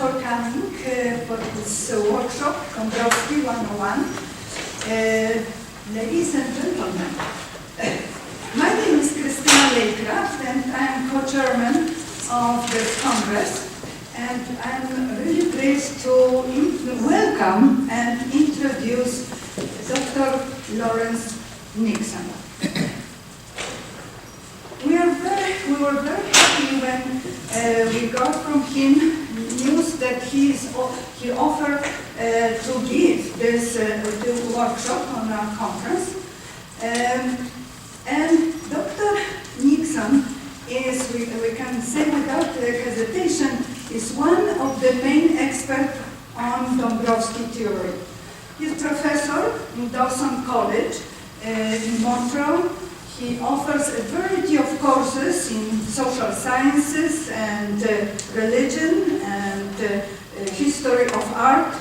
for coming for this workshop, Dombrowski 101. Ladies and gentlemen, my name is Krystyna Lejkraft and I am co-chairman of this Congress. And I'm really pleased to welcome and introduce Dr. Lawrence Nixon. We were very happy when we got from him news that he offered to give this workshop on our conference. And Dr. Nixon is, we can say without hesitation, is one of the main experts on Dombrowski theory. He's professor in Dawson College in Montreal. He offers a variety of courses in social sciences and religion and history of art.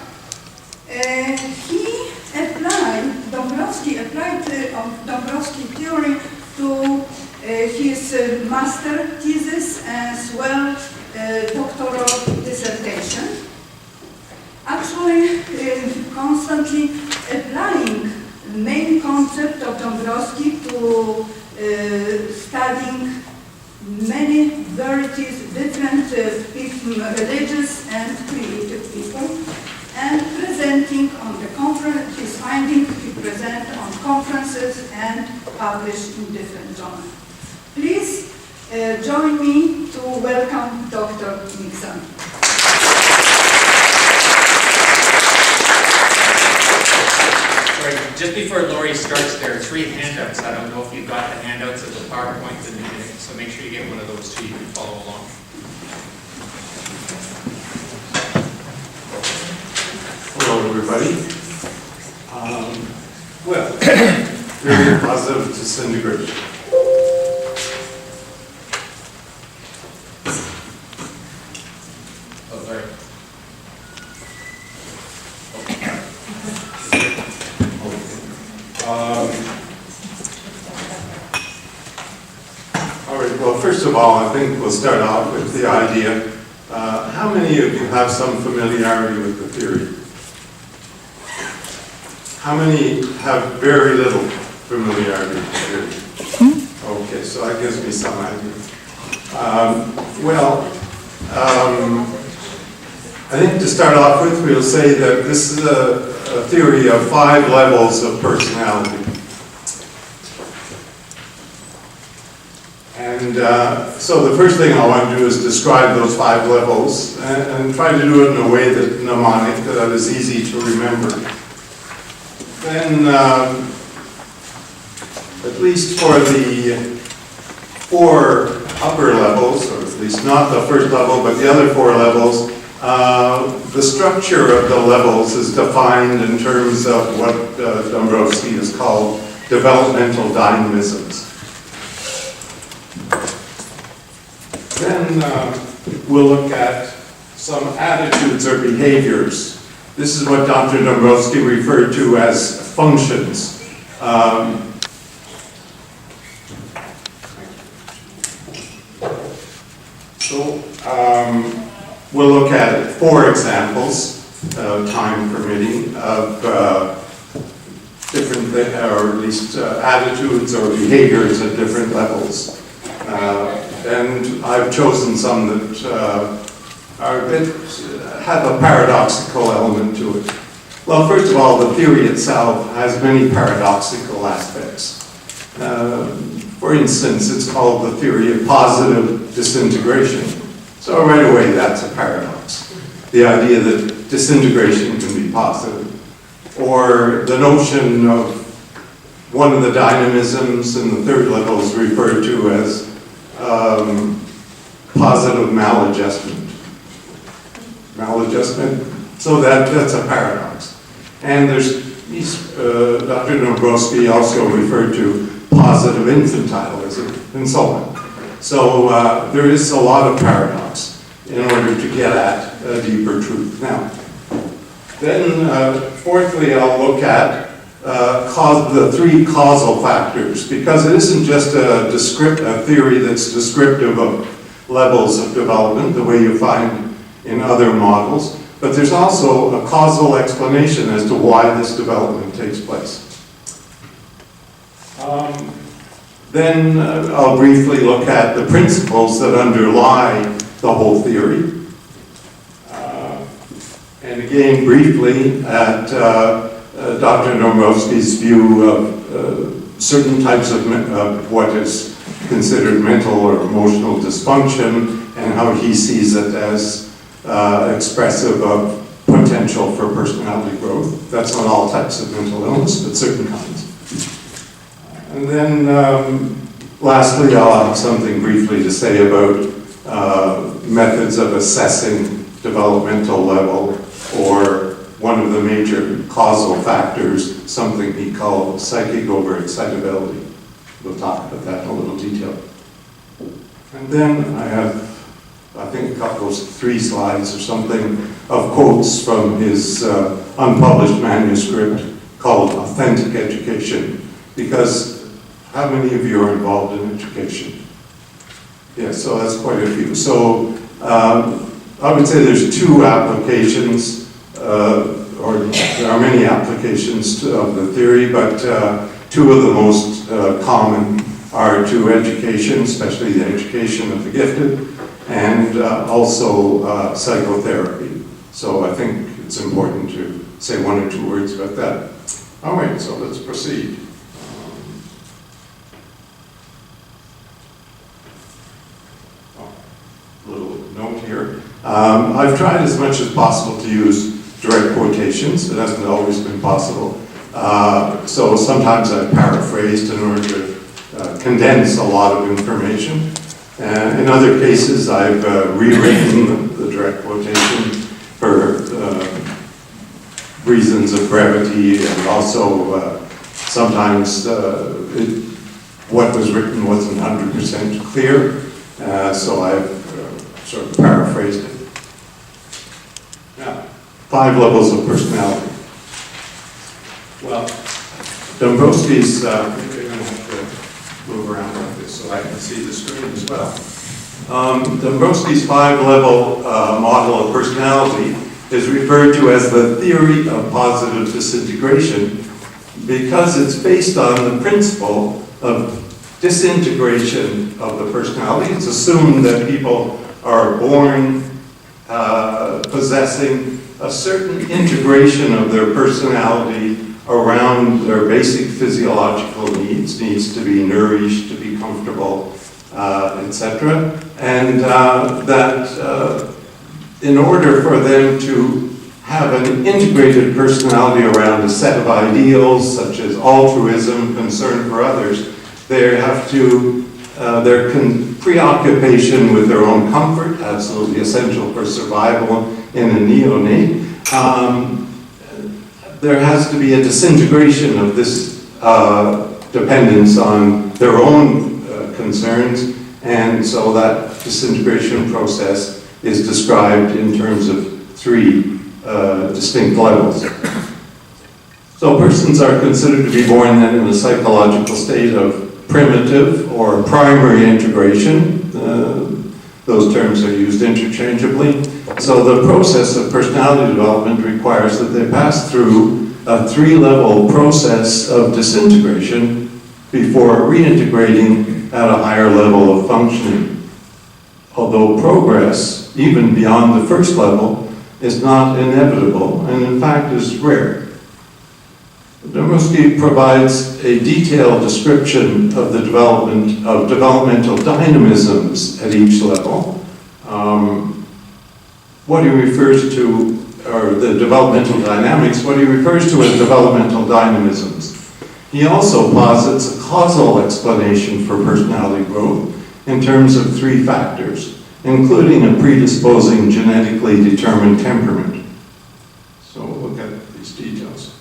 Dombrowski applied Dombrowski theory to his master thesis as well doctoral dissertation. Actually, constantly applying the main concept of Dombrowski to studying many varieties, different religious and creative people, and presenting on the conference, his findings he presents on conferences and published in different journals. Please join me to welcome Dr. Nixon. Sorry, just before Lori starts, there are 3 handouts. I don't know if you've got the handouts of the PowerPoint, so make sure you get one of those so you can follow along. Hello, everybody. Well, very positive disintegration. Oh, sorry. All right, well, first of all, I think we'll start off with the idea. How many of you have some familiarity with the theory? How many have very little familiarity with the theory? Okay, so that gives me some idea. I think to start off with, we'll say that this is a theory of 5 levels of personality. And so the first thing I want to do is describe those 5 levels and try to do it in a way that mnemonic, that is easy to remember. Then, at least for the 4 upper levels, or at least not the first level, but the other 4 levels, the structure of the levels is defined in terms of what Dombrowski has called developmental dynamisms. Then we'll look at some attitudes or behaviors. This is what Dr. Dombrowski referred to as functions. We'll look at 4 examples, time permitting, of different, or at least attitudes or behaviors at different levels. And I've chosen some that are a bit, have a paradoxical element to it. Well, first of all, the theory itself has many paradoxical aspects. For instance, it's called the theory of positive disintegration. So right away, that's a paradox. The idea that disintegration can be positive. Or the notion of one of the dynamisms in the 3rd level is referred to as positive maladjustment. Maladjustment, so that's a paradox. And there's, Dr. Dombrowski also referred to positive infantilism and so on. So there is a lot of paradox in order to get at a deeper truth. Now, then fourthly, I'll look at the 3 causal factors, because it isn't just a theory that's descriptive of levels of development, the way you find in other models, but there's also a causal explanation as to why this development takes place. Then I'll briefly look at the principles that underlie the whole theory. And again, briefly, at Dr. Dombrowski's view of certain types of what is considered mental or emotional dysfunction, and how he sees it as expressive of potential for personality growth. That's not all types of mental illness, but certain kinds. And then lastly, I'll have something briefly to say about methods of assessing developmental level, or one of the major causal factors, something he called psychic overexcitability. We'll talk about that in a little detail. And then I have, I think, a couple of 3 slides or something of quotes from his unpublished manuscript called Authentic Education, because how many of you are involved in education? Yeah, so that's quite a few. So I would say there's 2 applications, or there are many applications of the theory, but 2 of the most common are to education, especially the education of the gifted, and also psychotherapy. So I think it's important to say 1 or 2 words about that. All right, so let's proceed. Little note here. I've tried as much as possible to use direct quotations. It hasn't always been possible. So sometimes I've paraphrased in order to condense a lot of information. In other cases, I've rewritten the direct quotation for reasons of brevity, and also sometimes what was written wasn't 100% clear, so I've sort of paraphrased it. Now, 5 levels of personality. Well, Dombrowski's, maybe I'm going to have to move around like this so I can see the screen as well. Dombrowski's 5-level model of personality is referred to as the theory of positive disintegration, because it's based on the principle of disintegration of the personality. It's assumed that people are born possessing a certain integration of their personality around their basic physiological needs to be nourished, to be comfortable, etc. And that in order for them to have an integrated personality around a set of ideals, such as altruism, concern for others, they have to, their preoccupation with their own comfort, absolutely essential for survival in a neonate. There has to be a disintegration of this dependence on their own concerns, and so that disintegration process is described in terms of 3 distinct levels. So persons are considered to be born then in a psychological state of primitive or primary integration. Those terms are used interchangeably. So the process of personality development requires that they pass through a 3-level process of disintegration before reintegrating at a higher level of functioning. Although progress, even beyond the first level, is not inevitable, and in fact is rare. Dombrowski provides a detailed description of the development of developmental dynamisms at each level. What he refers to, or the developmental dynamics, what he refers to as developmental dynamisms. He also posits a causal explanation for personality growth in terms of 3 factors, including a predisposing genetically determined temperament. So we'll look at these details.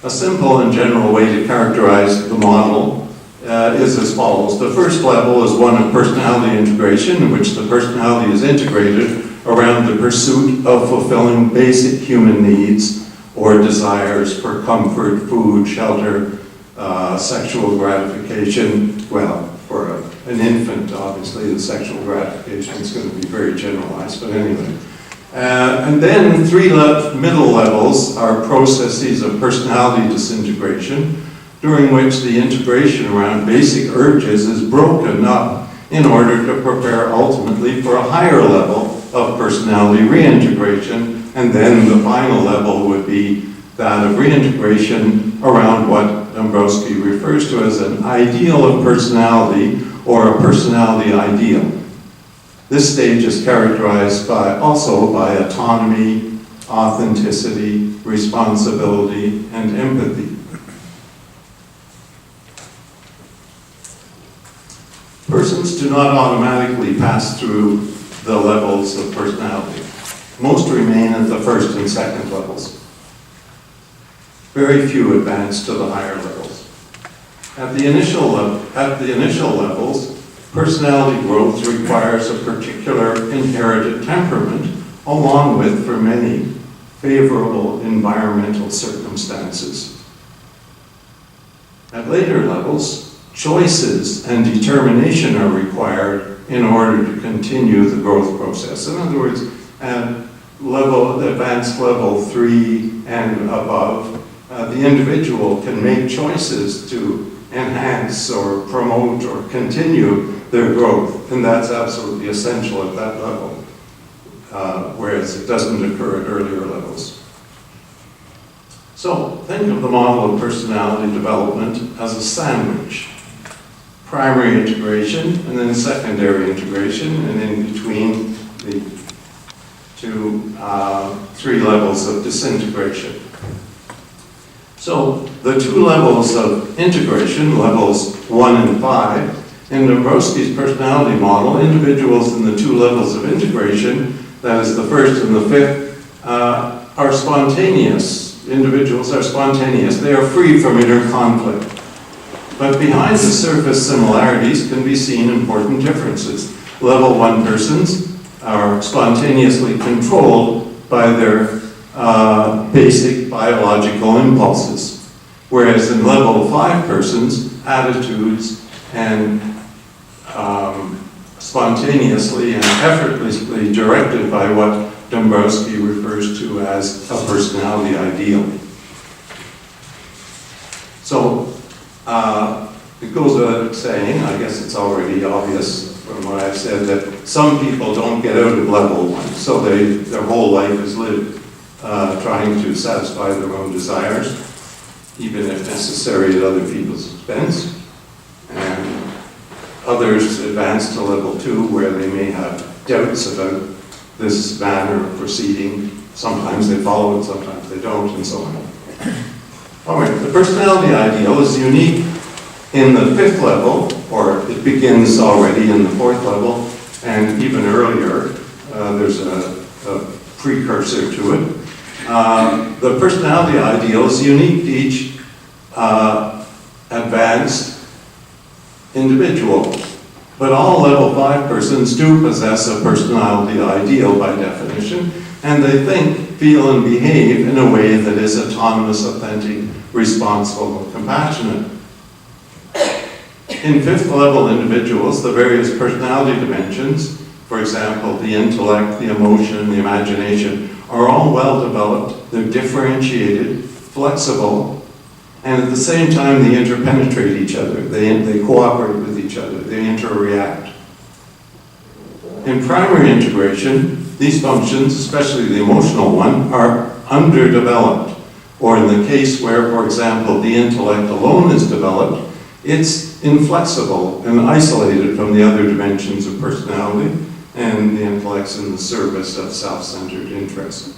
A simple and general way to characterize the model is as follows. The first level is one of personality integration, in which the personality is integrated around the pursuit of fulfilling basic human needs or desires for comfort, food, shelter, sexual gratification, well, for an infant, obviously, the sexual gratification is going to be very generalized, but anyway. And then three middle levels are processes of personality disintegration, during which the integration around basic urges is broken up in order to prepare ultimately for a higher level of personality reintegration, and then the final level would be that of reintegration around what Dombrowski refers to as an ideal of personality or a personality ideal. This stage is characterized also by autonomy, authenticity, responsibility, and empathy. Persons do not automatically pass through the levels of personality. Most remain at the first and second levels. Very few advance to the higher levels. At the initial levels, personality growth requires a particular inherited temperament, along with, for many, favorable environmental circumstances. At later levels, choices and determination are required in order to continue the growth process. In other words, at advanced level 3 and above, the individual can make choices to enhance or promote or continue their growth, and that's absolutely essential at that level, whereas it doesn't occur at earlier levels. So, think of the model of personality development as a sandwich. Primary integration, and then secondary integration, and in between the three levels of disintegration. So, the two levels of integration, levels 1 and 5, in Dombrowski's personality model, individuals in the two levels of integration, that is the first and the fifth, are spontaneous. Individuals are spontaneous. They are free from inner conflict. But behind the surface similarities can be seen important differences. Level 1 persons are spontaneously controlled by their basic biological impulses, whereas in level 5 persons, attitudes and spontaneously and effortlessly directed by what Dombrowski refers to as a personality ideal. So, it goes without saying, I guess it's already obvious from what I've said, that some people don't get out of level 1, so their whole life is lived trying to satisfy their own desires, even if necessary at other people's expense. And others advance to level 2, where they may have doubts about this manner of proceeding. Sometimes they follow it, sometimes they don't, and so on. All right, the personality ideal is unique in the 5th level, or it begins already in the 4th level, and even earlier. There's a precursor to it. The personality ideal is unique to each advanced individual, but all level 5 persons do possess a personality ideal by definition, and they think, feel, and behave in a way that is autonomous, authentic, responsible, and compassionate. In 5th level individuals, the various personality dimensions, for example, the intellect, the emotion, the imagination, are all well developed, they're differentiated, flexible, and at the same time they interpenetrate each other, they cooperate with each other, they interreact. In primary integration, these functions, especially the emotional one, are underdeveloped, or in the case where, for example, the intellect alone is developed, it's inflexible and isolated from the other dimensions of personality, and the intellect's in the service of self-centered interest.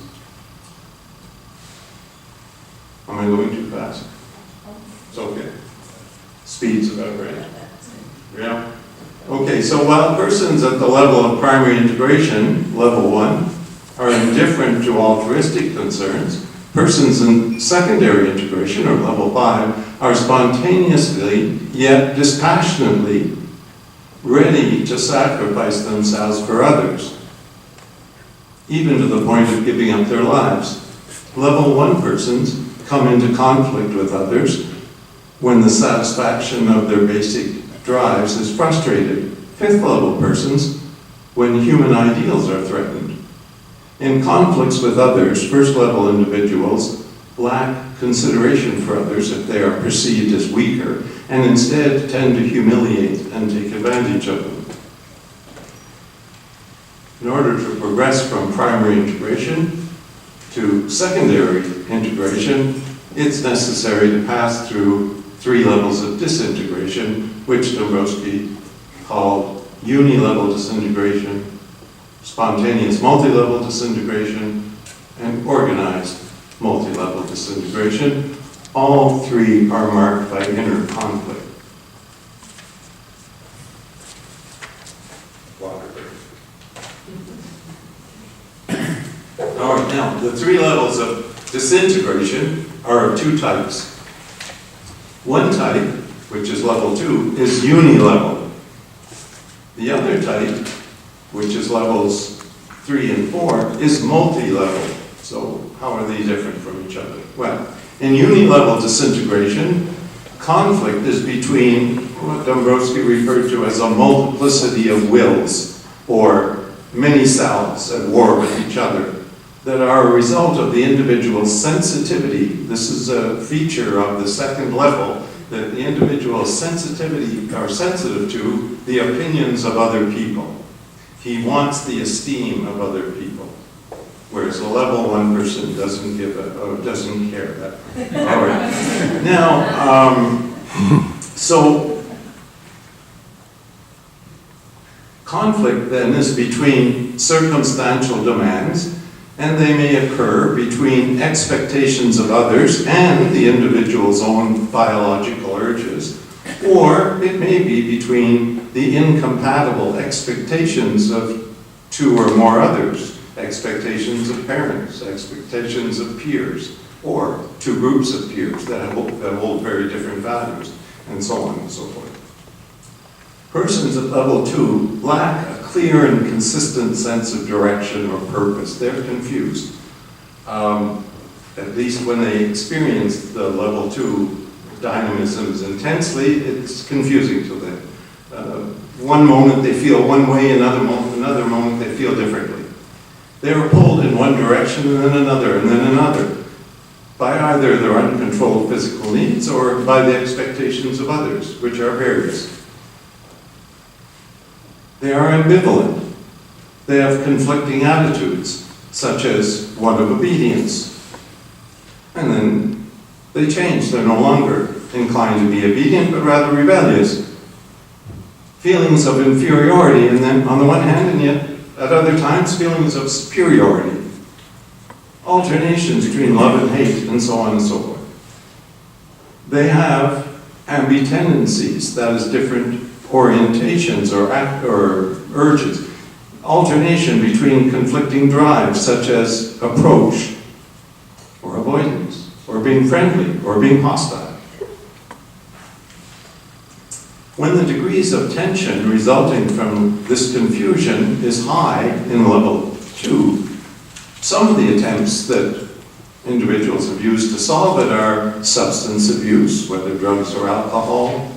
Am I going too fast? It's okay. Speed's about right. Yeah. Okay, so while persons at the level of primary integration, level 1, are indifferent to altruistic concerns, persons in secondary integration, or level 5, are spontaneously, yet dispassionately, ready to sacrifice themselves for others, even to the point of giving up their lives. Level 1 persons come into conflict with others when the satisfaction of their basic drives is frustrated. Fifth level persons, when human ideals are threatened. In conflicts with others, first level individuals lack consideration for others if they are perceived as weaker, and instead tend to humiliate and take advantage of them. In order to progress from primary integration to secondary integration, it's necessary to pass through 3 levels of disintegration, which Dombrowski called uni-level disintegration, spontaneous multi-level disintegration, and organized multi-level disintegration. All 3 are marked by inner conflict. All right, now, the 3 levels of disintegration are of 2 types. One type, which is level 2, is uni-level. The other type, which is levels 3 and 4, is multi-level. So how are they different from each other? Well, in uni-level disintegration, conflict is between what Dombrowski referred to as a multiplicity of wills, or many selves at war with each other, that are a result of the individual's sensitivity. This is a feature of the second level, that the individual's sensitivity are sensitive to the opinions of other people. He wants the esteem of other people, whereas a level 1 person doesn't doesn't care. All right. Now, so conflict then is between circumstantial demands, and they may occur between expectations of others and the individual's own biological urges, or it may be between the incompatible expectations of 2 or more others, expectations of parents, expectations of peers, or 2 groups of peers that hold very different values, and so on and so forth. Persons at level 2 lack a clear and consistent sense of direction or purpose. They're confused. At least when they experience the level 2 dynamisms intensely, it's confusing to them. One moment they feel one way, another moment they feel differently. They are pulled in one direction and then another, by either their uncontrolled physical needs or by the expectations of others, which are various. They are ambivalent. They have conflicting attitudes, such as one of obedience. And then they change. They're no longer inclined to be obedient, but rather rebellious. Feelings of inferiority, and then on the one hand, and yet at other times, feelings of superiority. Alternations between love and hate, and so on and so forth. They have ambitendencies, that is, different orientations or urges. Alternation between conflicting drives, such as approach or avoidance, or being friendly or being hostile. When the degrees of tension resulting from this confusion is high in level 2, some of the attempts that individuals have used to solve it are substance abuse, whether drugs or alcohol,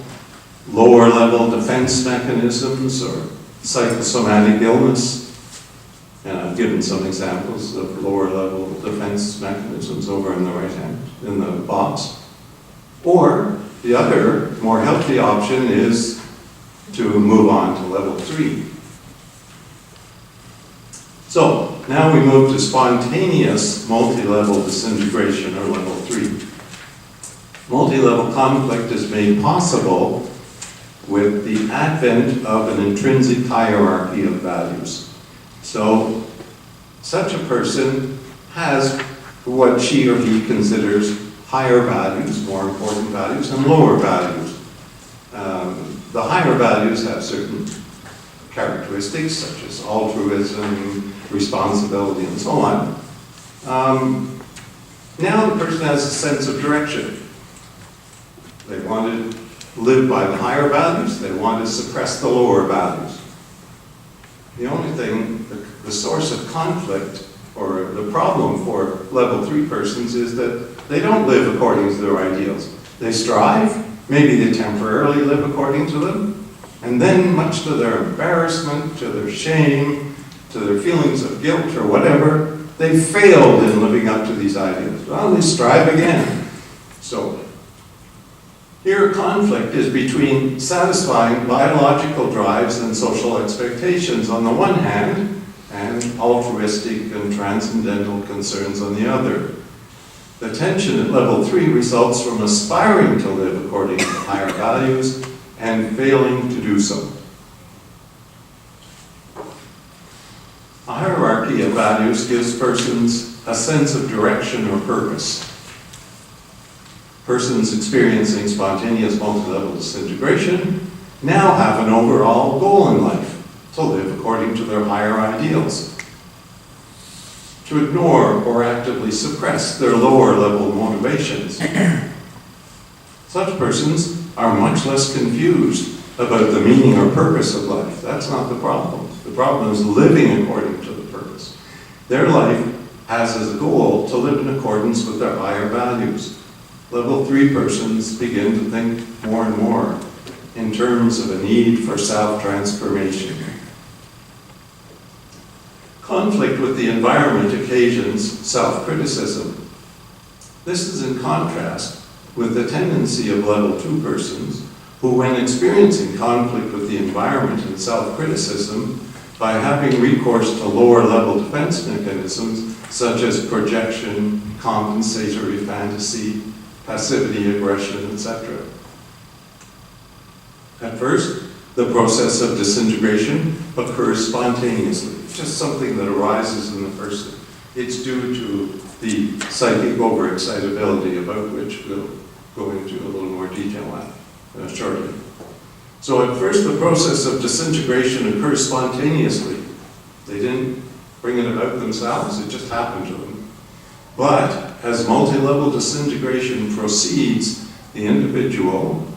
lower level defense mechanisms, or psychosomatic illness. And I've given some examples of lower level defense mechanisms over in the right hand, in the box. Or the other, more healthy option is to move on to level 3. So now we move to spontaneous multi-level disintegration, or level 3. Multi-level conflict is made possible with the advent of an intrinsic hierarchy of values. So such a person has what she or he considers higher values, more important values, and lower values. The higher values have certain characteristics, such as altruism, responsibility, and so on. Now the person has a sense of direction. They want to live by the higher values, they want to suppress the lower values. The only thing, the source of conflict, or the problem for level 3 persons, is that they don't live according to their ideals. They strive, maybe they temporarily live according to them, And then, much to their embarrassment, to their shame, to their feelings of guilt or whatever, they failed in living up to these ideas. Well, they strive again. So, here conflict is between satisfying biological drives and social expectations on the one hand, and altruistic and transcendental concerns on the other. The tension at level 3 results from aspiring to live according to higher values and failing to do so. A hierarchy of values gives persons a sense of direction or purpose. Persons experiencing spontaneous multi-level disintegration now have an overall goal in life, to live according to their higher ideals. To ignore or actively suppress their lower level motivations. Such persons are much less confused about the meaning or purpose of life. That's not the problem. The problem is living according to the purpose. Their life has as a goal to live in accordance with their higher values. Level 3 persons begin to think more and more in terms of a need for self-transformation. Conflict with the environment occasions self-criticism. This is in contrast with the tendency of level 2 persons who, when experiencing conflict with the environment and self-criticism, by having recourse to lower level defense mechanisms such as projection, compensatory fantasy, passivity, aggression, etc. At first, the process of disintegration occurs spontaneously, just something that arises in the person. It's due to the psychic overexcitability, about which we'll go into a little more detail shortly. So at first, the process of disintegration occurs spontaneously. They didn't bring it about themselves, it just happened to them. But as multi-level disintegration proceeds, the individual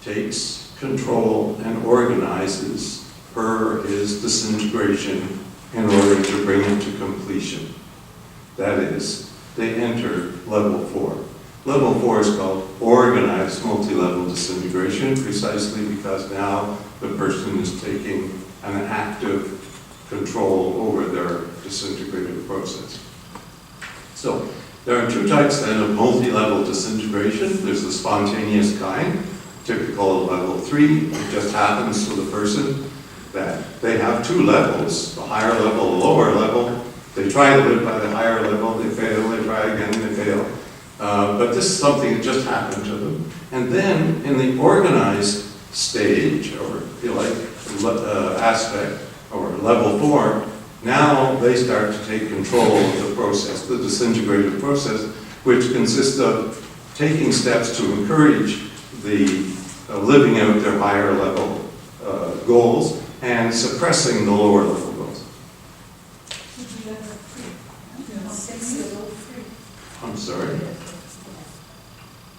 takes control and organizes her or his disintegration in order to bring it to completion. That is, they enter level 4. Level 4 is called organized multi-level disintegration, precisely because now the person is taking an active control over their disintegrative process. So, there are two types then of multi-level disintegration. There's the spontaneous kind, typical of level 3. It just happens to the person that they have two levels, the higher level, the lower level. They try to live by the higher level, they fail, they try again, they fail. But this is something that just happened to them. And then in the organized stage, or if you like, aspect, or level 4, now they start to take control of the process, the disintegrative process, which consists of taking steps to encourage the living out their higher level goals and suppressing the lower level goals. I'm sorry?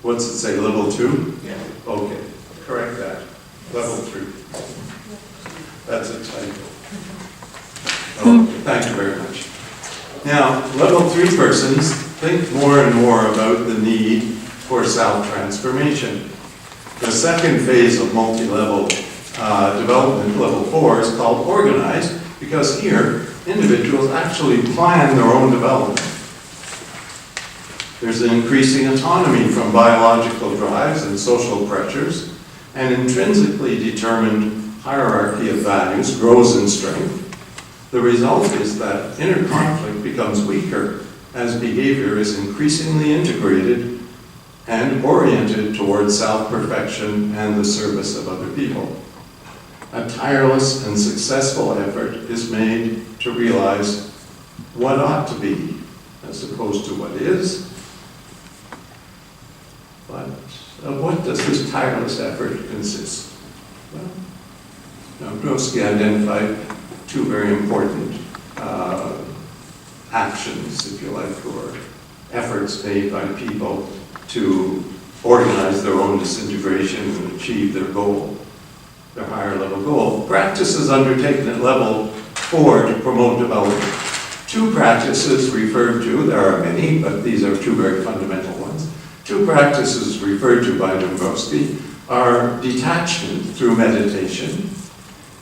What's it say, level 2? Yeah. Okay, correct that. Level 3. That's a typo. Oh, thank you very much. Now, level 3 persons think more and more about the need for self-transformation. The second phase of multi-level development, level 4, is called organized, because here, individuals actually plan their own development. There's an increasing autonomy from biological drives and social pressures, and intrinsically determined hierarchy of values grows in strength. The result is that inner conflict becomes weaker as behavior is increasingly integrated and oriented towards self-perfection and the service of other people. A tireless and successful effort is made to realize what ought to be, as opposed to what is. But of what does this tireless effort consist? Well, Dombrowski identified two very important actions, if you like, or efforts made by people to organize their own disintegration and achieve their goal, their higher level goal. Practices undertaken at level 4 to promote development. Two practices referred to, there are many, but these are two very fundamental ones. Two practices referred to by Dombrowski are detachment through meditation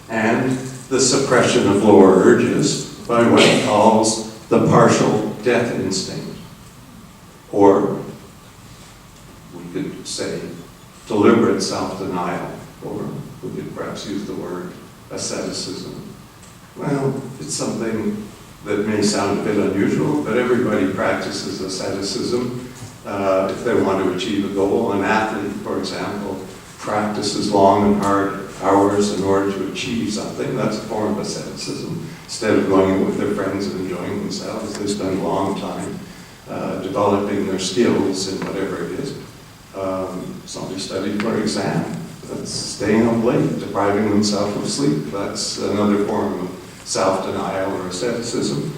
and the suppression of lower urges by what he calls the partial death instinct. Or we could say deliberate self-denial, or we could perhaps use the word asceticism. Well, it's something that may sound a bit unusual, but everybody practices asceticism if they want to achieve a goal. An athlete, for example, practices long and hard hours in order to achieve something. That's a form of asceticism. Instead of going with their friends and enjoying themselves, they spend a long time developing their skills in whatever it is. Somebody studied for exam. That's staying up late, depriving themselves of sleep. That's another form of self-denial or asceticism.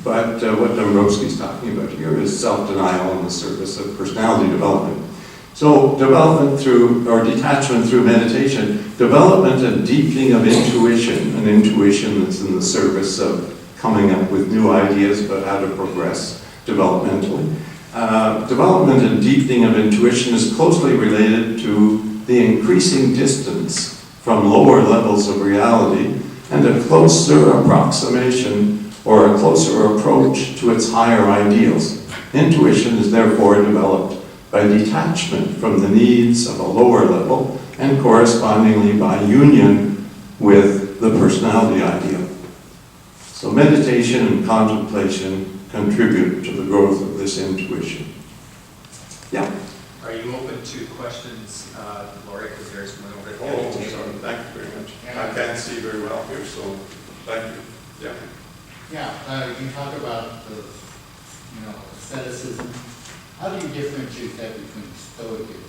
But what Dombrowski's talking about here is self-denial in the service of personality development. So development through, or detachment through meditation, development and deepening of intuition, an intuition that's in the service of coming up with new ideas about how to progress developmentally. Development and deepening of intuition is closely related to the increasing distance from lower levels of reality and a closer approximation or a closer approach to its higher ideals. Intuition is therefore developed by detachment from the needs of a lower level and correspondingly by union with the personality ideal. So meditation and contemplation contribute to the growth of this intuition. Yeah? Are you open to questions, Laurie, because there's one over at the Oh, other table. sorry, thank you very much. I can't see very well here, so thank you. Yeah. Yeah, you talk about the, asceticism. How do you differentiate that between Stoicism?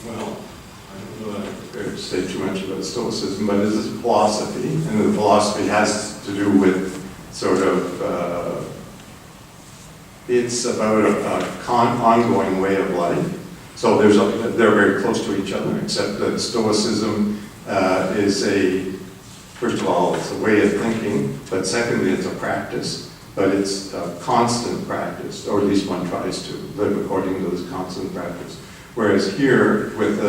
Well, I don't know that I'm prepared to say too much about Stoicism, but it is a philosophy, and the philosophy has to do with sort of, it's about an ongoing way of life. So they're very close to each other, except that Stoicism is first of all, it's a way of thinking, but secondly, it's a practice, but it's a constant practice, or at least one tries to live according to this constant practice. Whereas here, with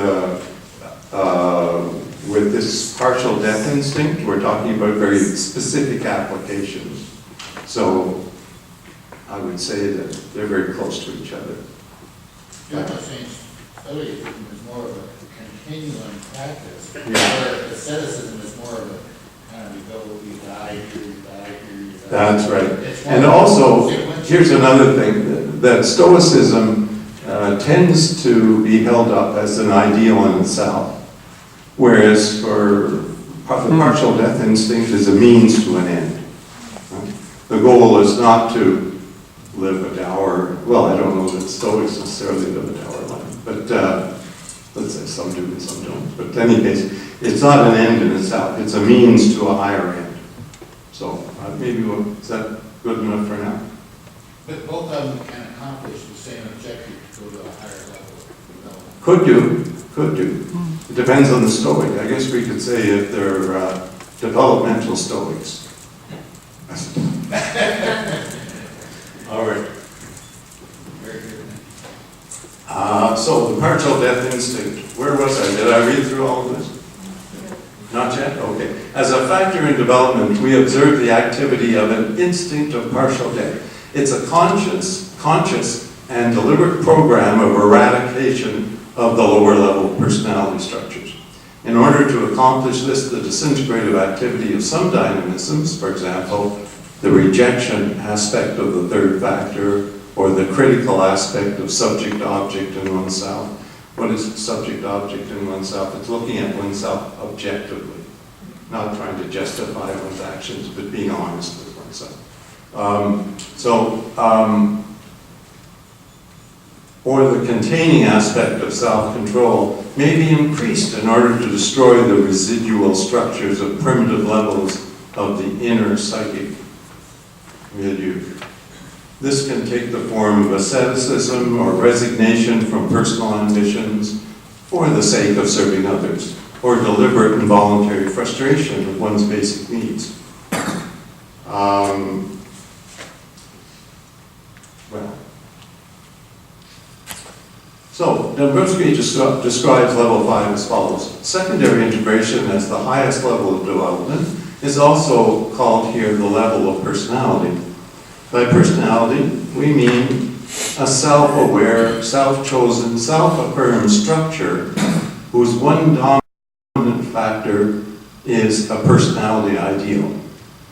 this partial death instinct, we're talking about very specific applications. So I would say that they're very close to each other. You're not saying Stoicism is more of a continuum practice, Yeah. where asceticism is more of a kind of you die here, you die here, you die. That's right. It's more And of a also, sequence. here's another thing, that Stoicism tends to be held up as an ideal in itself, whereas for the partial death instinct is a means to an end. The goal is not to live a dour, well, I don't know that Stoics necessarily live a dour life, but let's say some do and some don't. But in any case, it's not an end in itself, it's a means to a higher end. So maybe, is that good enough for now? But both of them can accomplish the same objective to go to a higher level of development. Could do. It depends on the Stoic. I guess we could say if they're developmental Stoics. All right. Very good. So the partial death instinct, where was I? Did I read through all of this? Not yet? Okay. As a factor in development, we observe the activity of an instinct of partial death. It's a conscious and deliberate program of eradication of the lower level personality structures. In order to accomplish this, the disintegrative activity of some dynamisms, for example, the rejection aspect of the third factor, or the critical aspect of subject-object in oneself. What is subject-object in oneself? It's looking at oneself objectively, not trying to justify one's actions, but being honest with oneself. Or the containing aspect of self-control may be increased in order to destroy the residual structures of primitive levels of the inner psychic milieu. This can take the form of asceticism or resignation from personal ambitions for the sake of serving others, or deliberate and voluntary frustration of one's basic needs. Well, So Dombrowski describes level 5 as follows. Secondary integration as the highest level of development is also called here the level of personality. By personality, we mean a self-aware, self-chosen, self-affirmed structure whose one dominant factor is a personality ideal.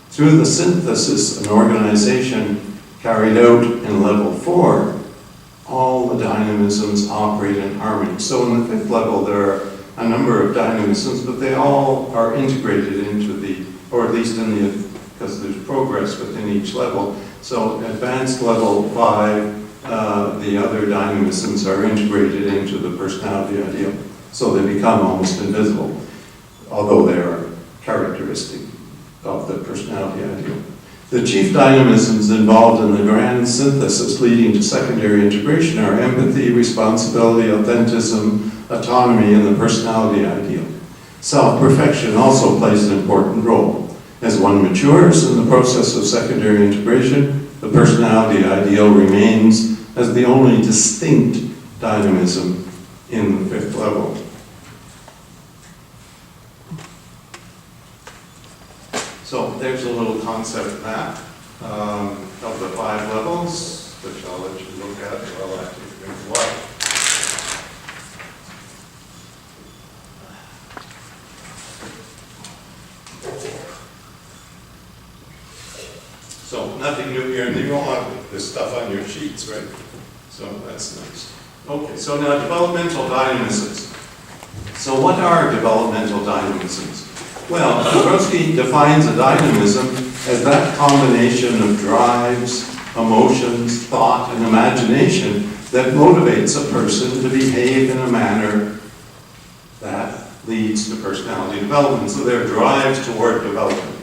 Through the synthesis and organization carried out in level 4, all the dynamisms operate in harmony. So in the 5th level, there are a number of dynamisms, but they all are integrated into the, or at least in the, because there's progress within each level. So advanced level 5, the other dynamisms are integrated into the personality ideal. So they become almost invisible, although they are characteristic of the personality ideal. The chief dynamisms involved in the grand synthesis leading to secondary integration are empathy, responsibility, authenticism, autonomy, and the personality ideal. Self-perfection also plays an important role. As one matures in the process of secondary integration, the personality ideal remains as the only distinct dynamism in the 5th level. So there's a little concept map of the 5 levels, which I'll let you look at while I take a drink of water. So nothing new here, and you don't have this stuff on your sheets, right? So that's nice. Okay, so now developmental dynamisms. So what are developmental dynamisms? Well, Dombrowski defines a dynamism as that combination of drives, emotions, thought, and imagination that motivates a person to behave in a manner that leads to personality development. So there are drives toward development.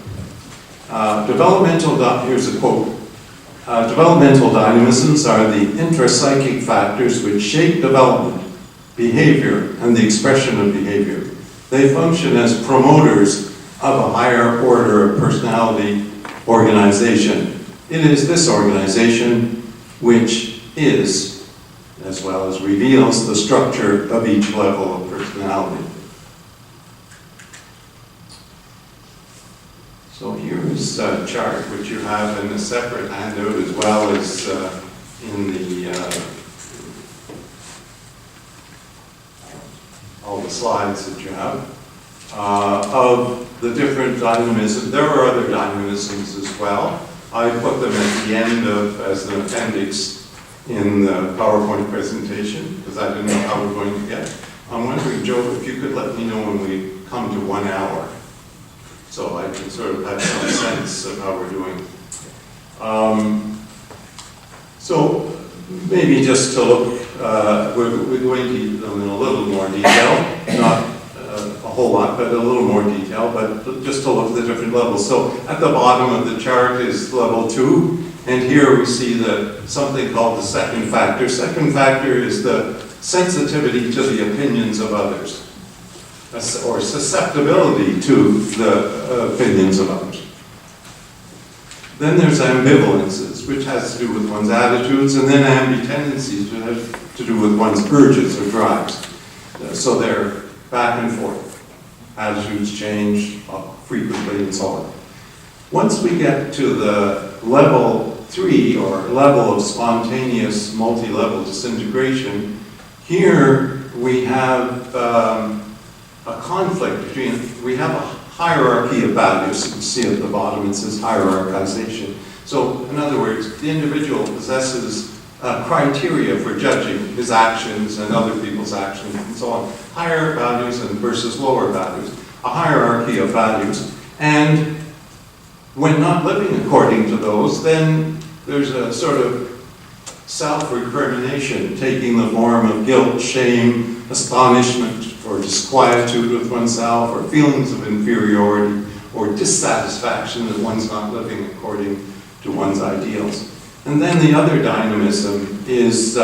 Here's a quote. Developmental dynamisms are the intrapsychic factors which shape development, behavior, and the expression of behavior. They function as promoters of a higher order of personality organization. It is this organization which is, as well as reveals, the structure of each level of personality. So here is a chart which you have in a separate handout as well as in the all the slides that you have of the different dynamisms. There are other dynamisms as well. I put them at the end as an appendix in the PowerPoint presentation because I didn't know how we're going to get. I'm wondering, Joe, if you could let me know when we come to 1 hour, so I can sort of have some sense of how we're doing. So maybe just to look, we're going to them in a little more detail, not a whole lot, but a little more detail, but just to look at the different levels. So at the bottom of the chart is level 2, and here we see something called the second factor. Second factor is the sensitivity to the opinions of others, or susceptibility to the opinions of others. Then there's ambivalences, which has to do with one's attitudes, and then ambitendencies, which has to do with one's urges or drives. So they're back and forth. Attitudes change frequently and so on. Once we get to the level 3, or level of spontaneous multi-level disintegration, here we have a conflict between, we have a hierarchy of values. You can see at the bottom it says hierarchization. So in other words, the individual possesses criteria for judging his actions and other people's actions and so on. Higher values versus lower values. A hierarchy of values. And when not living according to those, then there's a sort of self-recrimination taking the form of guilt, shame, astonishment, or disquietude with oneself, or feelings of inferiority, or dissatisfaction that one's not living according to one's ideals. And then the other dynamism is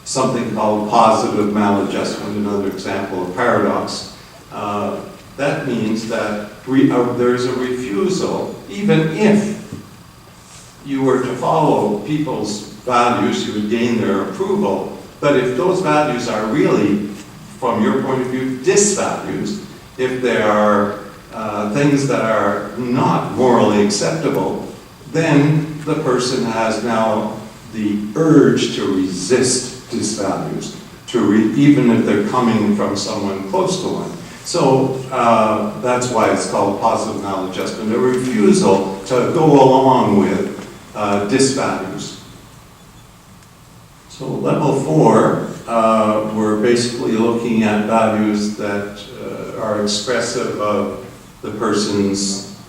something called positive maladjustment, another example of paradox. That means that there's a refusal, even if you were to follow people's values, you would gain their approval, But if those values are really, from your point of view, disvalues, if they are things that are not morally acceptable, then the person has now the urge to resist disvalues, even if they're coming from someone close to one. So that's why it's called positive maladjustment, a refusal to go along with disvalues. So level 4, we're basically looking at values that are expressive of the person's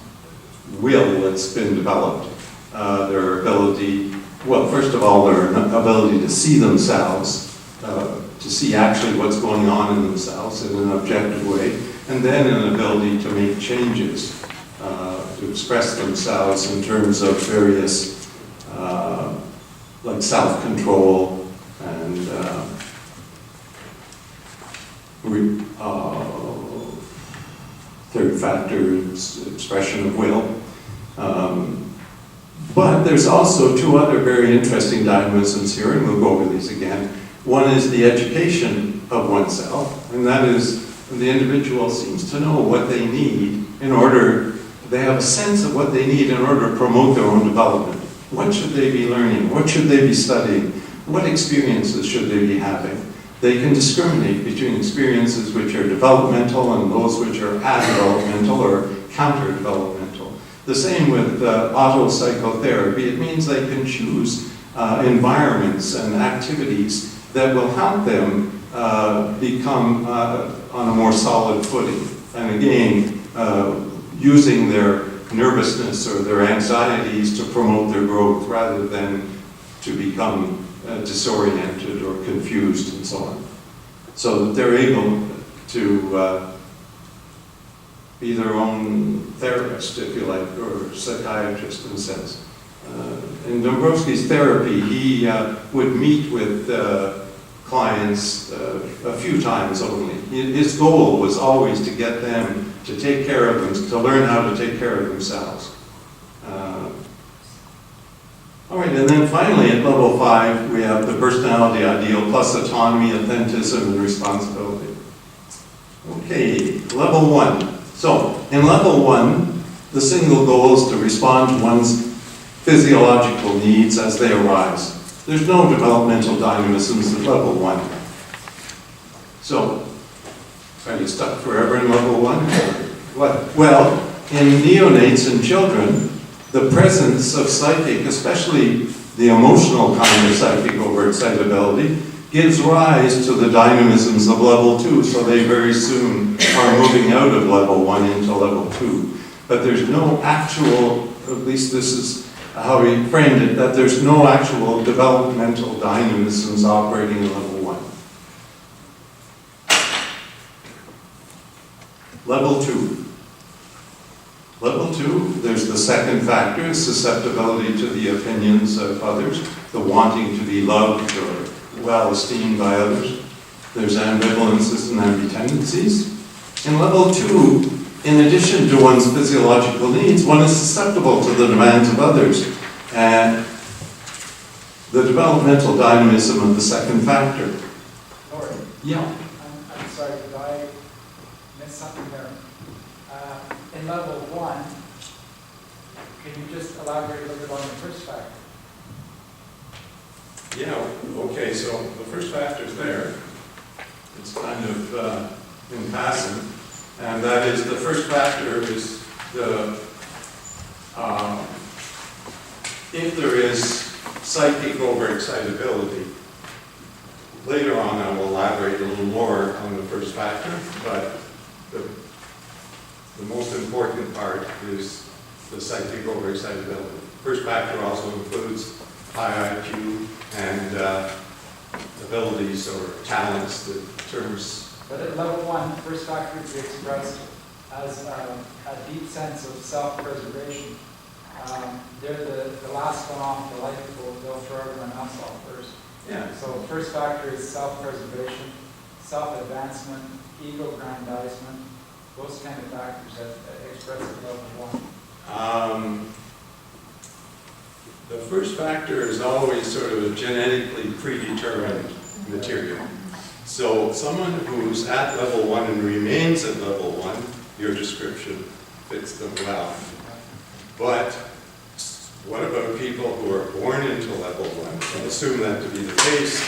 will that's been developed. Their ability, well, first of all, their ability to see themselves, to see actually what's going on in themselves in an objective way, and then an ability to make changes, to express themselves in terms of various, like self-control and third factor is expression of will. But there's also 2 other very interesting dynamisms here, and we'll go over these again. One is the education of oneself, and that is the individual seems to know what they need in order, they have a sense of what they need in order to promote their own development. What should they be learning? What should they be studying? What experiences should they be having? They can discriminate between experiences which are developmental and those which are adevelopmental or counter-developmental. The same with autopsychotherapy. It means they can choose environments and activities that will help them become on a more solid footing. And again, using their nervousness or their anxieties to promote their growth rather than to become disoriented or confused and so on. So that they're able to be their own therapist, if you like, or psychiatrist in a sense. In Dombrowski's therapy, he would meet with clients a few times only. His goal was always to get them to take care of them, to learn how to take care of themselves. All right, and then finally at level 5, we have the personality ideal plus autonomy, authenticism, and responsibility. Okay, level 1. So, in level 1, the single goal is to respond to one's physiological needs as they arise. There's no developmental dynamisms at level 1. So, are you stuck forever in level 1? What? Well, in neonates and children, the presence of psychic, especially the emotional kind of psychic overexcitability, gives rise to the dynamisms of level 2, so they very soon are moving out of level 1 into level 2. But there's no actual, at least this is how he framed it, that there's no actual developmental dynamisms operating in level 1. Level 2. Level 2, there's the second factor, susceptibility to the opinions of others, the wanting to be loved or well-esteemed by others. There's ambivalences and ambitendencies. In level 2, in addition to one's physiological needs, one is susceptible to the demands of others. And the developmental dynamism of the second factor. Laurie, Yeah. I'm sorry, did I miss something there? In level 1, can you just elaborate a little bit on the first factor? Yeah, okay, so the first factor's there. It's kind of in passing. And that is, the first factor is the, if there is psychic overexcitability. Later on I will elaborate a little more on the first factor, but the most important part is the psychic overexcitability. First factor also includes high IQ and abilities or talents, the terms. But at level 1, first factor is expressed as a deep sense of self-preservation. They're the last one off the lifeboat, they'll throw everyone else off first. Yeah. So first factor is self-preservation, self-advancement, ego-grandizement, those kind of factors that express at level 1. The first factor is always sort of genetically predetermined. material. So someone who's at level 1 and remains at level 1, your description fits them well. But what about people who are born into level 1? And assume that to be the case.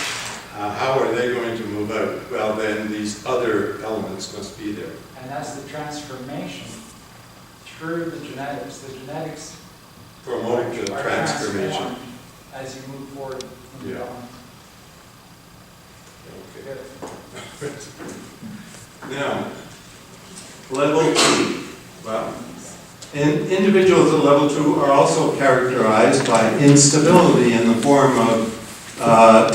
How are they going to move out? Well, then these other elements must be there. And that's the transformation through the genetics. The genetics Promoting the are transformation. transformed as you move forward in Yeah. development. Okay. Good. Now, level 2. Well, individuals at level 2 are also characterized by instability in the form of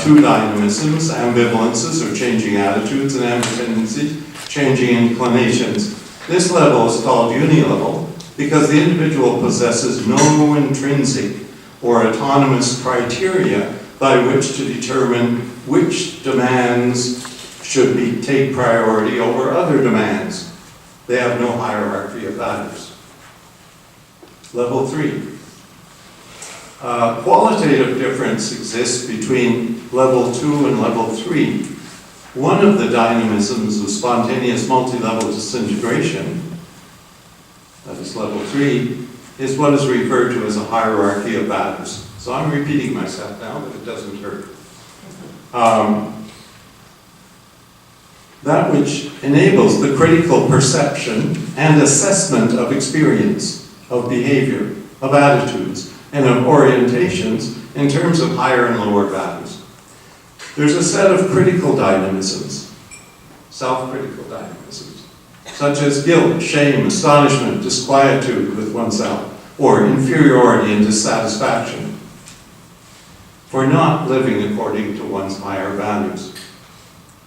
two dynamisms, ambivalences or changing attitudes, and ambivalencies, changing inclinations. This level is called unilevel because the individual possesses no intrinsic or autonomous criteria by which to determine which demands should take priority over other demands. They have no hierarchy of values. Level 3. Qualitative difference exists between level 2 and level 3. One of the dynamisms of spontaneous multi-level disintegration, that is level 3, is what is referred to as a hierarchy of values. So I'm repeating myself now, but it doesn't hurt. That which enables the critical perception and assessment of experience, of behavior, of attitudes, and of orientations in terms of higher and lower values. There's a set of critical dynamisms, self-critical dynamisms, such as guilt, shame, astonishment, disquietude with oneself, or inferiority and dissatisfaction for not living according to one's higher values.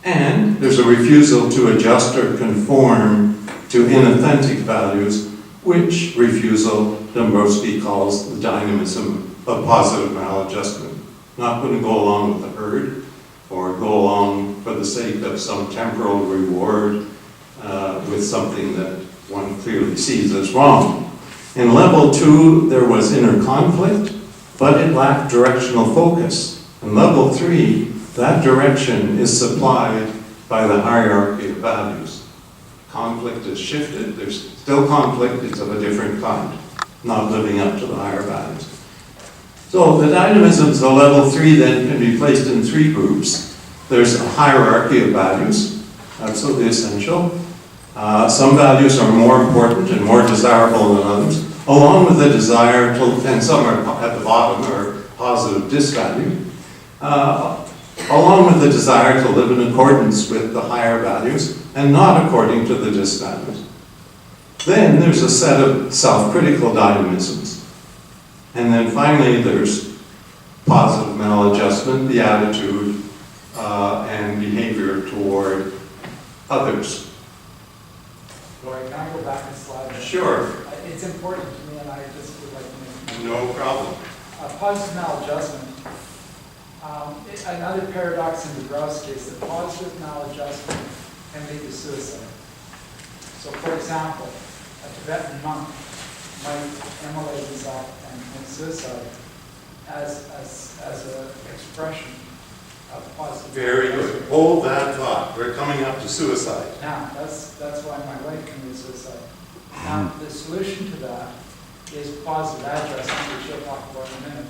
And there's a refusal to adjust or conform to inauthentic values, which refusal Dombrowski calls the dynamism of positive maladjustment. Not going to go along with the herd or go along for the sake of some temporal reward with something that one clearly sees as wrong. In level 2, there was inner conflict, but it lacked directional focus. In level 3, that direction is supplied by the hierarchy of values. Conflict is shifted. There's still conflict, it's of a different kind, not living up to the higher values. So the dynamisms of level 3 then can be placed in 3 groups. There's a hierarchy of values, absolutely essential. Some values are more important and more desirable than others, along with the desire to, and some are at the bottom are positive disvalued, along with the desire to live in accordance with the higher values and not according to the disvalues. Then there's a set of self-critical dynamisms. And then finally there's positive maladjustment, the attitude and behavior toward others. Laurie, can I go back a slide? Sure, It's important to me, and I just would like to make no problem. positive maladjustment. Another paradox in Dombrowski is that positive maladjustment can lead to suicide. So, for example, a Tibetan monk might immolate himself and commit suicide as an expression of positive. Very good. Hold that thought. We're coming up to suicide. Now, that's why my wife committed suicide. Now, the solution to that is positive adjustment, which you'll talk about in a minute.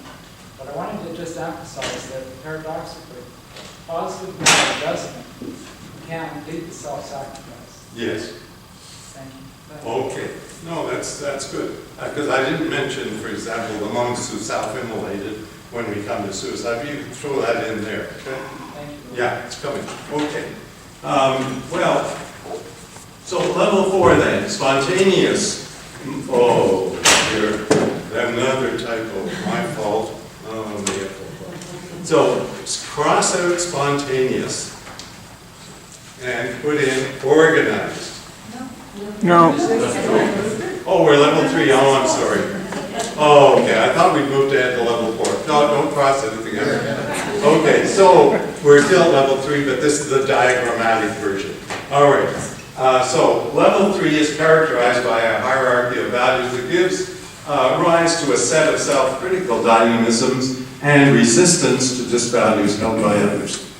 But I wanted to just emphasize that paradoxically, positive maladjustment can lead to self-sacrifice. Yes. Thank you. Okay. No, that's good. Because I didn't mention, for example, the monks who self-immolated when we come to suicide. You can throw that in there. Okay? Thank you. Yeah, it's coming. Okay. Well, so level 4 then, spontaneous. Oh, dear. Another typo. My fault. Oh, dear. So cross out spontaneous and put in organized. No. Oh, we're level 3. Oh, I'm sorry. Oh, okay. I thought we moved ahead to level 4. No, don't cross anything out. Okay, so we're still at level 3, but this is the diagrammatic version. All right. So level 3 is characterized by a hierarchy of values that gives rise to a set of self-critical dynamisms and resistance to disvalues held by others.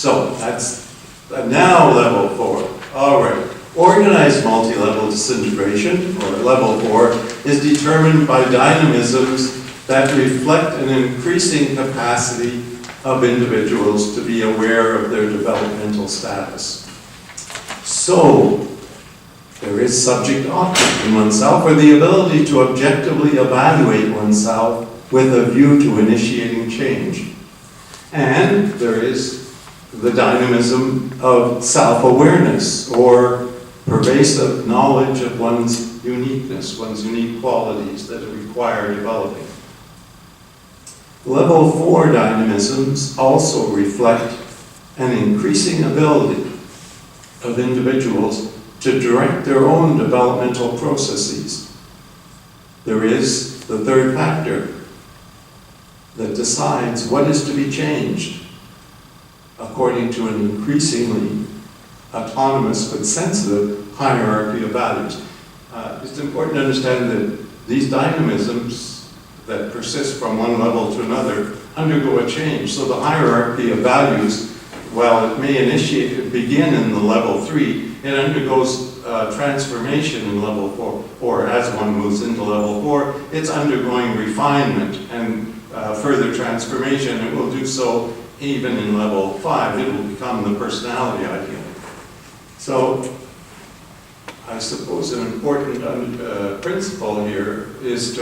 So that's now level 4. All right. Organized multi-level disintegration, or level 4, is determined by dynamisms that reflect an increasing capacity of individuals to be aware of their developmental status. So, there is subject-object in oneself, or the ability to objectively evaluate oneself with a view to initiating change. And there is the dynamism of self-awareness, or pervasive knowledge of one's uniqueness, one's unique qualities that require developing. Level 4 dynamisms also reflect an increasing ability of individuals to direct their own developmental processes. There is the third factor that decides what is to be changed according to an increasingly autonomous but sensitive hierarchy of values. It's important to understand that these dynamisms that persist from one level to another undergo a change. So the hierarchy of values, while it may begin in the level 3, it undergoes transformation in level 4, or as one moves into level 4, it's undergoing refinement and further transformation. It will do so even in level 5. It will become the personality ideal. So, I suppose an important principle here is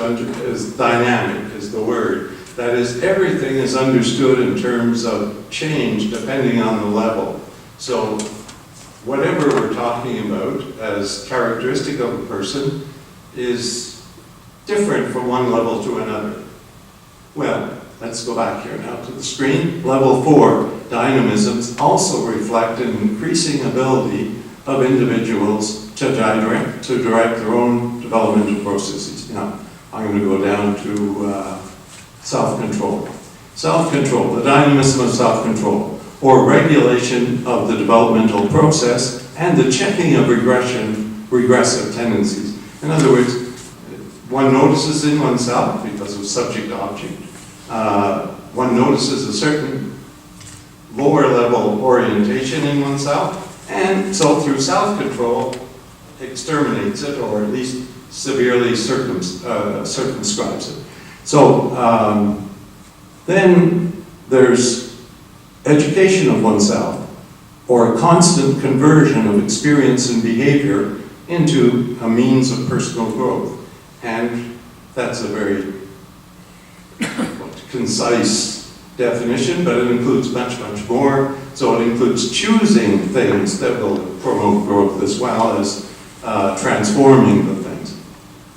dynamic, is the word. That is, everything is understood in terms of change depending on the level. So, whatever we're talking about as characteristic of a person is different from one level to another. Well, let's go back here now to the screen. Level 4 dynamisms also reflect an increasing ability of individuals to direct their own developmental processes. Now, I'm going to go down to self-control. Self-control, the dynamism of self-control, or regulation of the developmental process and the checking of regressive tendencies. In other words, one notices in oneself, because of subject-object, one notices a certain lower level orientation in oneself, and so through self-control exterminates it, or at least severely circumscribes it. So then there's education of oneself, or a constant conversion of experience and behavior into a means of personal growth. And that's a very concise definition, but it includes much, much more. So it includes choosing things that will promote growth as well as transforming the things.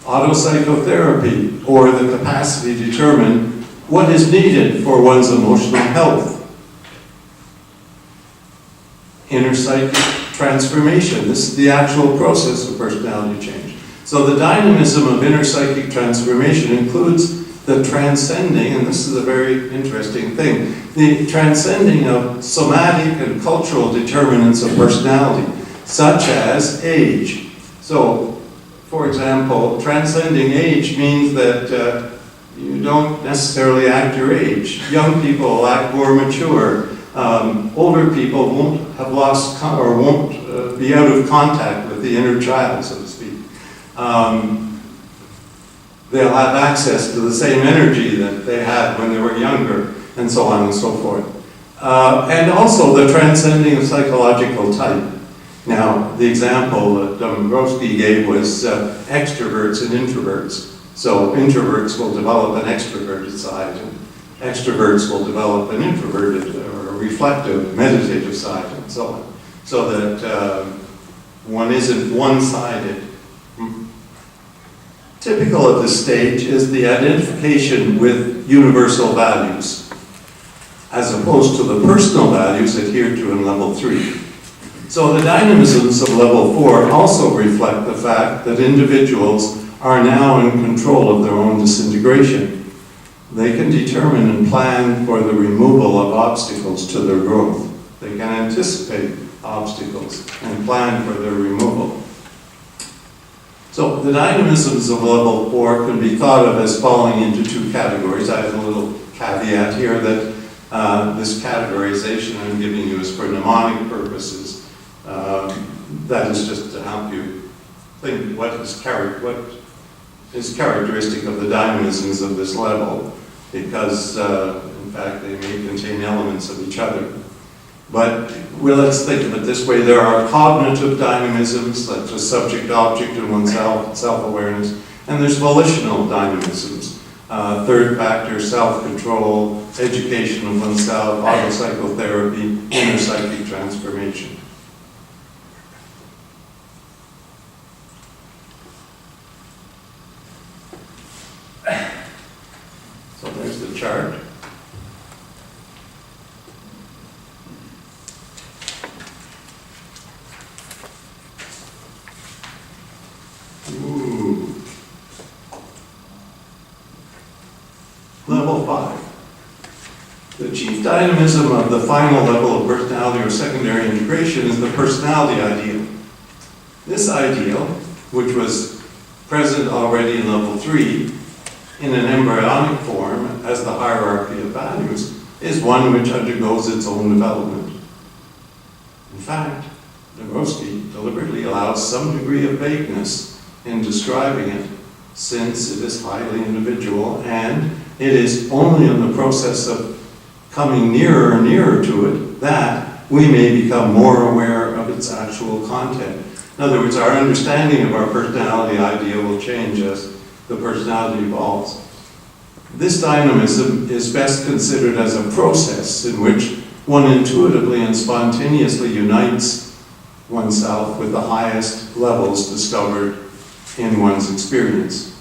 Autopsychotherapy, or the capacity to determine what is needed for one's emotional health. Inner psychic transformation. This is the actual process of personality change. So the dynamism of inner psychic transformation includes the transcending, and this is a very interesting thing, the transcending of somatic and cultural determinants of personality, such as age. So, for example, transcending age means that you don't necessarily act your age. Young people act more mature. Older people won't have lost or won't be out of contact with the inner child, so to speak. They'll have access to the same energy that they had when they were younger, and so on and so forth. And also the transcending of psychological type. Now, the example that Dombrowski gave was extroverts and introverts. So introverts will develop an extroverted side, and extroverts will develop an introverted or reflective, meditative side, and so on. So that one isn't one-sided. Typical of this stage is the identification with universal values, as opposed to the personal values adhered to in level 3. So the dynamisms of level 4 also reflect the fact that individuals are now in control of their own disintegration. They can determine and plan for the removal of obstacles to their growth. They can anticipate obstacles and plan for their removal. So the dynamisms of level 4 can be thought of as falling into two categories. I have a little caveat here that This categorization I'm giving you is for mnemonic purposes. That is just to help you think what is characteristic of the dynamisms of this level, because in fact they may contain elements of each other. But let's think of it this way. There are cognitive dynamisms, such as subject-object in oneself, self-awareness, and there's volitional dynamisms, third factor, self-control, education of oneself, autopsychotherapy, inner psychic transformation. So there's the chart. Ooh. Level 5. The chief dynamism of the final level of personality or secondary integration is the personality ideal. This ideal, which was present already in level 3, in an embryonic form as the hierarchy of values, is one which undergoes its own development. In fact, Dombrowski deliberately allows some degree of vagueness in describing it, since it is highly individual and it is only in the process of coming nearer and nearer to it that we may become more aware of its actual content. In other words, our understanding of our personality ideal will change as the personality evolves. This dynamism is best considered as a process in which one intuitively and spontaneously unites oneself with the highest levels discovered in one's experience.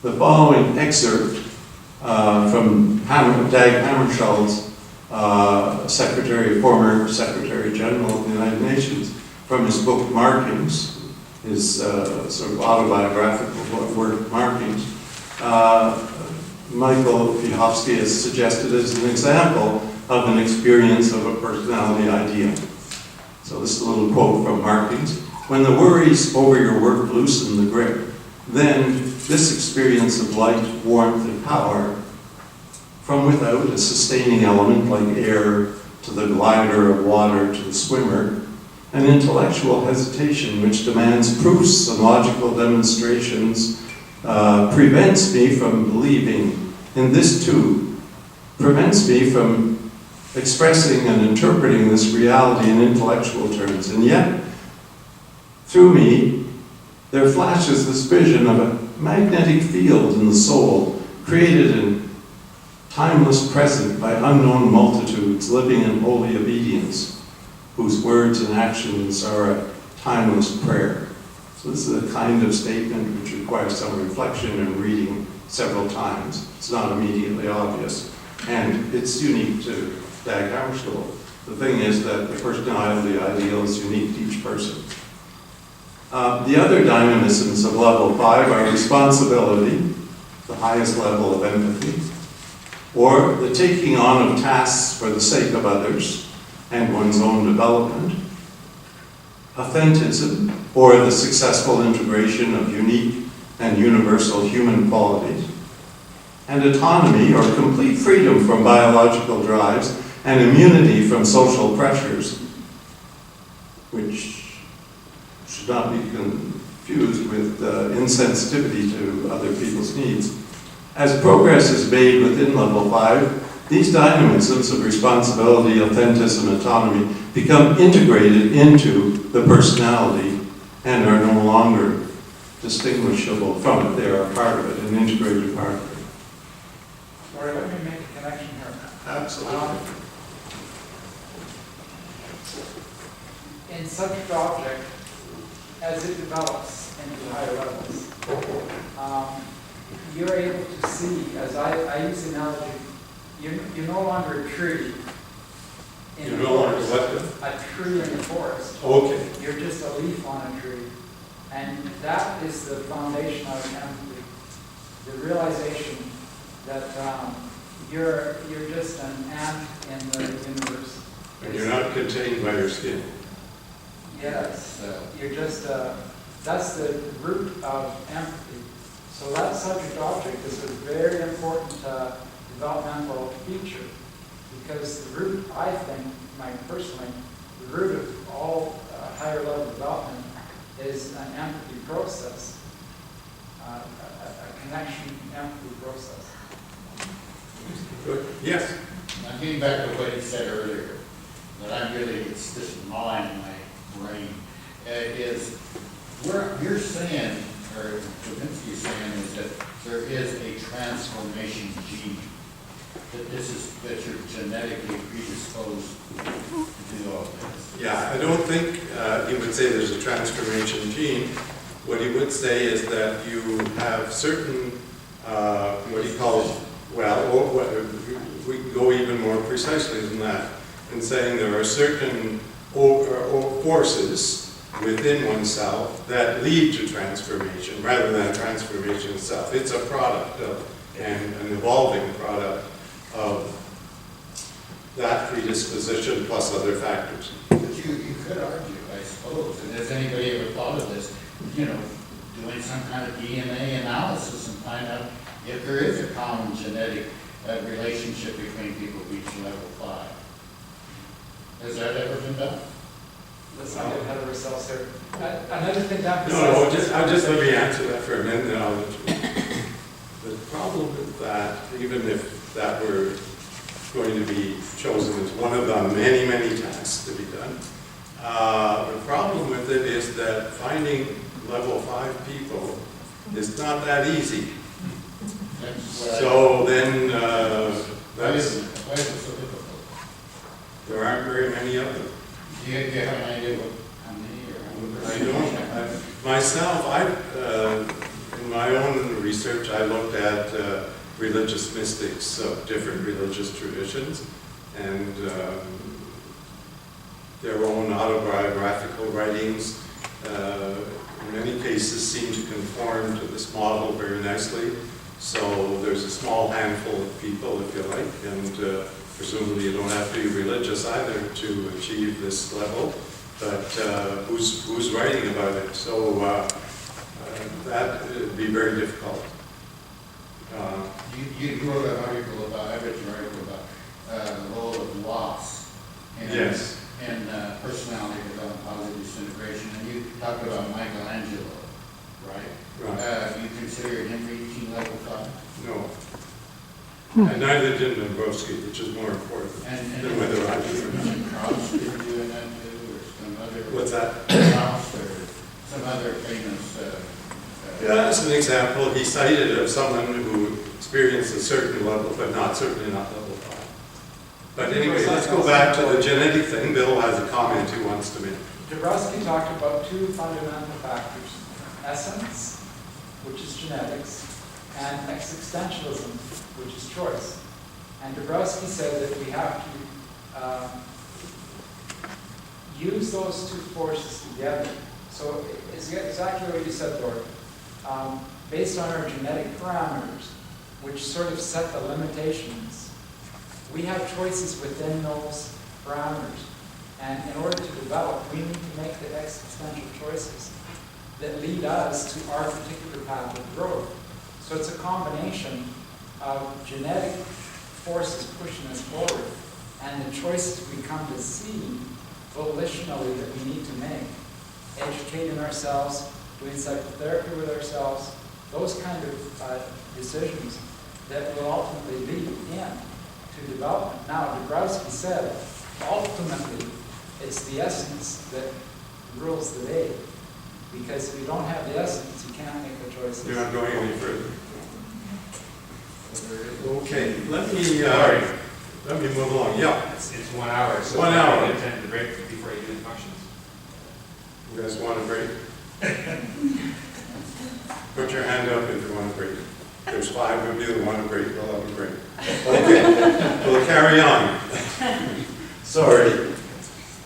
The following excerpt from Dag Hammarskjöld's former Secretary General of the United Nations, from his book Markings, his sort of autobiographical work Markings, Michael Piechowski has suggested as an example of an experience of a personality ideal. So this is a little quote from Markings. When the worries over your work loosen the grip, then this experience of light, warmth, and power from without, a sustaining element like air to the glider of water to the swimmer, an intellectual hesitation which demands proofs and logical demonstrations, prevents me from believing in this too, prevents me from expressing and interpreting this reality in intellectual terms. And yet, through me, there flashes this vision of a magnetic field in the soul, created in timeless present by unknown multitudes living in holy obedience, whose words and actions are a timeless prayer. So this is a kind of statement which requires some reflection and reading several times. It's not immediately obvious. And it's unique to Dag Hammarskjöld. The thing is that the personality ideal is unique to each person. The other dynamisms of level 5 are responsibility, the highest level of empathy, or the taking on of tasks for the sake of others and one's own development, authenticism, or the successful integration of unique and universal human qualities, and autonomy, or complete freedom from biological drives and immunity from social pressures, which should not be confused with insensitivity to other people's needs. As progress is made within level 5, these dynamisms of responsibility, authenticism, autonomy become integrated into the personality and are no longer distinguishable from it. They are a part of it, an integrated part of it. Sorry, let me make a connection here. Absolutely. In subject object, as it develops into higher levels, you're able to see, as I use the analogy, you're no longer a tree in You're the no longer forest. what? A tree in the forest. Okay. You're just a leaf on a tree. And that is the foundation of empathy. The realization that you're just an ant in the universe. And you're not contained by your skin. Yes, you're just, that's the root of empathy. So that subject object is a very important developmental feature. Because the root, I think, personally, the root of all higher level development is an empathy process, a connection empathy process. Good. Yes? Now, getting back to what you said earlier, that I'm really, it's just gnawing my brain, is where you're saying, or Kavinsky is saying, is that there is a transformation gene, that you're genetically predisposed to do all this. Yeah, I don't think he would say there's a transformation gene. What he would say is that you have certain, what he calls, we can go even more precisely than that, in saying there are certain forces within oneself that lead to transformation, rather than transformation itself. It's a product of, and an evolving product of that predisposition plus other factors. But you could argue, I suppose, and has anybody ever thought of this, doing some kind of DNA analysis and find out if there is a common genetic relationship between people who reach level 5? Has that ever been done? Let's not get ahead of ourselves here. Another thing that No, just let me answer that for a minute, and I'll let you. The problem with that, even if that were going to be chosen as one of the many, many tasks to be done, the problem with it is that finding level 5 people is not that easy. So then, Why is it so difficult? there aren't very many of them. Do you have an idea how many or how I many? don't. Myself, in my own research, I looked at religious mystics of different religious traditions, and their own autobiographical writings, in many cases, seem to conform to this model very nicely. So there's a small handful of people, if you like, and presumably you don't have to be religious either to achieve this level, but who's writing about it? So that would be very difficult. You wrote an article about, I read your article about the role of loss Yes. in personality development, positive disintegration, and you talked about Michelangelo, right? Right. You consider him reaching level 5? No. And neither did Dombrowski, which is more important And than whether I do or not. Krauss didn't do that too, or some other? What's that? Krauss or some other famous? Yeah, that's an example. He cited of someone who experienced a certain level, but certainly not level 5. But anyway, let's go back to the genetic thing. Bill has a comment he wants to make. Dabrowski talked about two fundamental factors: essence, which is genetics, and existentialism, which is choice. And Dabrowski said that we have to use those two forces together. So it's exactly what you said, Dorothy. Based on our genetic parameters, which sort of set the limitations, we have choices within those parameters. And in order to develop, we need to make the existential choices that lead us to our particular path of growth. So it's a combination of genetic forces pushing us forward and the choices we come to see volitionally that we need to make. Educating ourselves, doing psychotherapy with ourselves, those kind of decisions that will ultimately lead in to development. Now, Dabrowski said, ultimately, it's the essence that rules the day. Because if you don't have the essence, you can't make the choices. You're not going any further. Okay, let me move along. Yeah, It's 1 hour, so 1 hour. you intend to break before you do the functions. you guys want a break? Put your hand up if you want a break. There's 5 of you that want a break, we'll have a break. Okay, we'll carry on. Sorry.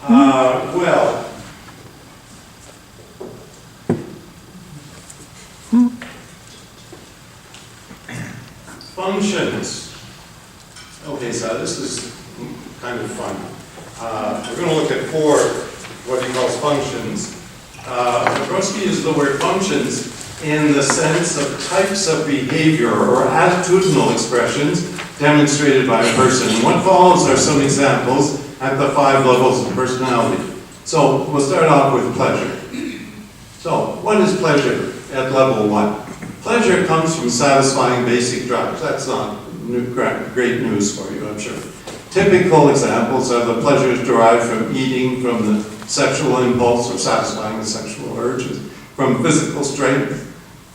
Well. Functions. Okay, so this is kind of fun. We're going to look at 4, what he calls functions. Dabrowski uses the word functions in the sense of types of behavior or attitudinal expressions demonstrated by a person. And what follows are some examples at the 5 levels of personality. So we'll start off with pleasure. So what is pleasure at level 1? Pleasure comes from satisfying basic drives. That's not great news for you, I'm sure. Typical examples are the pleasures derived from eating, from the sexual impulse or satisfying the sexual urges, from physical strength,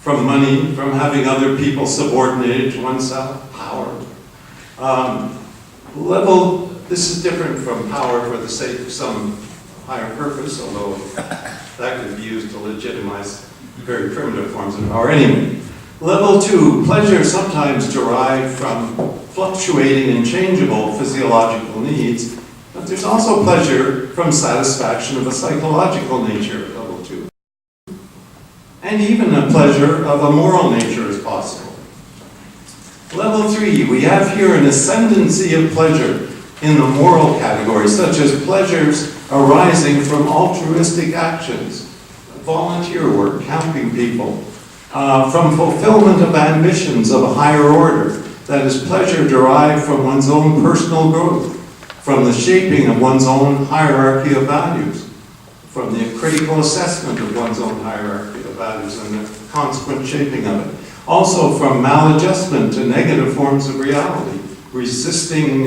from money, from having other people subordinated to oneself, power. This is different from power for the sake of some higher purpose, although that could be used to legitimize very primitive forms of power. Anyway, level 2, pleasure sometimes derived from fluctuating and changeable physiological needs, but there's also pleasure from satisfaction of a psychological nature at level 2. And even a pleasure of a moral nature is possible. Level 3, we have here an ascendancy of pleasure in the moral category, such as pleasures arising from altruistic actions, volunteer work, helping people, from fulfillment of ambitions of a higher order, that is pleasure derived from one's own personal growth, from the shaping of one's own hierarchy of values, from the critical assessment of one's own hierarchy of values and the consequent shaping of it. Also from maladjustment to negative forms of reality, resisting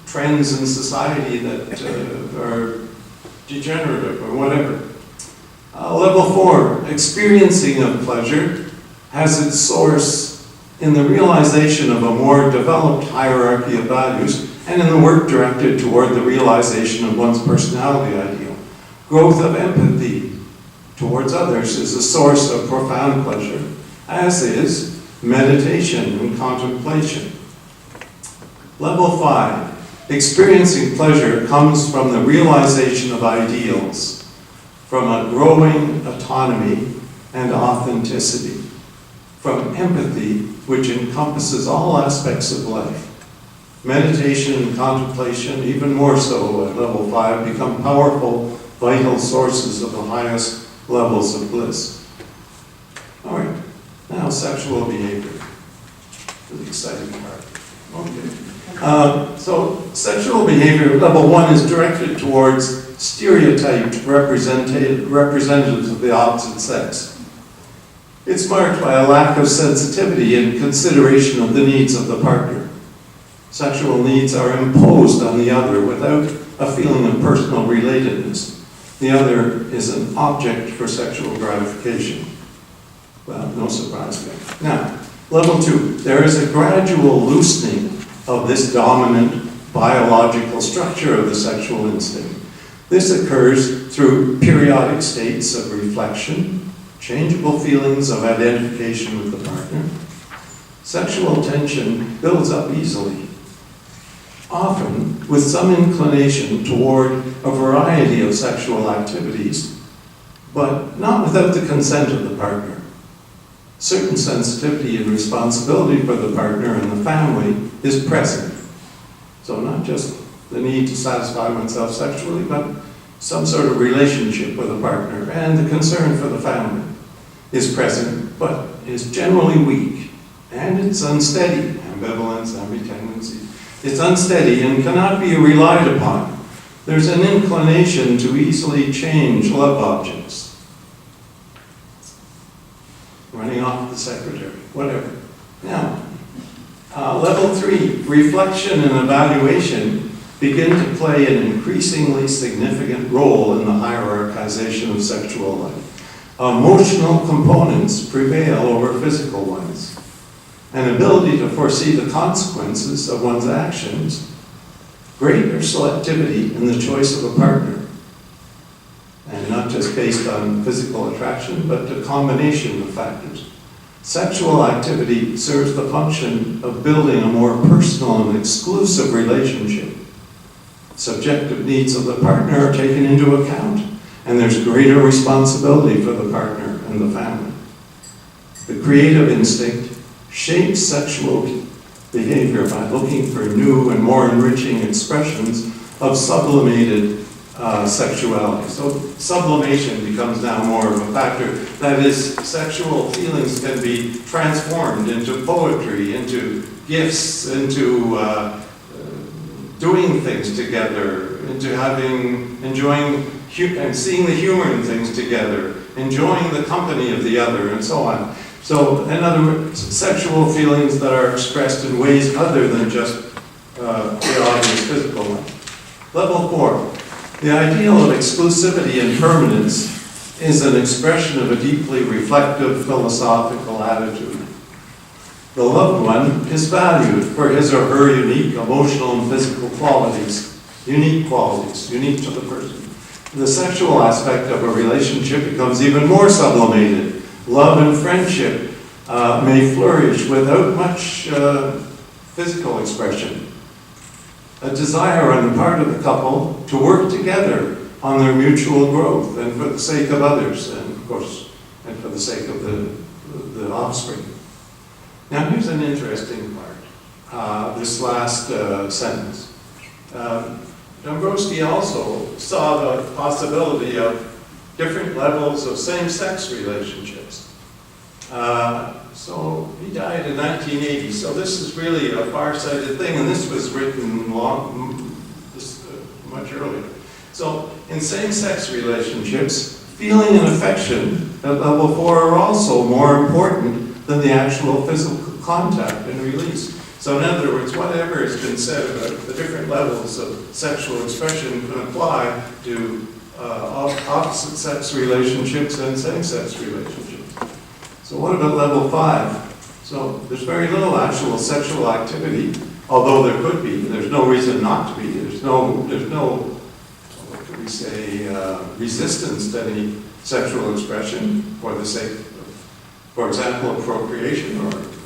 trends in society that are degenerative or whatever. Level 4, experiencing of pleasure has its source in the realization of a more developed hierarchy of values and in the work directed toward the realization of one's personality ideal. Growth of empathy towards others is a source of profound pleasure, as is meditation and contemplation. Level 5, experiencing pleasure comes from the realization of ideals, from a growing autonomy and authenticity, from empathy, which encompasses all aspects of life. Meditation and contemplation, even more so at level 5, become powerful, vital sources of the highest levels of bliss. All right, now sexual behavior, the exciting part. Okay. So sexual behavior at level 1 is directed towards stereotyped representatives of the opposite sex. It's marked by a lack of sensitivity and consideration of the needs of the partner. Sexual needs are imposed on the other without a feeling of personal relatedness. The other is an object for sexual gratification. Well, no surprise there. Now, level 2, there is a gradual loosening of this dominant biological structure of the sexual instinct. This occurs through periodic states of reflection, changeable feelings of identification with the partner. Sexual tension builds up easily, often with some inclination toward a variety of sexual activities, but not without the consent of the partner. Certain sensitivity and responsibility for the partner and the family is present. So not just the need to satisfy oneself sexually, but some sort of relationship with a partner, and the concern for the family is present, but is generally weak, and it's unsteady. Ambivalence, ambitendency. It's unsteady and cannot be relied upon. There's an inclination to easily change love objects. Running off the secretary, whatever. Now, level 3, reflection and evaluation begin to play an increasingly significant role in the hierarchization of sexual life. Emotional components prevail over physical ones. An ability to foresee the consequences of one's actions, greater selectivity in the choice of a partner, and not just based on physical attraction, but a combination of factors. Sexual activity serves the function of building a more personal and exclusive relationship. Subjective needs of the partner are taken into account, and there's greater responsibility for the partner and the family. The creative instinct shapes sexual behavior by looking for new and more enriching expressions of sublimated sexuality. So sublimation becomes now more of a factor. That is, sexual feelings can be transformed into poetry, into gifts, into doing things together, into enjoying and seeing the humor in things together, enjoying the company of the other, and so on. So, in other words, sexual feelings that are expressed in ways other than just the obvious physical ones. Level 4. The ideal of exclusivity and permanence is an expression of a deeply reflective philosophical attitude. The loved one is valued for his or her unique emotional and physical qualities, unique to the person. The sexual aspect of a relationship becomes even more sublimated. Love and friendship may flourish without much physical expression. A desire on the part of the couple to work together on their mutual growth and for the sake of others, and of course, and for the sake of the offspring. Now here's an interesting part, this last sentence. Dombrowski also saw the possibility of different levels of same-sex relationships. So he died in 1980, so this is really a far-sighted thing, and this was written much earlier. So in same-sex relationships, feeling and affection at level 4 are also more important than the actual physical contact and release. So in other words, whatever has been said about the different levels of sexual expression can apply to opposite sex relationships and same-sex relationships. So what about level 5? So there's very little actual sexual activity, although there could be. There's no reason not to be. There's no what could we say, resistance to any sexual expression for the sake of, for example, procreation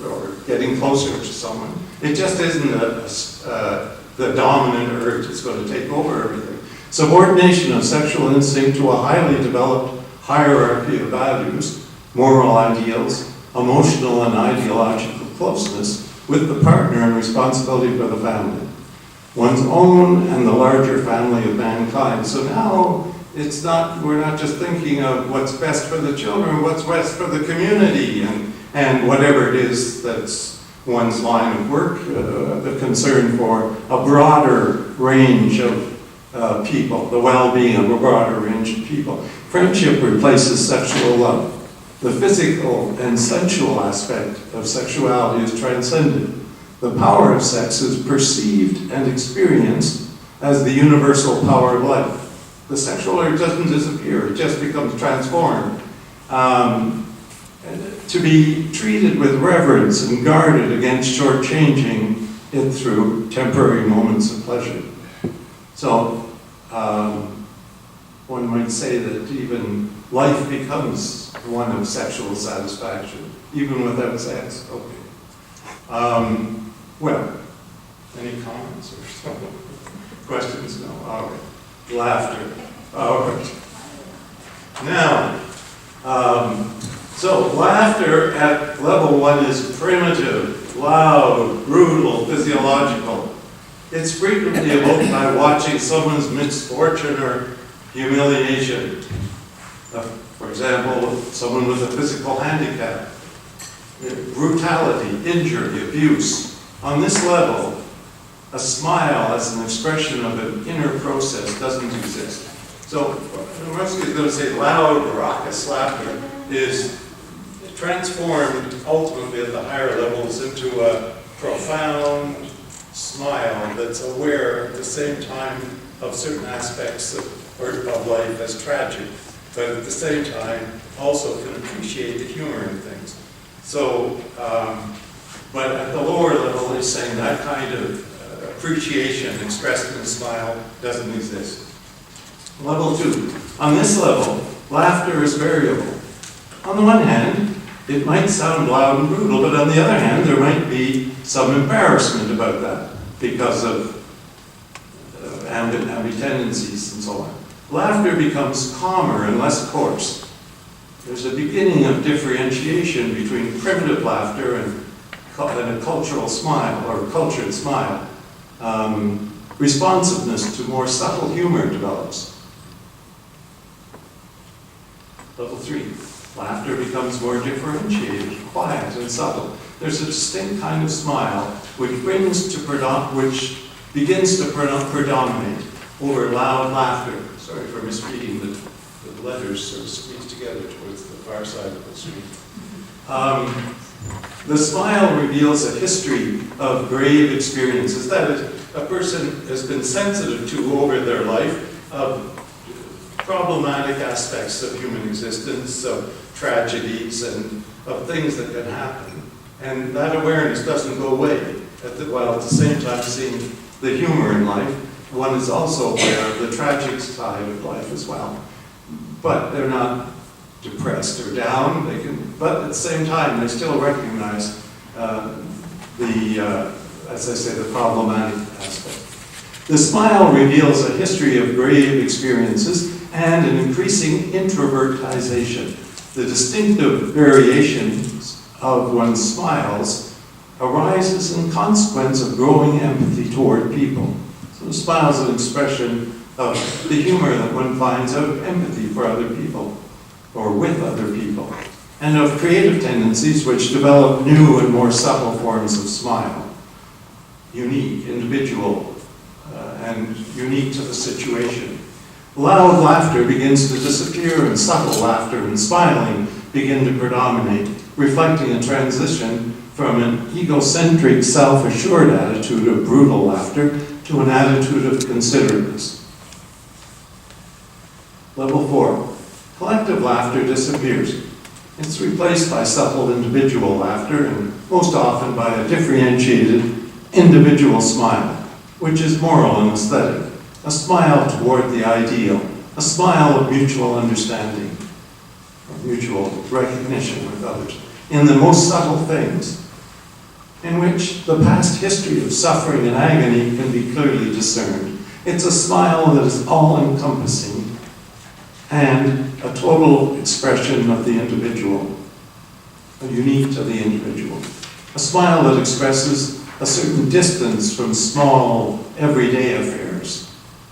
or getting closer to someone. It just isn't the dominant urge that's going to take over everything. Subordination of sexual instinct to a highly developed hierarchy of values, moral ideals, emotional and ideological closeness with the partner and responsibility for the family, one's own and the larger family of mankind. So now we're not just thinking of what's best for the children, what's best for the community, and whatever it is that's one's line of work, the concern for a broader range of people, the well-being of a broader range of people. Friendship replaces sexual love. The physical and sensual aspect of sexuality is transcended. The power of sex is perceived and experienced as the universal power of life. The sexual urge doesn't disappear, it just becomes transformed. To be treated with reverence and guarded against shortchanging it through temporary moments of pleasure. So, one might say that even life becomes one of sexual satisfaction, even without sex. Okay. Well, any comments or questions? No? All right. Laughter. All right. Now, so laughter at level 1 is primitive, loud, brutal, physiological. It's frequently evoked by watching someone's misfortune or humiliation. For example, someone with a physical handicap, brutality, injury, abuse. On this level, a smile as an expression of an inner process doesn't exist. So, Dombrowski is going to say loud, raucous laughter is transformed ultimately at the higher levels into a profound smile that's aware at the same time of certain aspects of life as tragic, but at the same time also can appreciate the humor in things. So, but at the lower level, he's saying that kind of appreciation expressed in a smile doesn't exist. Level 2. On this level, laughter is variable. On the one hand, it might sound loud and brutal, but on the other hand, there might be some embarrassment about that because of ambient tendencies and so on. Laughter becomes calmer and less coarse. There's a beginning of differentiation between primitive laughter and a cultural smile, or cultured smile. Responsiveness to more subtle humor develops. Level 3, laughter becomes more differentiated, quiet, and subtle. There's a distinct kind of smile which begins to predominate over loud laughter. Sorry for misreading the letters sort of squeezed together towards the far side of the screen. The smile reveals a history of grave experiences that a person has been sensitive to over their life, of problematic aspects of human existence, of tragedies, and of things that can happen. And that awareness doesn't go away, while at the same time seeing the humor in life. One is also aware of the tragic side of life as well. But they're not depressed or down, but at the same time, they still recognize as I say, the problematic aspect. The smile reveals a history of grave experiences and an increasing introvertization. The distinctive variations of one's smiles arises in consequence of growing empathy toward people. So the smile is an expression of the humor that one finds out of empathy for other people, or with other people, and of creative tendencies which develop new and more subtle forms of smile, unique, individual, and unique to the situation. Loud laughter begins to disappear, and subtle laughter and smiling begin to predominate, reflecting a transition from an egocentric, self-assured attitude of brutal laughter to an attitude of considerateness. Level 4. Collective laughter disappears. It's replaced by subtle individual laughter, and most often by a differentiated individual smile, which is moral and aesthetic, a smile toward the ideal, a smile of mutual understanding, or mutual recognition with others, in the most subtle things, in which the past history of suffering and agony can be clearly discerned. It's a smile that is all-encompassing and a total expression of the individual, unique to the individual. A smile that expresses a certain distance from small, everyday affairs,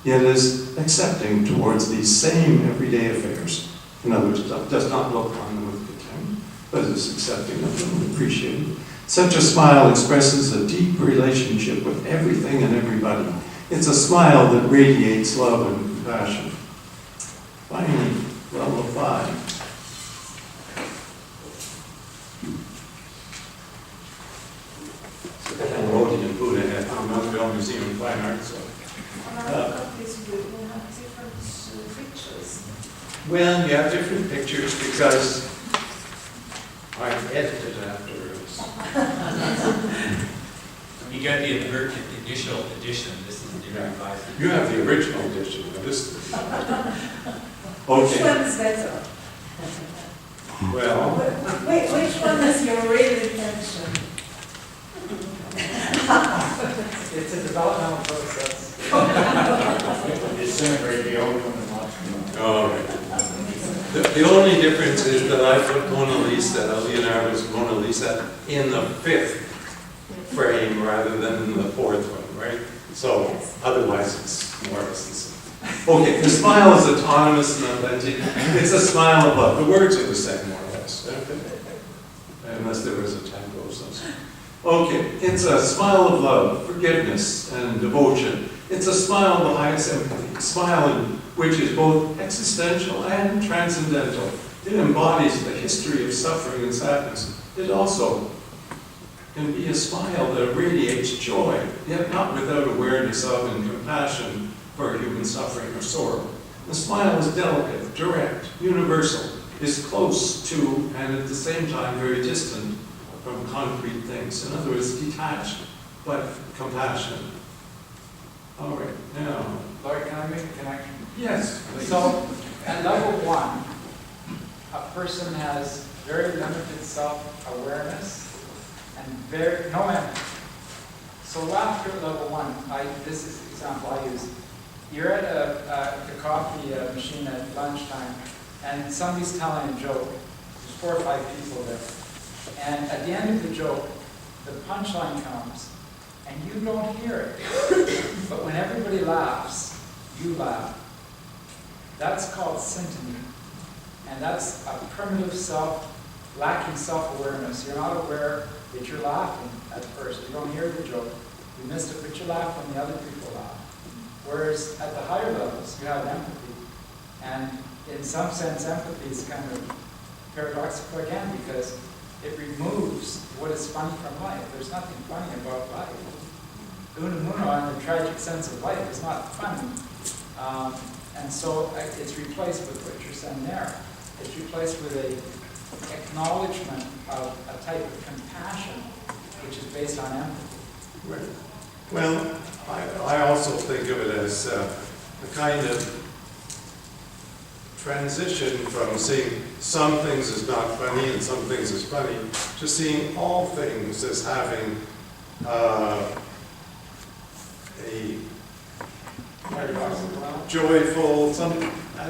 yet is accepting towards these same everyday affairs. In other words, does not look on them with contempt, but is accepting of them and appreciating. Such a smile expresses a deep relationship with everything and everybody. It's a smile that radiates love and compassion. Finally, level 5. Cambodian Buddha at the Montreal Museum of Fine Arts. Well, you have different pictures because I edited afterwards. You got the initial edition, this is the revised. You have the original edition of this. Which Okay, one is better? well, Wait, which one is your real intention? It's a developmental process. Disintegrate the old one and watch them. all right. The only difference is that I put Mona Lisa, Leonardo's Mona Lisa, in the 5th frame rather than in the 4th one, right? So otherwise it's more or less the same. Okay, the smile is autonomous and authentic. It's a smile of love. The words are the same, more or less. Okay? Unless there was a typo or something. Okay, it's a smile of love, forgiveness, and devotion. It's a smile of the highest empathy, a smile which is both existential and transcendental. It embodies the history of suffering and sadness. It also can be a smile that radiates joy, yet not without awareness of and compassion for human suffering or sorrow. The smile is delicate, direct, universal, is close to, and at the same time very distant from concrete things. In other words, detached, but compassionate. All right, now. Lloyd, can I make a connection? Yes, please. So, at level 1, a person has very limited self-awareness and no empathy. So laughter at level 1, this is the example I use. You're at the coffee machine at lunchtime, and somebody's telling a joke. There's 4 or 5 people there. And at the end of the joke, the punchline comes, and you don't hear it. But when everybody laughs, you laugh. That's called syntony. And that's a primitive lacking self-awareness. You're not aware that you're laughing at first. You don't hear the joke. You missed it, but you laugh when the other people laugh. Whereas at the higher levels, you have empathy. And in some sense, empathy is kind of paradoxical again, because it removes what is funny from life. There's nothing funny about life. Unamuna and the tragic sense of life is not funny. And so it's replaced with what you're saying there. It's replaced with a acknowledgement of a type of compassion which is based on empathy. Right. Well, I also think of it as a kind of transition from seeing some things as not funny and some things as funny to seeing all things as having a joyful,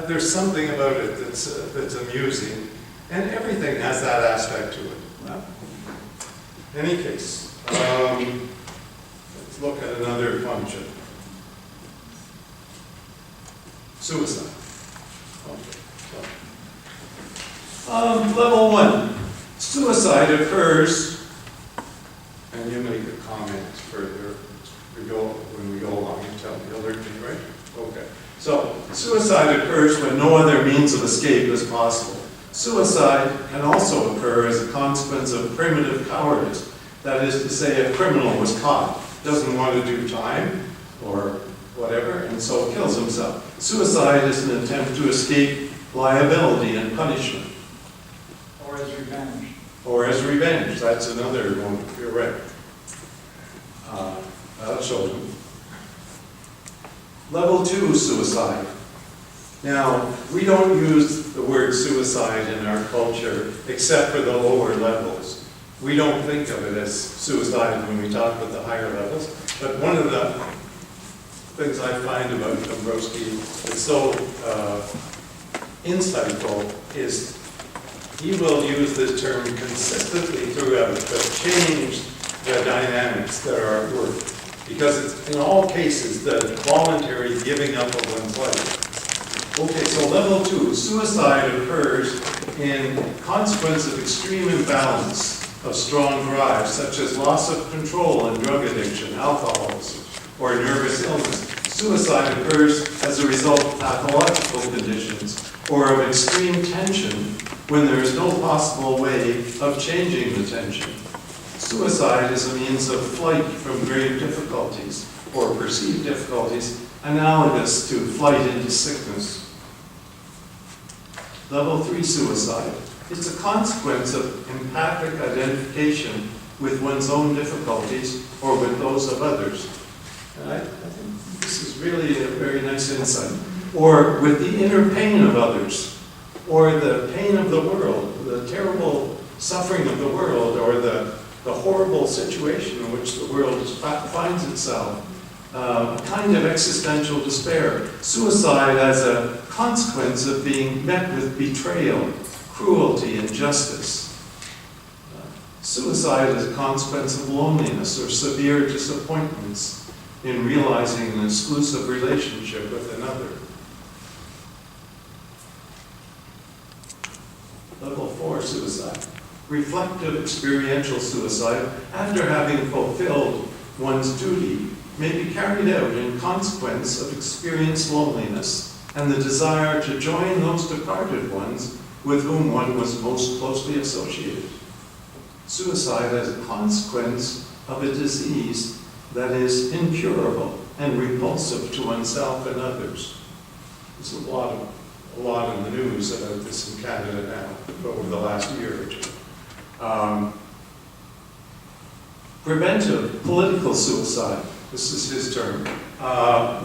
there's something about it that's amusing, and everything has that aspect to it. Well, in any case, let's look at another function. Suicide. Okay. So, level 1. Suicide occurs, and you make a comment further when we go along and tell me, alert me, right? Okay. So, suicide occurs when no other means of escape is possible. Suicide can also occur as a consequence of primitive cowardice. That is to say, a criminal was caught, doesn't want to do time, or whatever, and so kills himself. Suicide is an attempt to escape liability and punishment. Or as revenge. Or as revenge. That's another one. You're right. That'll show them. Level 2 suicide. Now, we don't use the word suicide in our culture except for the lower levels. We don't think of it as suicide when we talk about the higher levels. But one of the things I find about Dombrowski that's so insightful is he will use this term consistently throughout, but change the dynamics that are at work. Because it's, in all cases, the voluntary giving up of one's life. Okay, so level 2, suicide occurs in consequence of extreme imbalance of strong drives, such as loss of control and drug addiction, alcoholism, or nervous illness. Suicide occurs as a result of pathological conditions or of extreme tension when there is no possible way of changing the tension. Suicide is a means of flight from grave difficulties or perceived difficulties analogous to flight into sickness. Level 3 suicide is a consequence of empathic identification with one's own difficulties or with those of others. And I think this is really a very nice insight. Or with the inner pain of others, or the pain of the world, the terrible suffering of the world, or the horrible situation in which the world finds itself, a kind of existential despair. Suicide as a consequence of being met with betrayal, cruelty, injustice. Suicide as a consequence of loneliness or severe disappointments in realizing an exclusive relationship with another. Level 4 suicide. Reflective experiential suicide, after having fulfilled one's duty, may be carried out in consequence of experienced loneliness and the desire to join those departed ones with whom one was most closely associated. Suicide as a consequence of a disease that is incurable and repulsive to oneself and others. There's a lot in the news about this in Canada now over the last year or two. Preventive political suicide, this is his term,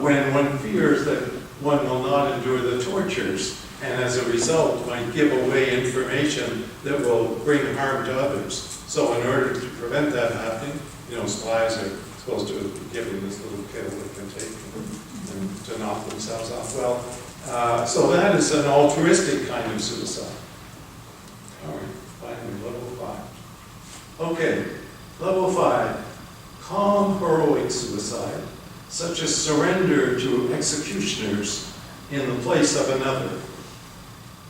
when one fears that one will not endure the tortures and as a result might give away information that will bring harm to others. So in order to prevent that happening, spies are supposed to be given this little pill they can take and to knock themselves off. Well, so that is an altruistic kind of suicide. All right, finally, level 5. Okay, level 5, calm heroic suicide, such as surrender to executioners in the place of another.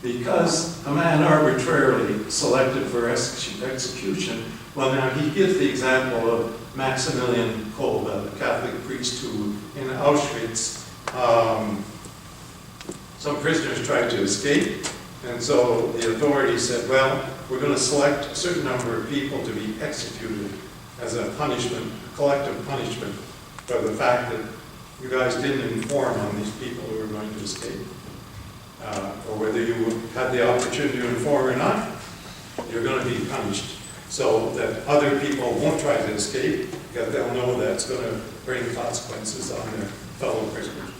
because a man arbitrarily selected for execution, well now he gives the example of Maximilian Kolbe, the Catholic priest who in Auschwitz, some prisoners tried to escape, and so the authorities said, well, we're going to select a certain number of people to be executed as a punishment, a collective punishment, for the fact that you guys didn't inform on these people who were going to escape. Or whether you had the opportunity to inform or not, you're going to be punished. So that other people won't try to escape, because they'll know that's going to bring consequences on their fellow prisoners.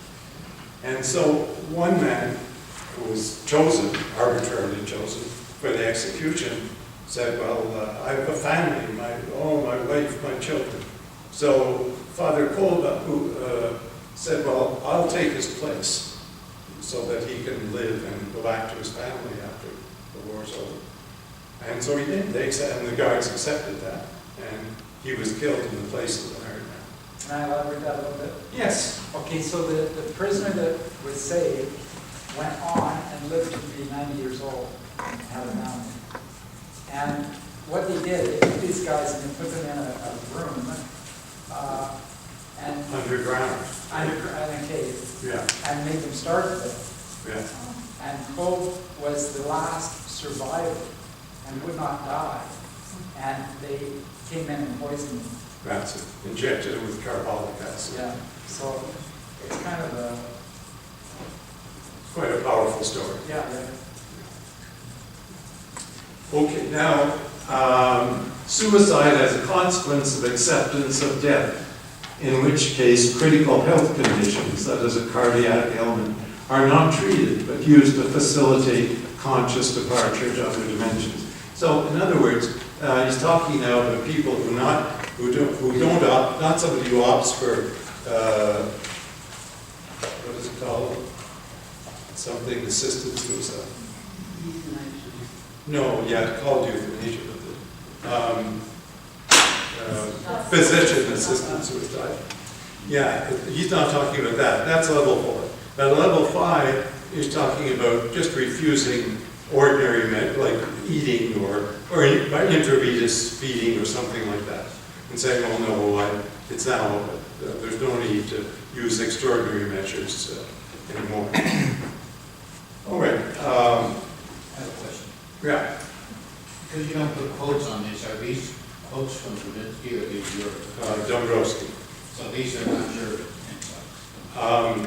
And so one man who was chosen, arbitrarily chosen, for the execution, said, well, I have a family, my wife, my children. So Father Kolbe, who said, well, I'll take his place so that he can live and go back to his family after the war's over. And so he did. And the guards accepted that. And he was killed in the place of the hired man. Can I elaborate that a little bit? Yes. Okay, so the prisoner that was saved went on and lived to be 90 years old and had a family. And what they did, they took these guys and they put them in a room and Underground. in a cave Yeah. and made them starve to death. Yeah. And Kolbe was the last survivor and would not die. And they came in and poisoned him. That's it. Injected it with carbolic acid. Yeah, so it's kind of a, Quite a powerful story. yeah. Okay, now, suicide as a consequence of acceptance of death, in which case critical health conditions, that is a cardiac ailment, are not treated, but used to facilitate conscious departure to other dimensions. So, in other words, he's talking now about people who don't opt, not somebody who opts for, what is it called? Something assisted suicide. No, yeah, called euthanasia, but physician assisted suicide. Yeah, he's not talking about that. That's level 4. But level 5 is talking about just refusing ordinary like eating or by intravenous feeding or something like that, and saying, "Oh no, it's now there's no need to use extraordinary measures anymore." All right. I have a question. Yeah. Because you don't put quotes on these, are these quotes from Kavinsky or these yours? Dombrowski. So these are not your.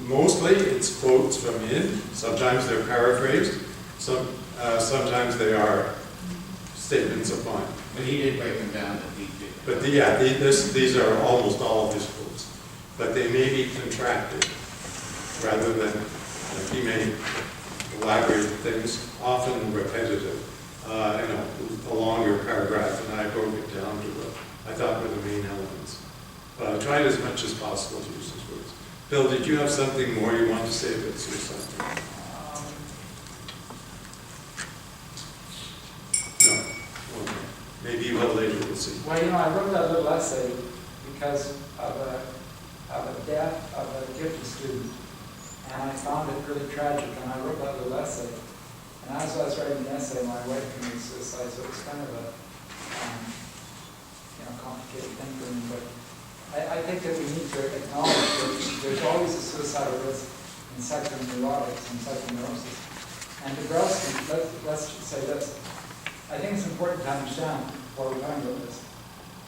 Mostly it's quotes from him. Sometimes they're paraphrased. Sometimes they are statements of mine. But he did break them down that he did. But these are almost all of his quotes. But they may be contracted rather than, he may elaborate things, often repetitive, a longer paragraph, and I broke it down to what I thought were the main elements. But I tried as much as possible to use his words. Bill, did you have something more you want to say about suicide? No. Okay. Maybe you will later, we'll see. Well, I wrote that little essay because of a death of a gifted student, and I found it really tragic, and I wrote that little essay. And as I was writing the essay, my wife committed suicide, so it's kind of a complicated thing for me. But I think that we need to acknowledge that there's always a suicidal risk in psychoneurotics and psychoneurosis. And Dombrowski, let's just say this. I think it's important to understand why we're talking about this.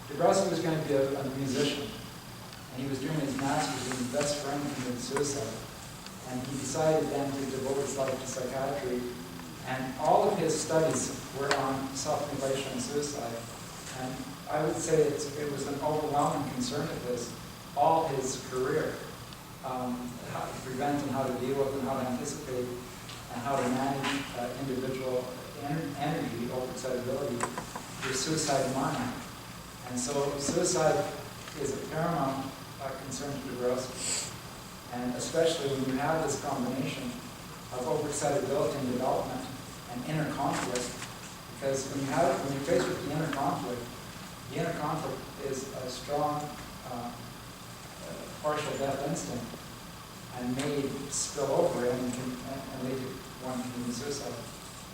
Dombrowski was going to be a musician, and he was doing his master's, and his best friend committed suicide. And he decided then to devote his life to psychiatry. And all of his studies were on self-mutilation and suicide. And I would say it was an overwhelming concern of his, all his career, how to prevent and how to deal with and how to anticipate and how to manage individual energy, over-excitability, your suicide in mind. And so suicide is a paramount concern to Dombrowski. And especially when you have this combination of over-excitability and development and inner conflict, because when you're faced with the inner conflict is a strong partial death instinct and may spill over and lead to one committing suicide.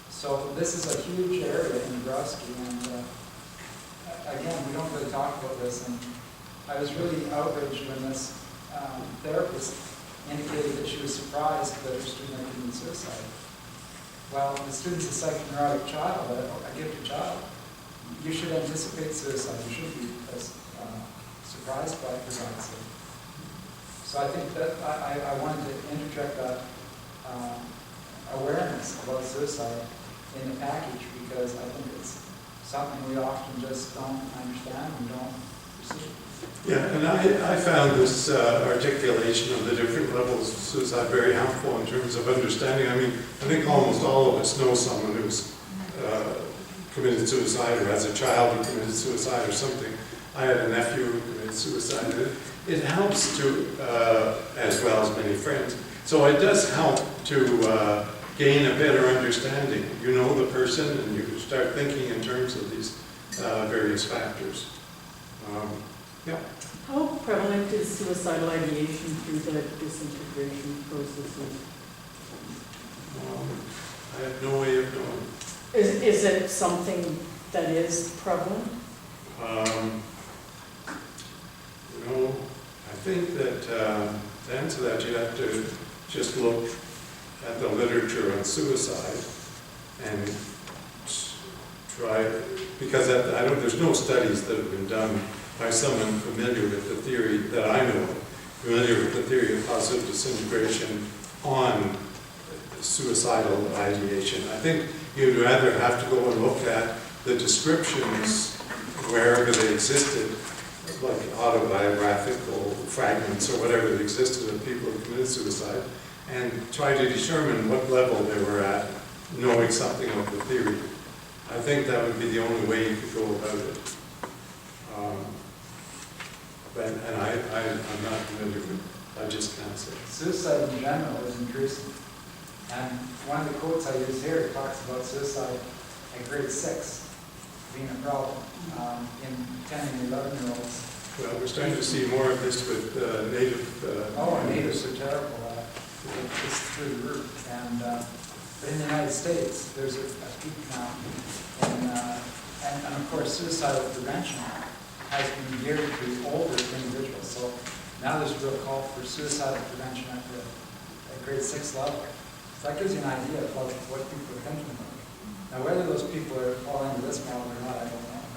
So this is a huge area in Nebraska, and again, we don't really talk about this, and I was really outraged when this therapist indicated that she was surprised that her student had committed suicide. Well, the student's a psychoneurotic child, a gifted child. You should anticipate suicide. You shouldn't be surprised by it, for God's sake. So I think that I wanted to interject that awareness about suicide in the package, because I think it's something we often just don't understand and don't perceive. Yeah, and I found this articulation of the different levels of suicide very helpful in terms of understanding. I mean, I think almost all of us know someone who's committed suicide, or has a child who committed suicide or something. I had a nephew who committed suicide. It helps to, as well as many friends. So it does help to gain a better understanding. You know the person, and you start thinking in terms of these various factors. Yeah. How prevalent is suicidal ideation through the disintegration processes? I have no way of knowing. Is it something that is prevalent? I think that to answer that, you have to just look at the literature on suicide and try, because I don't, there's no studies that have been done by someone familiar with the theory that I know of, familiar with the theory of positive disintegration on suicidal ideation. I think you'd rather have to go and look at the descriptions wherever they existed, like autobiographical fragments or whatever that existed of people who committed suicide, and try to determine what level they were at, knowing something of the theory. I think that would be the only way you could go about it. I'm not familiar with it. I just can't say. Suicide in general is increasing. And one of the quotes I use here talks about suicide at grade 6 being a problem in 10 and 11-year-olds. Well, we're starting to see more of this with native. Natives are terrible. It's through the roof. And but in the United States, there's a peak now. And of course, suicidal prevention has been geared to older individuals. So now there's a real call for suicidal prevention at grade 6 level. So that gives you an idea of what people are thinking about. Now, whether those people are fall into this model or not, I don't know.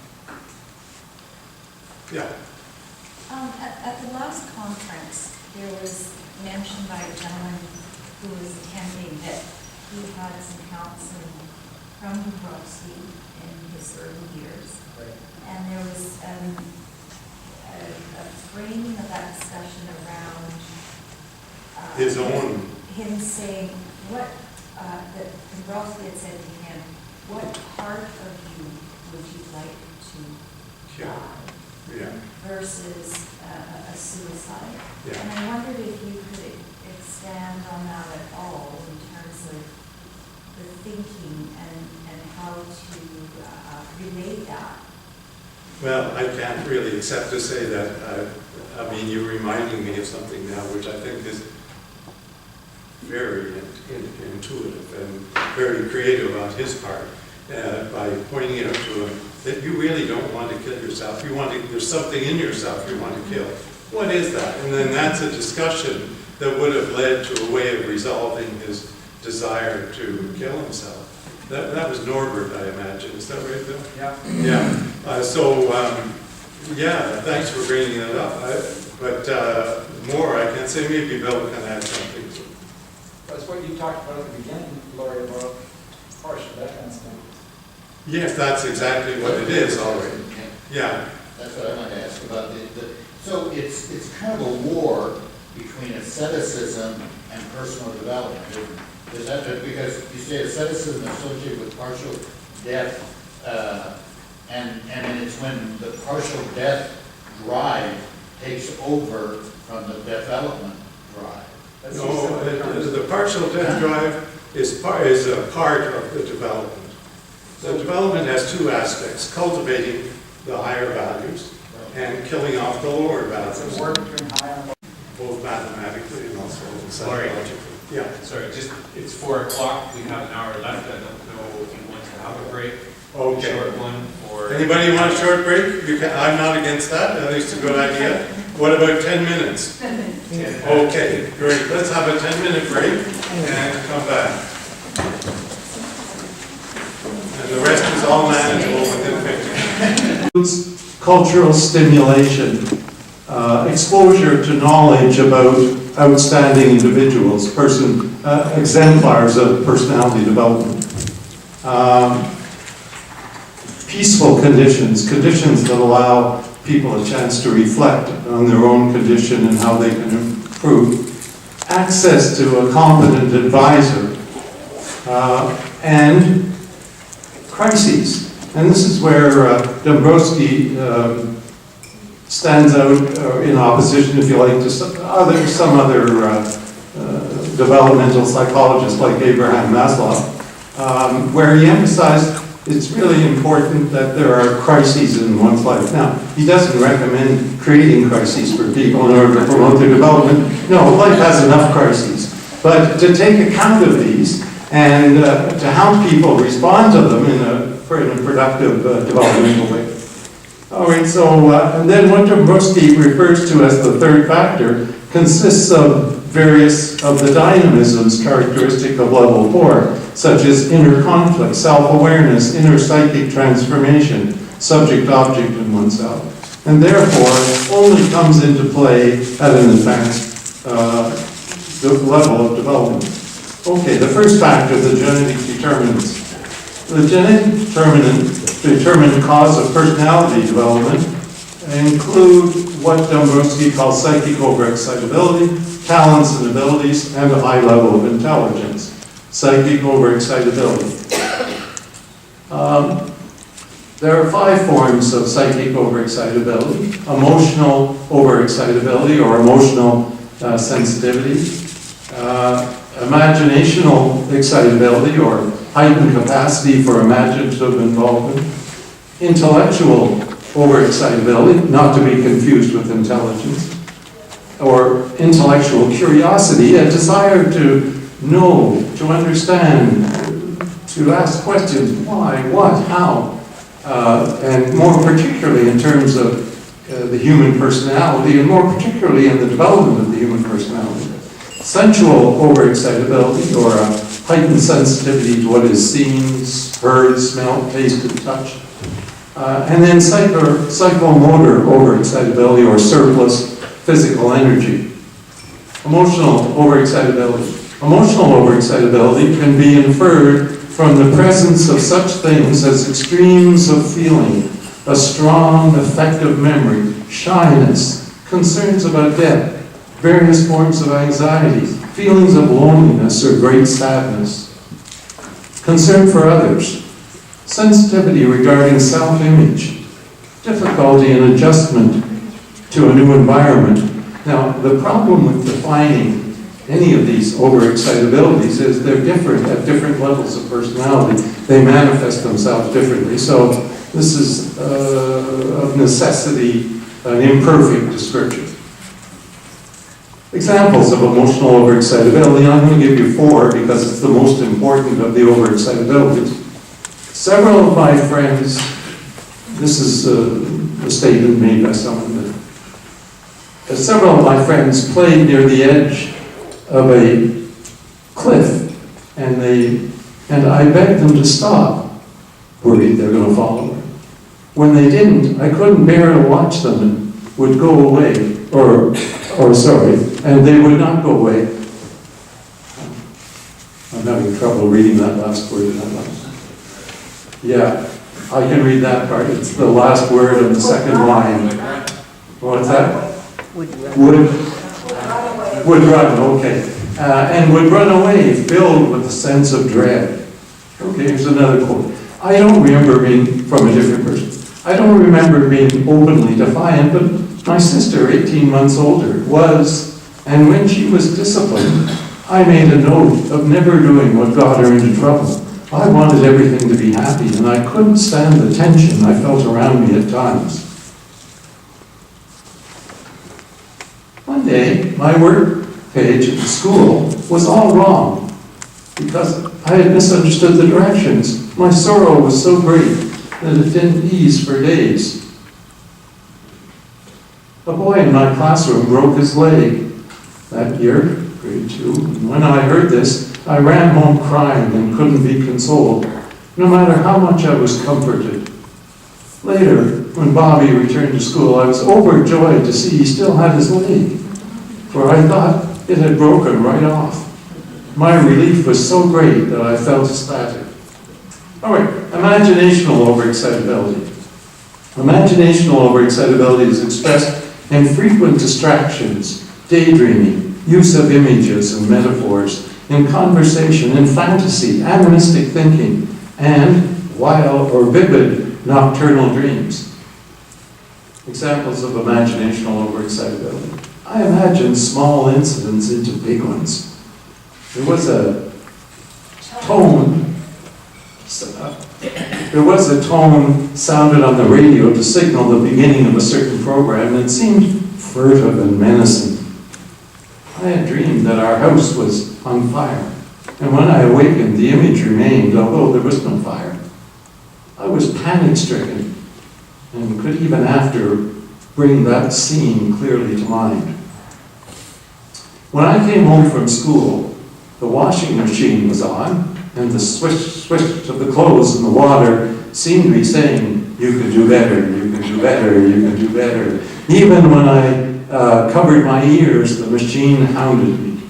Yeah. At the last conference, there was mentioned by a gentleman who was attending that he had some counseling from Dombrowski in his early years. Right. And there was a framing of that discussion around His own. him saying what that Dombrowski had said to him, what part of you would you like to die? Yeah. Versus a suicide. Yeah. And I wondered if you could expand on that at all in terms of the thinking and how to relate that. Well, I can't really accept to say that. I mean, you're reminding me of something now, which I think is very intuitive and very creative on his part, by pointing out to him that you really don't want to kill yourself. There's something in yourself you want to kill. What is that? And then that's a discussion that would have led to a way of resolving his desire to kill himself. That was Norbert, I imagine. Is that right, Bill? Yeah. Yeah. Yeah, thanks for bringing that up. But more I can say. Maybe Bill can add something. That's what you talked about at the beginning, Laurie, about partial death kind of thing. Yes, that's exactly what it is already. Yeah. That's what I wanted to ask about. So it's kind of a war between asceticism and personal development. Is that because you say asceticism associated with partial death, and then it's when the partial death drive takes over from the development drive. That's No, the partial death drive is a part of the development. The development has two aspects: cultivating the higher values and killing off the lower It's values, a war between high and low. both mathematically and also psychologically. Yeah. Sorry, just, it's 4 o'clock, we have an hour left, I don't know if you want to have a break, a Okay. short one, or... Anybody want a short break? You can, I'm not against that, I think it's a good idea. What about 10 minutes? Okay, great, let's have a 10-minute break and come back. And the rest is all manageable within 15. Cultural stimulation, exposure to knowledge about outstanding individuals, exemplars of personality development. Peaceful conditions that allow people a chance to reflect on their own condition and how they can improve. Access to a competent advisor, and crises. And this is where Dombrowski stands out in opposition, if you like, to some other developmental psychologists like Abraham Maslow, where he emphasized it's really important that there are crises in one's life. Now, he doesn't recommend creating crises for people in order to promote their development. No, life has enough crises. But to take account of these and to help people respond to them in a productive developmental way. All right, so, and then what Dombrowski refers to as the third factor consists of various of the dynamisms characteristic of level 4, such as inner conflict, self-awareness, inner psychic transformation, subject-object in oneself, and therefore only comes into play at an advanced level of development. Okay, the first factor, the genetic determinants. The genetic determinant cause of personality development include what Dombrowski calls psychic overexcitability, talents and abilities, and a high level of intelligence. Psychic overexcitability. There are 5 forms of psychic overexcitability: emotional overexcitability or emotional sensitivity, imaginational excitability or heightened capacity for imaginative involvement, intellectual overexcitability, not to be confused with intelligence, or intellectual curiosity, a desire to know, to understand, to ask questions, why, what, how, and more particularly in terms of the human personality, and more particularly in the development of the human personality. Sensual overexcitability, or a heightened sensitivity to what is seen, heard, smelled, tasted, touched. And then psychomotor overexcitability, or surplus physical energy. Emotional overexcitability. Emotional overexcitability can be inferred from the presence of such things as extremes of feeling, a strong affective memory, shyness, concerns about death, various forms of anxiety, feelings of loneliness or great sadness, concern for others, sensitivity regarding self-image, difficulty in adjustment to a new environment. Now, the problem with defining any of these overexcitabilities is they're different at different levels of personality. They manifest themselves differently. So this is, of necessity, an imperfect description. Examples of emotional overexcitability, I'm going to give you 4 because it's the most important of the overexcitabilities. Several of my friends, this is a statement made by someone, that several of my friends played near the edge of a cliff, and I begged them to stop, worried they're going to fall over. When they didn't, I couldn't bear to watch them and would go away, and they would not go away. I'm having trouble reading that last word. Yeah, I can read that part. It's the last word of the second line. What's that? Would run, okay. And would run away, filled with a sense of dread. Okay, here's another quote. I don't remember being, from a different person, I don't remember being openly defiant, but my sister, 18 months older, was, and when she was disciplined, I made a note of never doing what got her into trouble. I wanted everything to be happy, and I couldn't stand the tension I felt around me at times. One day, my work page at the school was all wrong because I had misunderstood the directions. My sorrow was so great that it didn't ease for days. A boy in my classroom broke his leg that year, grade 2. And when I heard this, I ran home crying and couldn't be consoled, no matter how much I was comforted. Later, when Bobby returned to school, I was overjoyed to see he still had his leg, for I thought it had broken right off. My relief was so great that I felt ecstatic. All right, imaginational overexcitability. Imaginational overexcitability is expressed in frequent distractions, daydreaming, use of images and metaphors, in conversation, in fantasy, animistic thinking, and wild or vivid nocturnal dreams. Examples of imaginational overexcitability. I imagine small incidents into big ones. There was a tone sounded on the radio to signal the beginning of a certain program that seemed furtive and menacing. I had dreamed that our house was on fire, and when I awakened, the image remained, although there was no fire. I was panic-stricken and could even after bring that scene clearly to mind. When I came home from school, the washing machine was on, and the swish, swish of the clothes in the water seemed to be saying, "You can do better, you can do better, you can do better." Even when I covered my ears, the machine hounded me.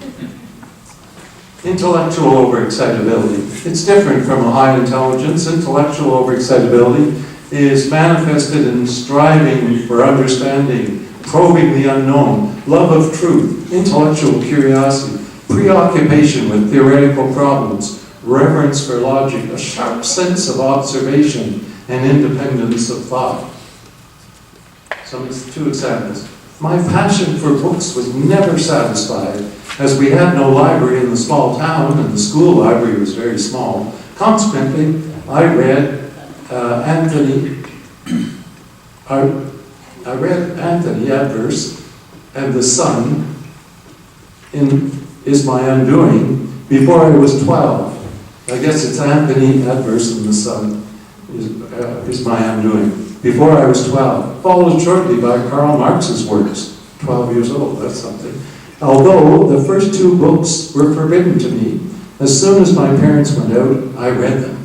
Intellectual overexcitability. It's different from a high intelligence. Intellectual overexcitability is manifested in striving for understanding, probing the unknown, love of truth, intellectual curiosity, preoccupation with theoretical problems, reverence for logic, a sharp sense of observation, and independence of thought. Two examples. My passion for books was never satisfied, as we had no library in the small town, and the school library was very small. Consequently, I read Anthony Adverse and The Sun in Is My Undoing before I was 12. I guess it's Anthony Adverse and The Sun is My Undoing. Before I was 12, followed shortly by Karl Marx's works, 12 years old, that's something. Although the first two books were forbidden to me, as soon as my parents went out, I read them.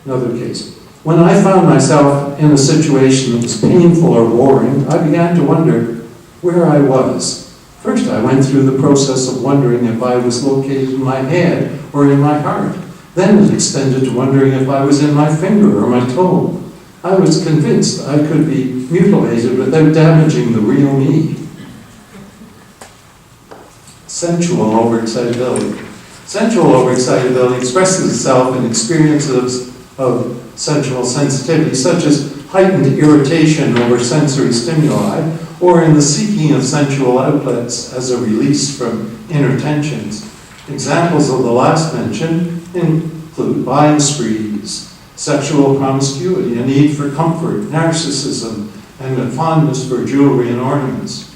Another case. When I found myself in a situation that was painful or boring, I began to wonder where I was. First, I went through the process of wondering if I was located in my head or in my heart. Then it extended to wondering if I was in my finger or my toe. I was convinced I could be mutilated without damaging the real me. Sensual overexcitability. Sensual overexcitability expresses itself in experiences of sensual sensitivity, such as heightened irritation over sensory stimuli, or in the seeking of sensual outlets as a release from inner tensions. Examples of the last mentioned include buying sprees, sexual promiscuity, a need for comfort, narcissism, and a fondness for jewelry and ornaments.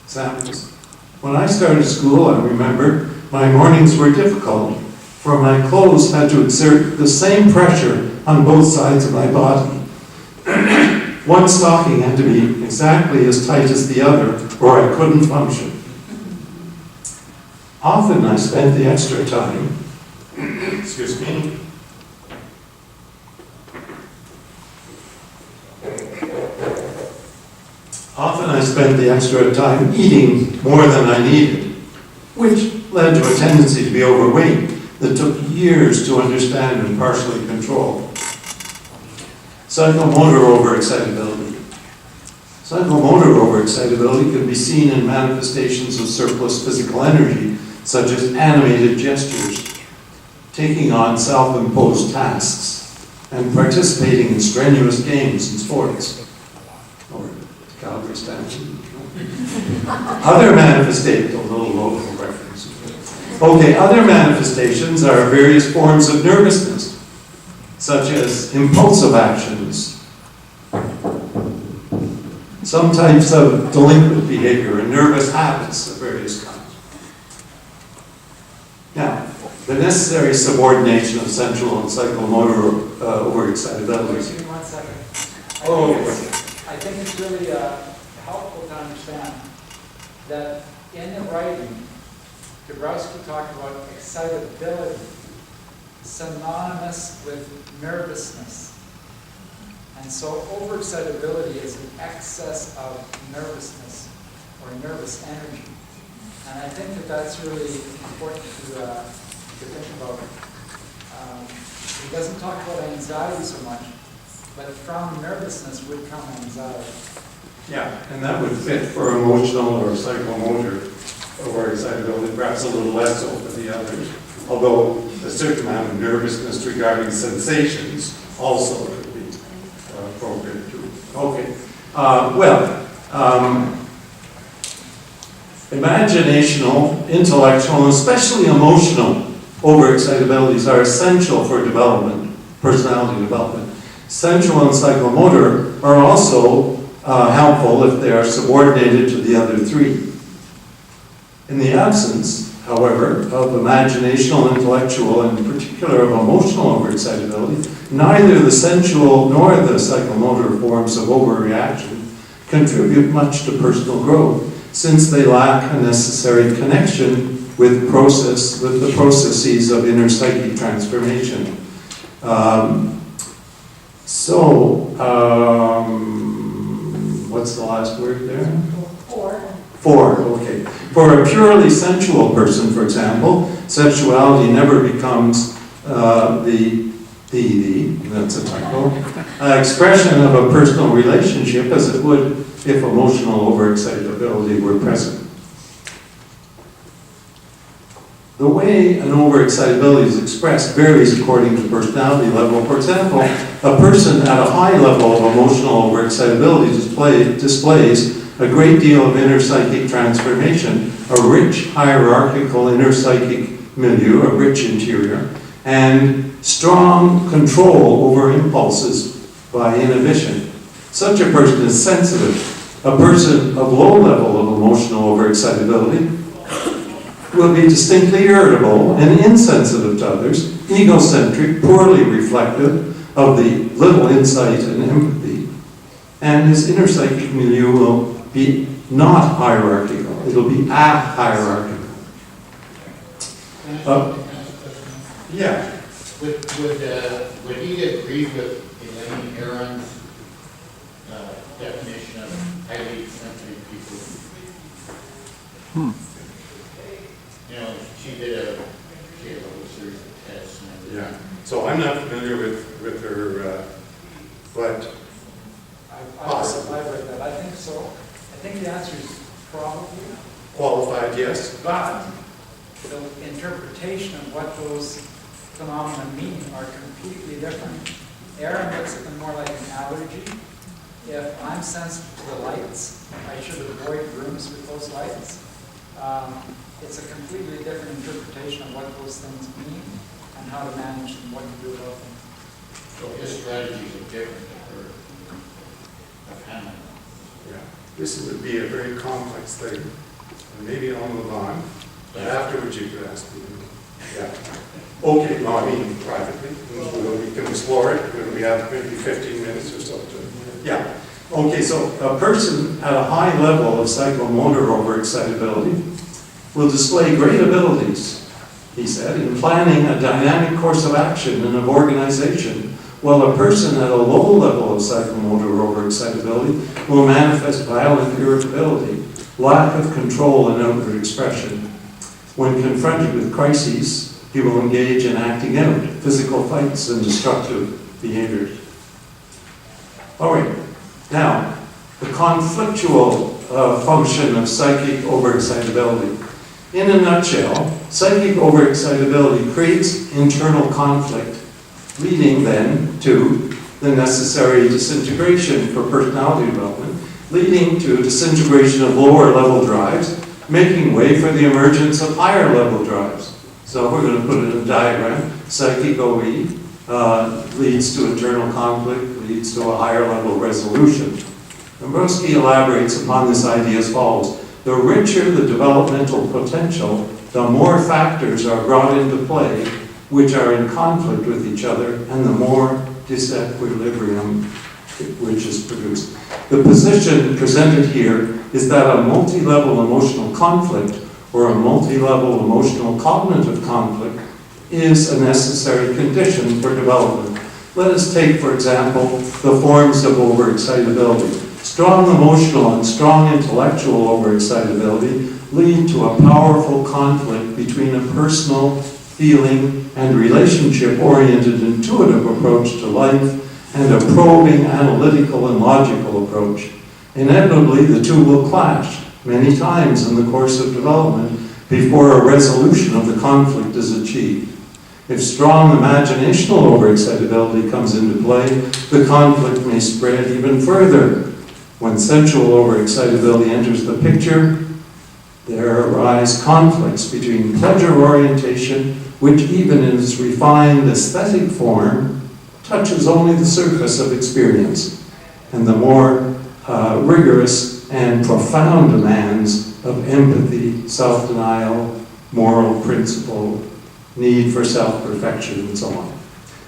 Examples. When I started school, I remember my mornings were difficult, for my clothes had to exert the same pressure on both sides of my body. One stocking had to be exactly as tight as the other, or I couldn't function. Often I spent the extra time, excuse me, eating more than I needed, which led to a tendency to be overweight that took years to understand and partially control. Psychomotor overexcitability. Psychomotor overexcitability can be seen in manifestations of surplus physical energy, such as animated gestures, taking on self-imposed tasks, and participating in strenuous games and sports. Or Calgary Stampede. Other manifestations, a little local reference. Okay, other manifestations are various forms of nervousness, such as impulsive actions, some types of delinquent behavior and nervous habits of various kinds. Now, the necessary subordination of central and psychomotor overexcitabilities. Give me 1 second. Oh, I think it's really helpful to understand that in the writing, Dabrowski talked about excitability, synonymous with nervousness. And so overexcitability is an excess of nervousness or nervous energy. And I think that that's really important to think about. He doesn't talk about anxiety so much, but from nervousness would come anxiety. yeah, and that would fit for emotional or psychomotor overexcitability, perhaps a little less so for the others. Although a certain amount of nervousness regarding sensations also could be appropriate too. Okay, imaginational, intellectual, and especially emotional overexcitabilities are essential for development, personality development. Central and psychomotor are also helpful if they are subordinated to the other three. In the absence, however, of imaginational, intellectual, and in particular of emotional overexcitability, neither the sensual nor the psychomotor forms of overreaction contribute much to personal growth, since they lack a necessary connection with the processes of inner psychic transformation. What's the last word there? For, okay. For a purely sensual person, for example, sexuality never becomes that's a typo, expression of a personal relationship as it would if emotional overexcitability were present. The way an overexcitability is expressed varies according to personality level. For example, a person at a high level of emotional overexcitability displays a great deal of inner psychic transformation, a rich hierarchical inner psychic milieu, a rich interior, and strong control over impulses by inhibition. Such a person is sensitive. A person of low level of emotional overexcitability will be distinctly irritable and insensitive to others, egocentric, poorly reflective of the little insight and empathy, and his inner psychic milieu will be not hierarchical. It'll be ahierarchical. Yeah. Would he agree with Elaine Aron's definition of highly sensitive people? You know, she had a whole series of tests and everything. Yeah. So I'm not familiar with her, but possibly. I've read that. I think so. I think the answer is probably, Qualified, yes. but the interpretation of what those phenomena mean are completely different. Aaron looks at them more like an allergy. If I'm sensitive to the lights, I should avoid rooms with those lights. It's a completely different interpretation of what those things mean and how to manage them, what to do about them. So his strategies are different than Hannah. Yeah. This would be a very complex thing. And maybe I'll move on, but afterwards you could ask me. Yeah. Okay, no, I mean privately. We can explore it when we have maybe 15 minutes or so. Yeah. Okay, so a person at a high level of psychomotor overexcitability will display great abilities, he said, in planning a dynamic course of action and of organization, while a person at a low level of psychomotor overexcitability will manifest violent irritability, lack of control and outward expression. When confronted with crises, he will engage in acting out, physical fights, and destructive behaviors. All right, now, the conflictual function of psychic overexcitability. In a nutshell, psychic overexcitability creates internal conflict, leading then to the necessary disintegration for personality development, leading to disintegration of lower level drives, making way for the emergence of higher level drives. So we're going to put it in a diagram. Psychic OE leads to internal conflict, leads to a higher level resolution. Dombrowski elaborates upon this idea as follows. The richer the developmental potential, the more factors are brought into play which are in conflict with each other, and the more disequilibrium which is produced. The position presented here is that a multi-level emotional conflict or a multi-level emotional cognitive conflict is a necessary condition for development. Let us take, for example, the forms of overexcitability. Strong emotional and strong intellectual overexcitability lead to a powerful conflict between a personal, feeling, and relationship-oriented intuitive approach to life and a probing, analytical, and logical approach. Inevitably, the two will clash many times in the course of development before a resolution of the conflict is achieved. If strong imaginational overexcitability comes into play, the conflict may spread even further. When sensual overexcitability enters the picture, there arise conflicts between pleasure orientation, which even in its refined aesthetic form, touches only the surface of experience, and the more rigorous and profound demands of empathy, self-denial, moral principle, need for self-perfection, and so on.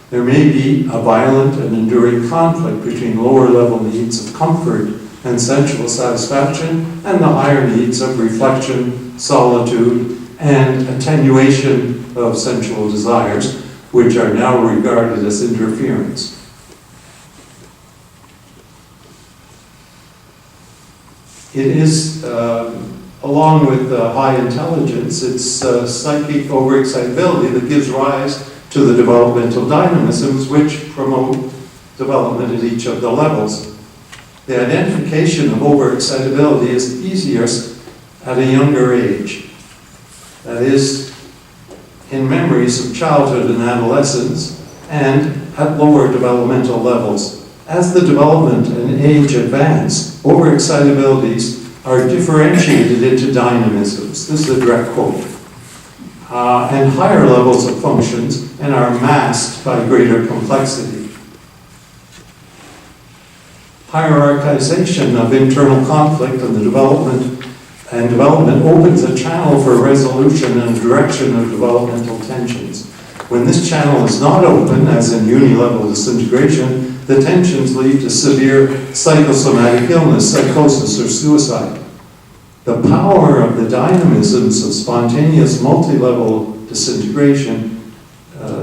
There may be a violent and enduring conflict between lower-level needs of comfort and sensual satisfaction and the higher needs of reflection, solitude, and attenuation of sensual desires, which are now regarded as interference. It is, along with high intelligence, it's psychic overexcitability that gives rise to the developmental dynamisms which promote development at each of the levels. The identification of overexcitability is easiest at a younger age. That is, in memories of childhood and adolescence, and at lower developmental levels. As the development and age advance, overexcitabilities are differentiated into dynamisms. This is a direct quote. And higher levels of functions and are masked by greater complexity. Hierarchization of internal conflict and the development opens a channel for resolution and direction of developmental tensions. When this channel is not open, as in unilevel disintegration, the tensions lead to severe psychosomatic illness, psychosis, or suicide. The power of the dynamisms of spontaneous multi-level disintegration,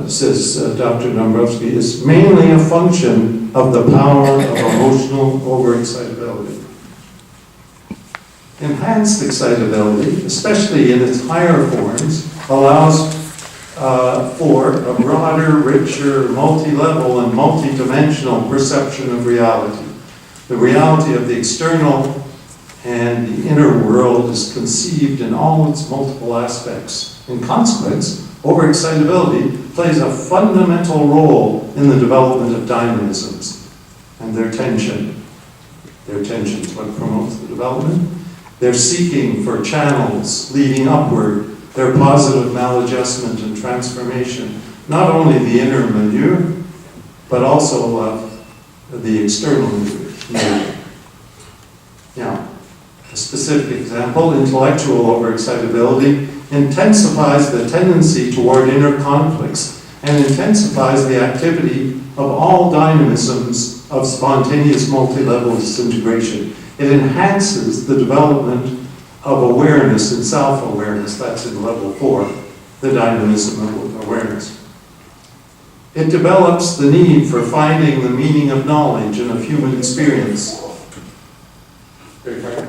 says Dr. Dombrowski, is mainly a function of the power of emotional overexcitability. Enhanced excitability, especially in its higher forms, allows for a broader, richer, multi-level and multi-dimensional perception of reality. The reality of the external and the inner world is conceived in all its multiple aspects. In consequence, overexcitability plays a fundamental role in the development of dynamisms and their tension. Their tension is what promotes the development. They're seeking for channels leading upward, their positive maladjustment and transformation, not only the inner milieu, but also the external milieu. Now, a specific example, intellectual overexcitability intensifies the tendency toward inner conflicts and intensifies the activity of all dynamisms of spontaneous multi-level disintegration. It enhances the development of awareness and self-awareness. That's in level 4, the dynamism of awareness. It develops the need for finding the meaning of knowledge and of human experience. You talk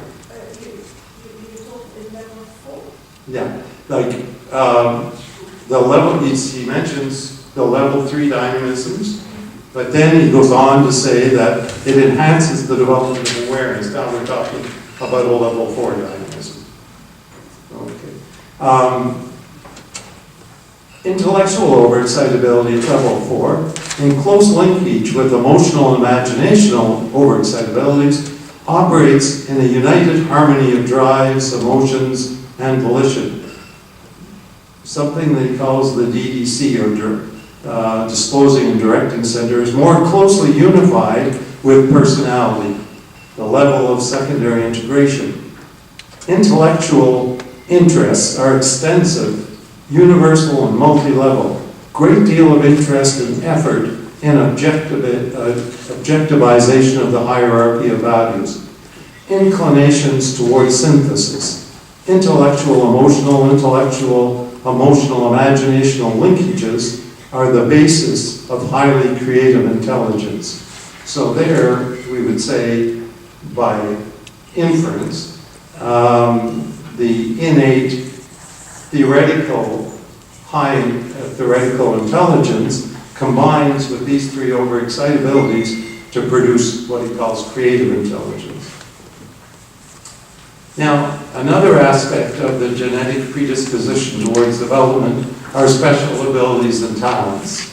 in level 4? Yeah, like the level, he mentions the level 3 dynamisms, but then he goes on to say that it enhances the development of awareness. Now we're talking about a level 4 dynamism. Okay. Intellectual overexcitability at level 4, in close linkage with emotional and imaginational overexcitabilities, operates in a united harmony of drives, emotions, and volition. Something that he calls the DDC, or disclosing and directing center, is more closely unified with personality. the level of secondary integration. Intellectual interests are extensive, universal and multi-level. Great deal of interest and effort in objectivization of the hierarchy of values. Inclinations towards synthesis. Intellectual, emotional, imaginational linkages are the basis of highly creative intelligence. So there, we would say, by inference, the innate high theoretical intelligence combines with these three overexcitabilities to produce what he calls creative intelligence. Now, another aspect of the genetic predisposition towards development are special abilities and talents.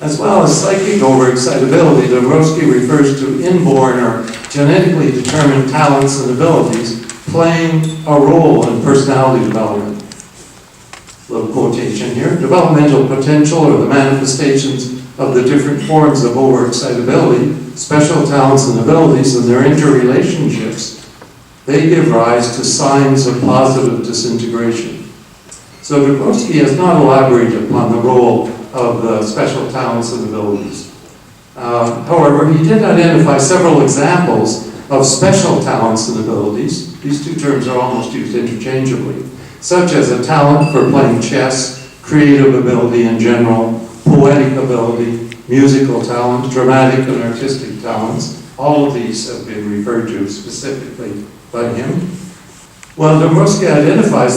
As well as psychic overexcitability, Dombrowski refers to inborn or genetically determined talents and abilities playing a role in personality development. Little quotation here. Developmental potential or the manifestations of the different forms of overexcitability, special talents and abilities, and their interrelationships, they give rise to signs of positive disintegration. So Dombrowski has not elaborated upon the role of the special talents and abilities. However, he did identify several examples of special talents and abilities. These two terms are almost used interchangeably, such as a talent for playing chess, creative ability in general, poetic ability, musical talent, dramatic and artistic talents. All of these have been referred to specifically by him. Well, Dombrowski identifies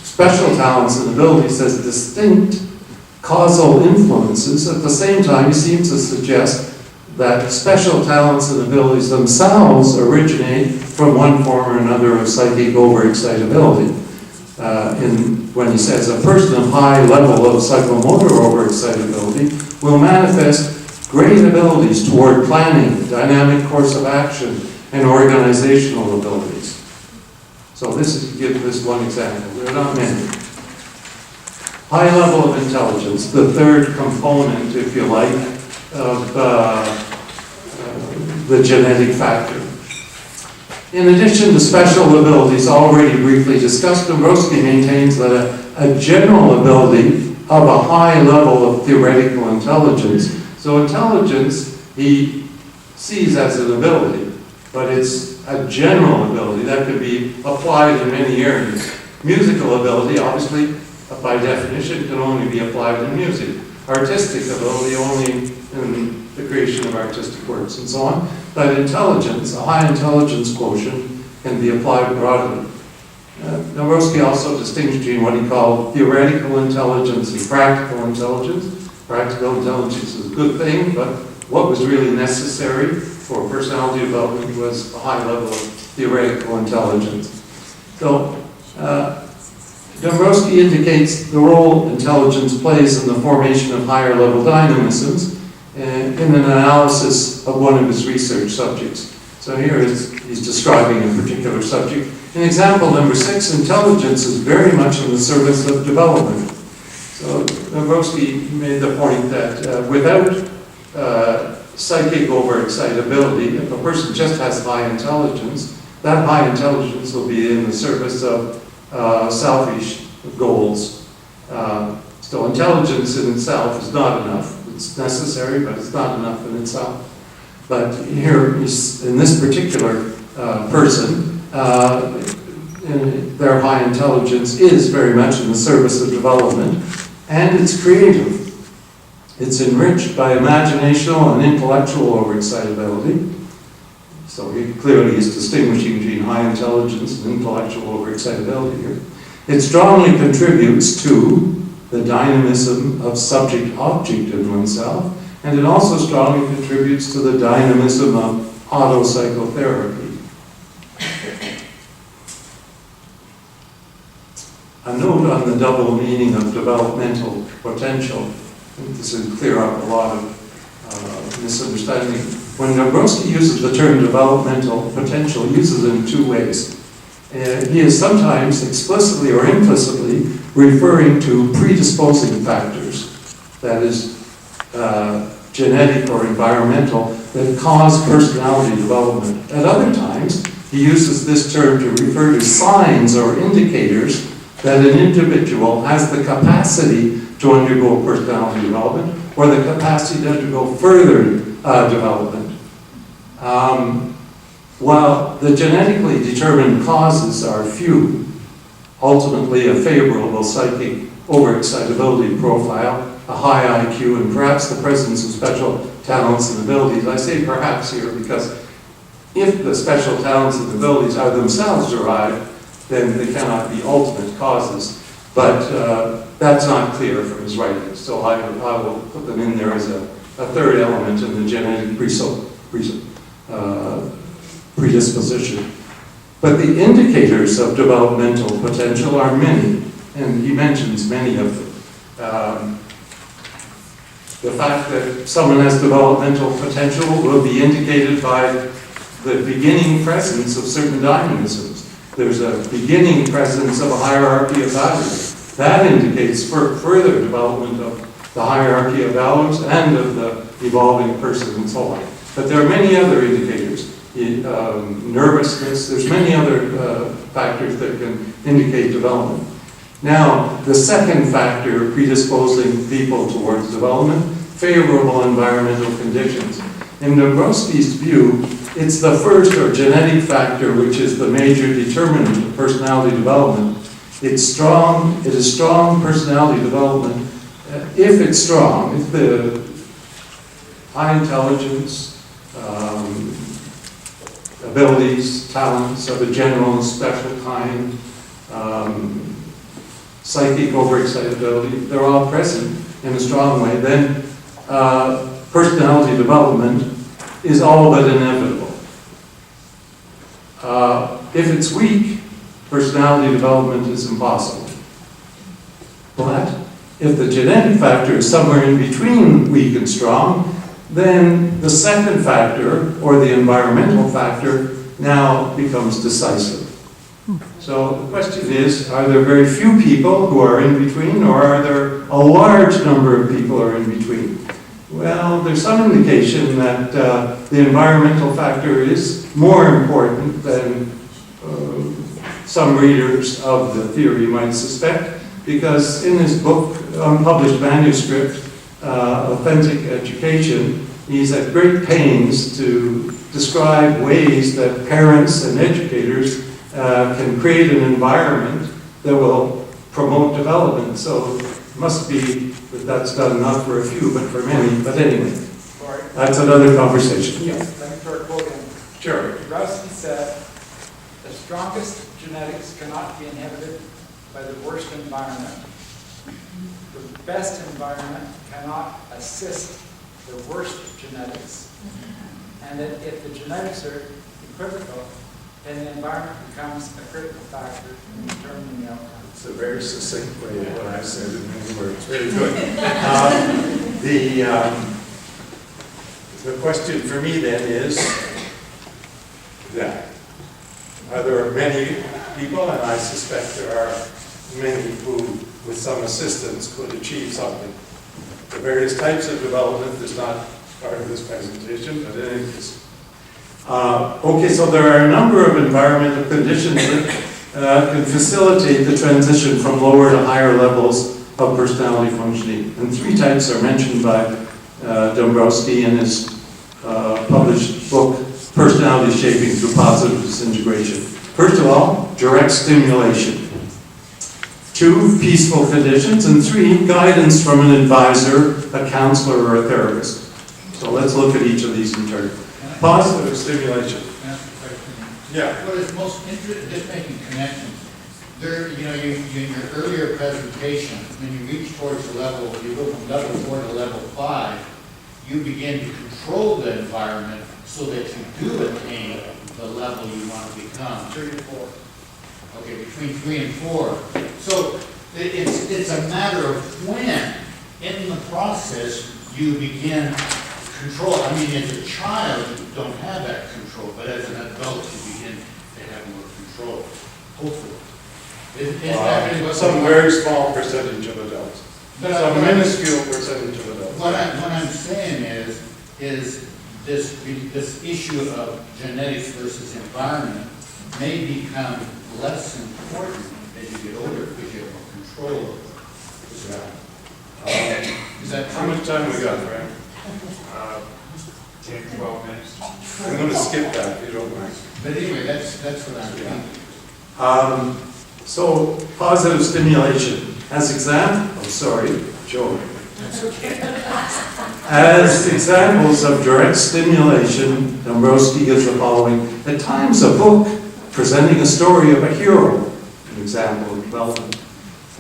special talents and abilities as distinct causal influences. At the same time, he seems to suggest that special talents and abilities themselves originate from one form or another of psychic overexcitability. When he says a person of high level of psychomotor overexcitability will manifest great abilities toward planning, dynamic course of action, and organizational abilities. So this is to give this one example. There are not many. High level of intelligence, the third component, if you like, of the genetic factor. In addition to special abilities already briefly discussed, Dombrowski maintains that a general ability of a high level of theoretical intelligence. So intelligence he sees as an ability, but it's a general ability that could be applied in many areas. Musical ability, obviously, by definition, can only be applied in music. Artistic ability only in the creation of artistic works and so on. But intelligence, a high intelligence quotient, can be applied broadly. Dombrowski also distinguished between what he called theoretical intelligence and practical intelligence. Practical intelligence is a good thing, but what was really necessary for personality development was a high level of theoretical intelligence. So, Dombrowski indicates the role intelligence plays in the formation of higher level dynamisms in an analysis of one of his research subjects. So here he's describing a particular subject. In example number 6, intelligence is very much in the service of development. So Dombrowski made the point that without psychic overexcitability, if a person just has high intelligence, that high intelligence will be in the service of selfish goals. So intelligence in itself is not enough. It's necessary, but it's not enough in itself. But here, in this particular person, their high intelligence is very much in the service of development, and it's creative. It's enriched by imaginational and intellectual overexcitability. So he clearly is distinguishing between high intelligence and intellectual overexcitability here. It strongly contributes to the dynamism of subject-object in oneself, and it also strongly contributes to the dynamism of autopsychotherapy. A note on the double meaning of developmental potential. I think this will clear up a lot of misunderstanding. When Dombrowski uses the term developmental potential, he uses it in two ways. He is sometimes explicitly or implicitly referring to predisposing factors, that is, genetic or environmental, that cause personality development. At other times, he uses this term to refer to signs or indicators that an individual has the capacity to undergo personality development or the capacity to undergo further development. While the genetically determined causes are few, ultimately a favorable psychic overexcitability profile, a high IQ, and perhaps the presence of special talents and abilities. I say perhaps here because if the special talents and abilities are themselves derived, then they cannot be ultimate causes. But that's not clear from his writings, so I will put them in there as a third element in the genetic predisposition. But the indicators of developmental potential are many, and he mentions many of them. The fact that someone has developmental potential will be indicated by the beginning presence of certain dynamisms. There's a beginning presence of a hierarchy of values. That indicates further development of the hierarchy of values and of the evolving person and so on. But there are many other indicators. Nervousness, there's many other factors that can indicate development. Now, the second factor predisposing people towards development, favorable environmental conditions. In Dombrowski's view, it's the first or genetic factor which is the major determinant of personality development. It is strong personality development. If it's strong, if the high intelligence, abilities, talents of a general and special kind, psychic overexcitability, they're all present in a strong way, then personality development is all but inevitable. If it's weak, personality development is impossible. But if the genetic factor is somewhere in between weak and strong, then the second factor, or the environmental factor, now becomes decisive. So the question is, are there very few people who are in between, or are there a large number of people who are in between? Well, there's some indication that the environmental factor is more important than some readers of the theory might suspect, because in his book, unpublished manuscript, Authentic Education, he's at great pains to describe ways that parents and educators can create an environment that will promote development. So it must be that that's done not for a few, but for many. But anyway, that's another conversation. Yes, let me start quoting. Sure. Dombrowski said, "The strongest genetics cannot be inhibited by the worst environment. The best environment cannot assist the worst genetics. And that if the genetics are equivocal, then the environment becomes a critical factor in determining the outcome." It's a very succinct way of what I said in many words. Very good. The question for me then is that there are many people, and I suspect there are many who, with some assistance, could achieve something. The various types of development is not part of this presentation, but it is. Okay, so there are a number of environmental conditions that can facilitate the transition from lower to higher levels of personality functioning. And three types are mentioned by Dombrowski in his published book, Personality Shaping Through Positive Disintegration. First of all, direct stimulation. 2, peaceful conditions. And 3, guidance from an advisor, a counselor, or a therapist. So let's look at each of these in turn. Positive stimulation. Yeah. What is most interesting, just making connections. There, you know, in your earlier presentation, when you reach towards the level, you go from level 4 to level 5, you begin to control the environment so that you do attain the level you want to become. 3 and 4. Okay, between 3 and 4. So it's a matter of when, in the process, you begin control. I mean, as a child, you don't have that control, but as an adult, you begin to have more control. Hopefully. Is that really what Some very small percentage of adults. Some minuscule percentage of adults. What I'm saying is is this issue of genetics versus environment may become less important as you get older because you have more control over it. Is that How true? much time we got, Frank? 10, 12 minutes. I'm going to skip that, if you don't mind. But anyway, that's what I'm thinking. So, positive stimulation. As Joe. As examples of direct stimulation, Dombrowski gives the following. At times, a book presenting a story of a hero, an example of development,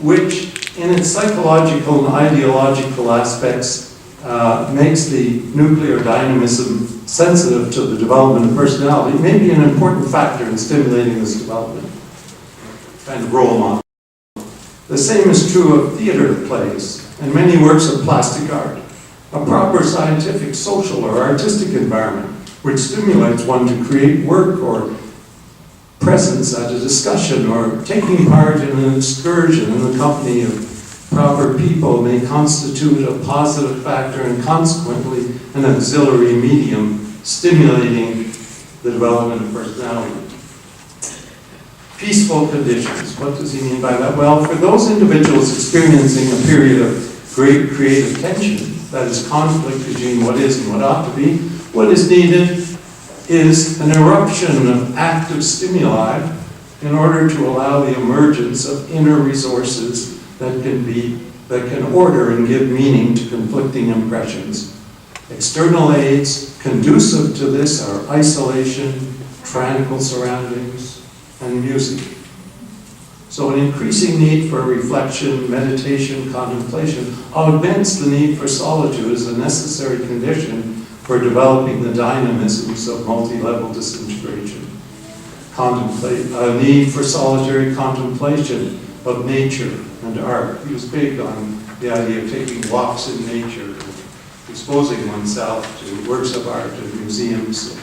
which in its psychological and ideological aspects makes the nuclear dynamism sensitive to the development of personality, may be an important factor in stimulating this development. Kind of role model. The same is true of theater plays and many works of plastic art. A proper scientific, social, or artistic environment which stimulates one to create work or presence at a discussion or taking part in an excursion in the company of proper people may constitute a positive factor and consequently an auxiliary medium stimulating the development of personality. Peaceful conditions. What does he mean by that? Well, for those individuals experiencing a period of great creative tension, that is conflict between what is and what ought to be, what is needed is an eruption of active stimuli in order to allow the emergence of inner resources that can order and give meaning to conflicting impressions. External aids conducive to this are isolation, tranquil surroundings, and music. So an increasing need for reflection, meditation, contemplation augments the need for solitude as a necessary condition for developing the dynamisms of multi-level disintegration. A need for solitary contemplation of nature and art. He was big on the idea of taking walks in nature, exposing oneself to works of art and museums,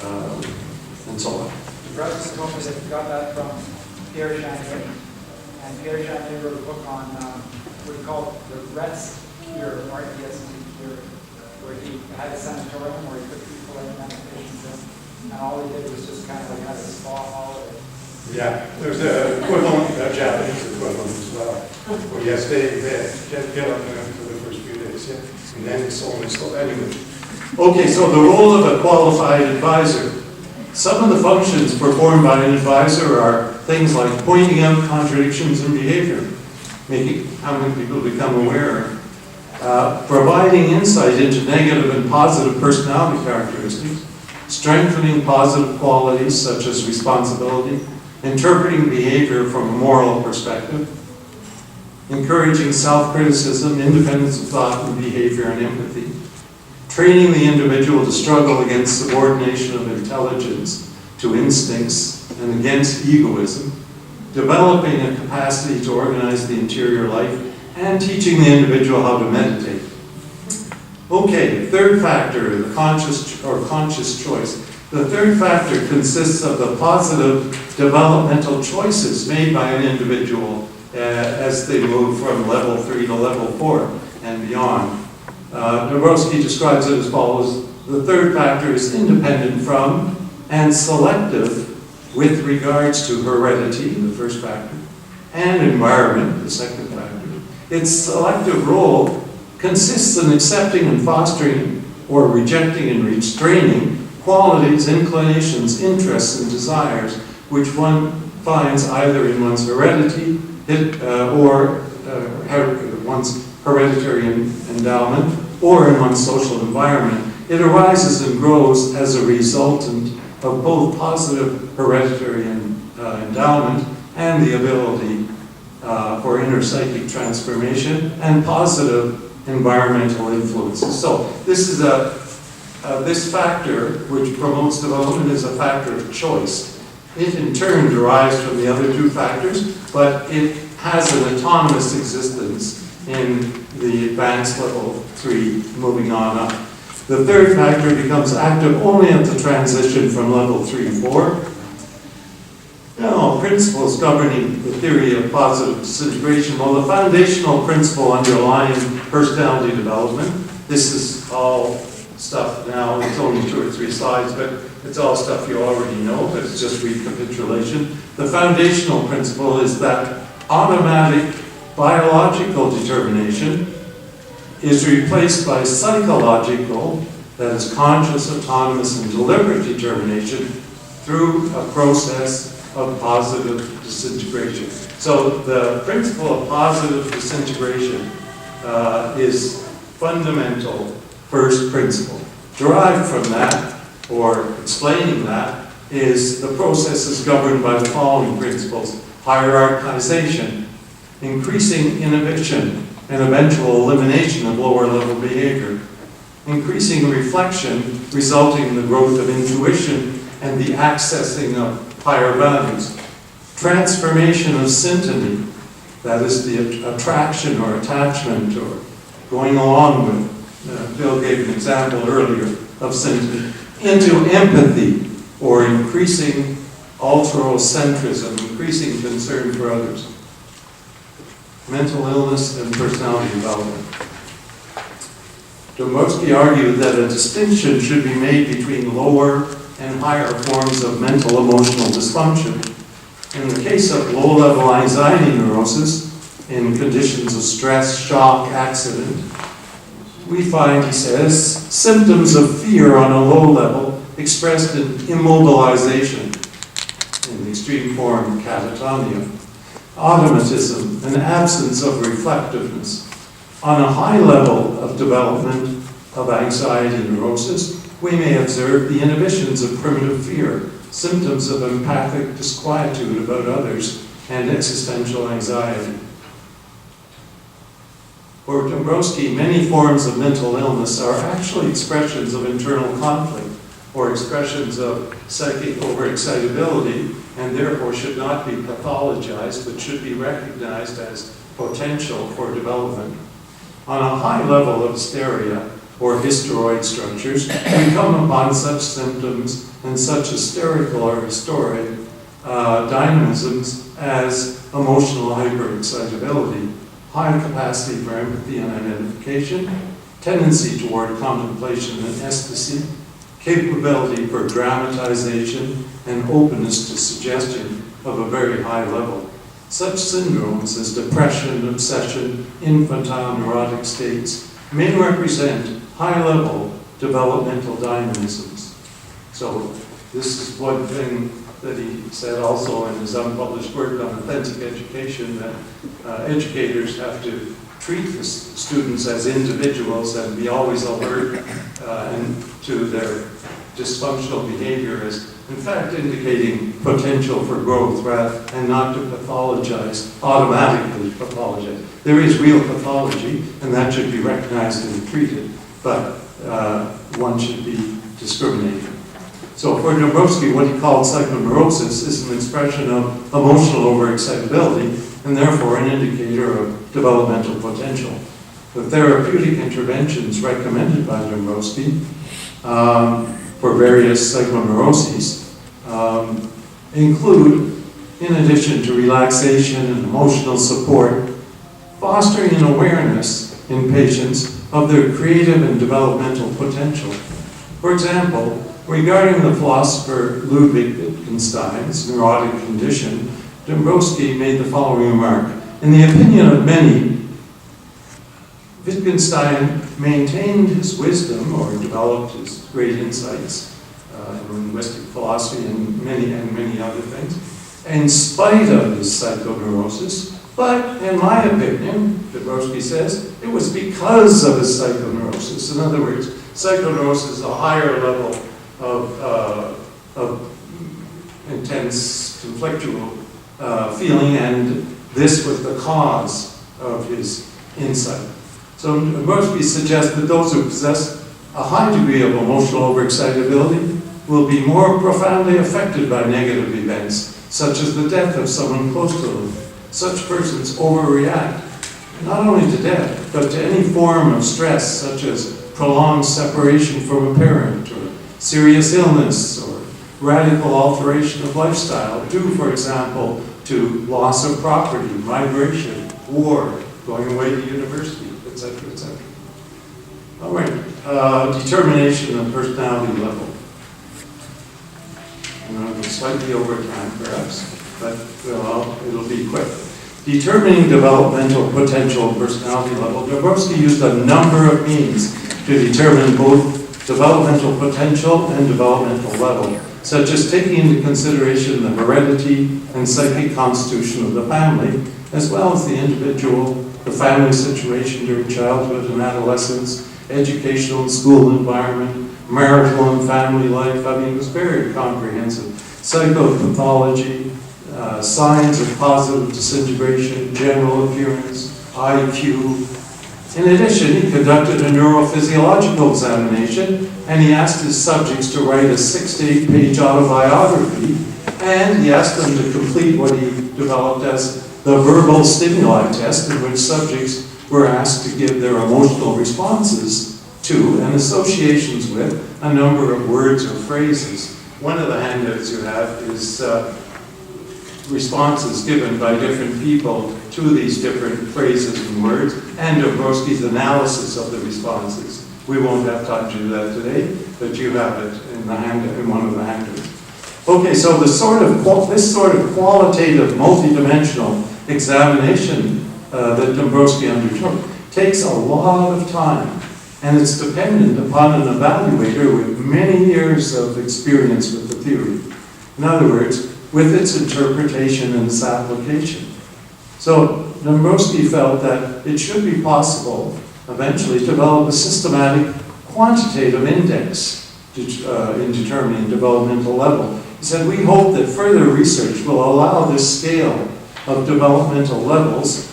and so on. The brothers told me that he got that from Pierre Chanier. And Pierre Chanier wrote a book on what he called the rest cure, REST cure, where he had a sanatorium where he put people in medications in, and all he did was just kind of like have a spa holiday. Yeah, there's an equivalent, a Japanese equivalent as well. Where yes, they get on there for the first few days, yeah. And then it's only so anyway. Okay, so the role of a qualified advisor. Some of the functions performed by an advisor are things like pointing out contradictions in behavior, making how many people become aware, providing insight into negative and positive personality characteristics, strengthening positive qualities such as responsibility, interpreting behavior from a moral perspective, encouraging self-criticism, independence of thought and behavior, and empathy, training the individual to struggle against subordination of intelligence to instincts and against egoism, developing a capacity to organize the interior life, and teaching the individual how to meditate. Okay, the third factor, the conscious choice. The third factor consists of the positive developmental choices made by an individual as they move from level 3 to level 4 and beyond. Dombrowski describes it as follows. The third factor is independent from and selective with regards to heredity, the first factor, and environment, the second factor. Its selective role consists in accepting and fostering or rejecting and restraining qualities, inclinations, interests, and desires which one finds either in one's heredity or one's hereditary endowment or in one's social environment. It arises and grows as a resultant of both positive hereditary endowment and the ability for inner psychic transformation and positive environmental influences. So this is this factor which promotes development is a factor of choice. It in turn derives from the other two factors, but it has an autonomous existence in the advanced level 3 moving on up. The third factor becomes active only at the transition from level 3 to 4. Now, principles governing the theory of positive disintegration. Well, the foundational principle underlying personality development, this is all stuff now. It's only 2 or 3 slides, but it's all stuff you already know, but it's just recapitulation. The foundational principle is that automatic biological determination is replaced by psychological, that is conscious, autonomous, and deliberate determination through a process of positive disintegration. So the principle of positive disintegration is fundamental first principle. Derived from that, or explaining that, is the process is governed by the following principles: hierarchization, increasing inhibition and eventual elimination of lower level behavior, increasing reflection resulting in the growth of intuition and the accessing of higher values, transformation of syntony, that is the attraction or attachment or going along with, Bill gave an example earlier of syntony, into empathy or increasing alterocentrism, increasing concern for others. Mental illness and personality development. Dombrowski argued that a distinction should be made between lower and higher forms of mental emotional dysfunction. In the case of low-level anxiety neurosis, in conditions of stress, shock, accident, we find, he says, symptoms of fear on a low level expressed in immobilization, in the extreme form catatonia, automatism, an absence of reflectiveness. On a high level of development of anxiety neurosis, we may observe the inhibitions of primitive fear, symptoms of empathic disquietude about others, and existential anxiety. For Dombrowski, many forms of mental illness are actually expressions of internal conflict or expressions of psychic overexcitability, and therefore should not be pathologized, but should be recognized as potential for development. On a high level of hysteria or hysteroid structures, we come upon such symptoms and such hysterical or historic dynamisms as emotional hyperexcitability, high capacity for empathy and identification, tendency toward contemplation and ecstasy, capability for dramatization, and openness to suggestion of a very high level. Such syndromes as depression, obsession, infantile neurotic states may represent high-level developmental dynamisms. So this is one thing that he said also in his unpublished work on authentic education, that educators have to treat the students as individuals and be always alert and to their dysfunctional behavior as, in fact, indicating potential for growth and not to pathologize, automatically pathologize. There is real pathology, and that should be recognized and treated, but one should be discriminated. So for Dombrowski, what he called psychoneurosis is an expression of emotional overexcitability and therefore an indicator of developmental potential. The therapeutic interventions recommended by Dombrowski for various psychoneuroses include, in addition to relaxation and emotional support, fostering an awareness in patients of their creative and developmental potential. For example, regarding the philosopher Ludwig Wittgenstein's neurotic condition, Dombrowski made the following remark: in the opinion of many, Wittgenstein maintained his wisdom or developed his great insights in linguistic philosophy and many other things, in spite of his psychoneurosis. But in my opinion, Dombrowski says, it was because of his psychoneurosis. In other words, psychoneurosis is a higher level of intense conflictual feeling, and this was the cause of his insight. So Dombrowski suggests that those who possess a high degree of emotional overexcitability will be more profoundly affected by negative events, such as the death of someone close to them. Such persons overreact, not only to death, but to any form of stress, such as prolonged separation from a parent, or serious illness, or radical alteration of lifestyle, due, for example, to loss of property, migration, war, going away to university, etc., etc. All right, determination of personality level. Slightly over time, perhaps, but well, it'll be quick. Determining developmental potential and personality level. Dombrowski used a number of means to determine both developmental potential and developmental level, such as taking into consideration the heredity and psychic constitution of the family, as well as the individual, the family situation during childhood and adolescence, educational and school environment, marital and family life. I mean, it was very comprehensive. Psychopathology, signs of positive disintegration, general appearance, IQ. In addition, he conducted a neurophysiological examination, and he asked his subjects to write a 6 to 8 page autobiography, and he asked them to complete what he developed as the verbal stimuli test, in which subjects were asked to give their emotional responses to and associations with a number of words or phrases. One of the handouts you have is responses given by different people to these different phrases and words, and Dombrowski's analysis of the responses. We won't have time to do that today, but you have it in the handout, in one of the handouts. Okay, so this sort of qualitative, multidimensional examination that Dombrowski undertook takes a lot of time, and it's dependent upon an evaluator with many years of experience with the theory. In other words, with its interpretation and its application. So Dombrowski felt that it should be possible eventually to develop a systematic quantitative index in determining developmental level. He said, we hope that further research will allow this scale of developmental levels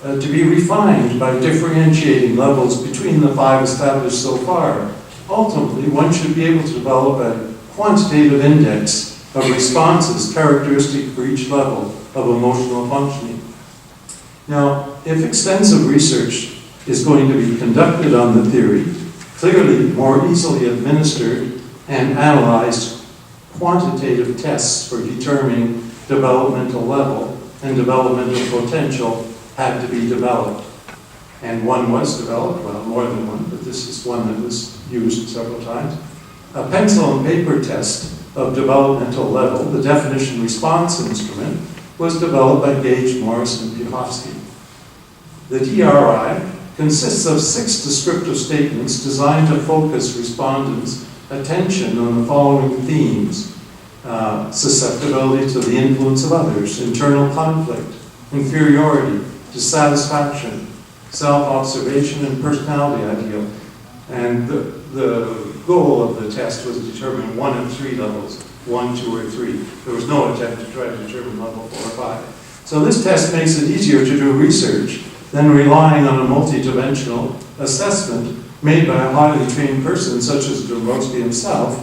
to be refined by differentiating levels between the 5 established so far. Ultimately, one should be able to develop a quantitative index of responses characteristic for each level of emotional functioning. Now, if extensive research is going to be conducted on the theory, clearly more easily administered and analyzed quantitative tests for determining developmental level and developmental potential had to be developed. And one was developed, well, more than one, but this is one that was used several times. A pencil and paper test of developmental level, the definition response instrument, was developed by Gage, Morris, and Piechowski. The DRI consists of 6 descriptive statements designed to focus respondents' attention on the following themes: susceptibility to the influence of others, internal conflict, inferiority, dissatisfaction, self-observation, and personality ideal. And the goal of the test was to determine 1 of 3 levels, 1, 2, or 3. There was no attempt to try to determine level 4 or 5. So this test makes it easier to do research than relying on a multidimensional assessment made by a highly trained person such as Dombrowski himself,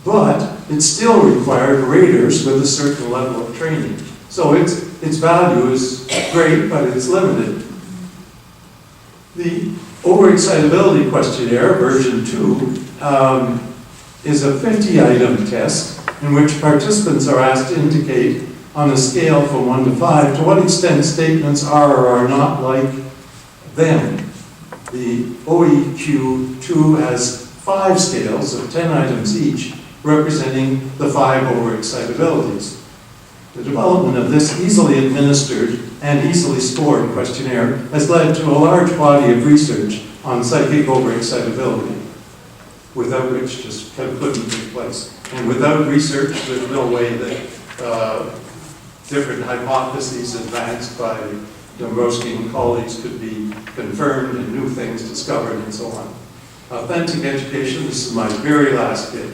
but it still required raters with a certain level of training. So its value is great, but it's limited. The overexcitability questionnaire, version 2, is a 50-item test in which participants are asked to indicate on a scale from 1 to 5 to what extent statements are or are not like them. The OEQ2 has 5 scales of 10 items each, representing the 5 overexcitabilities. The development of this easily administered and easily scored questionnaire has led to a large body of research on psychic overexcitability, without which just couldn't take place. And without research, there's no way that different hypotheses advanced by Dombrowski and colleagues could be confirmed and new things discovered and so on. Authentic education, this is my very last bit.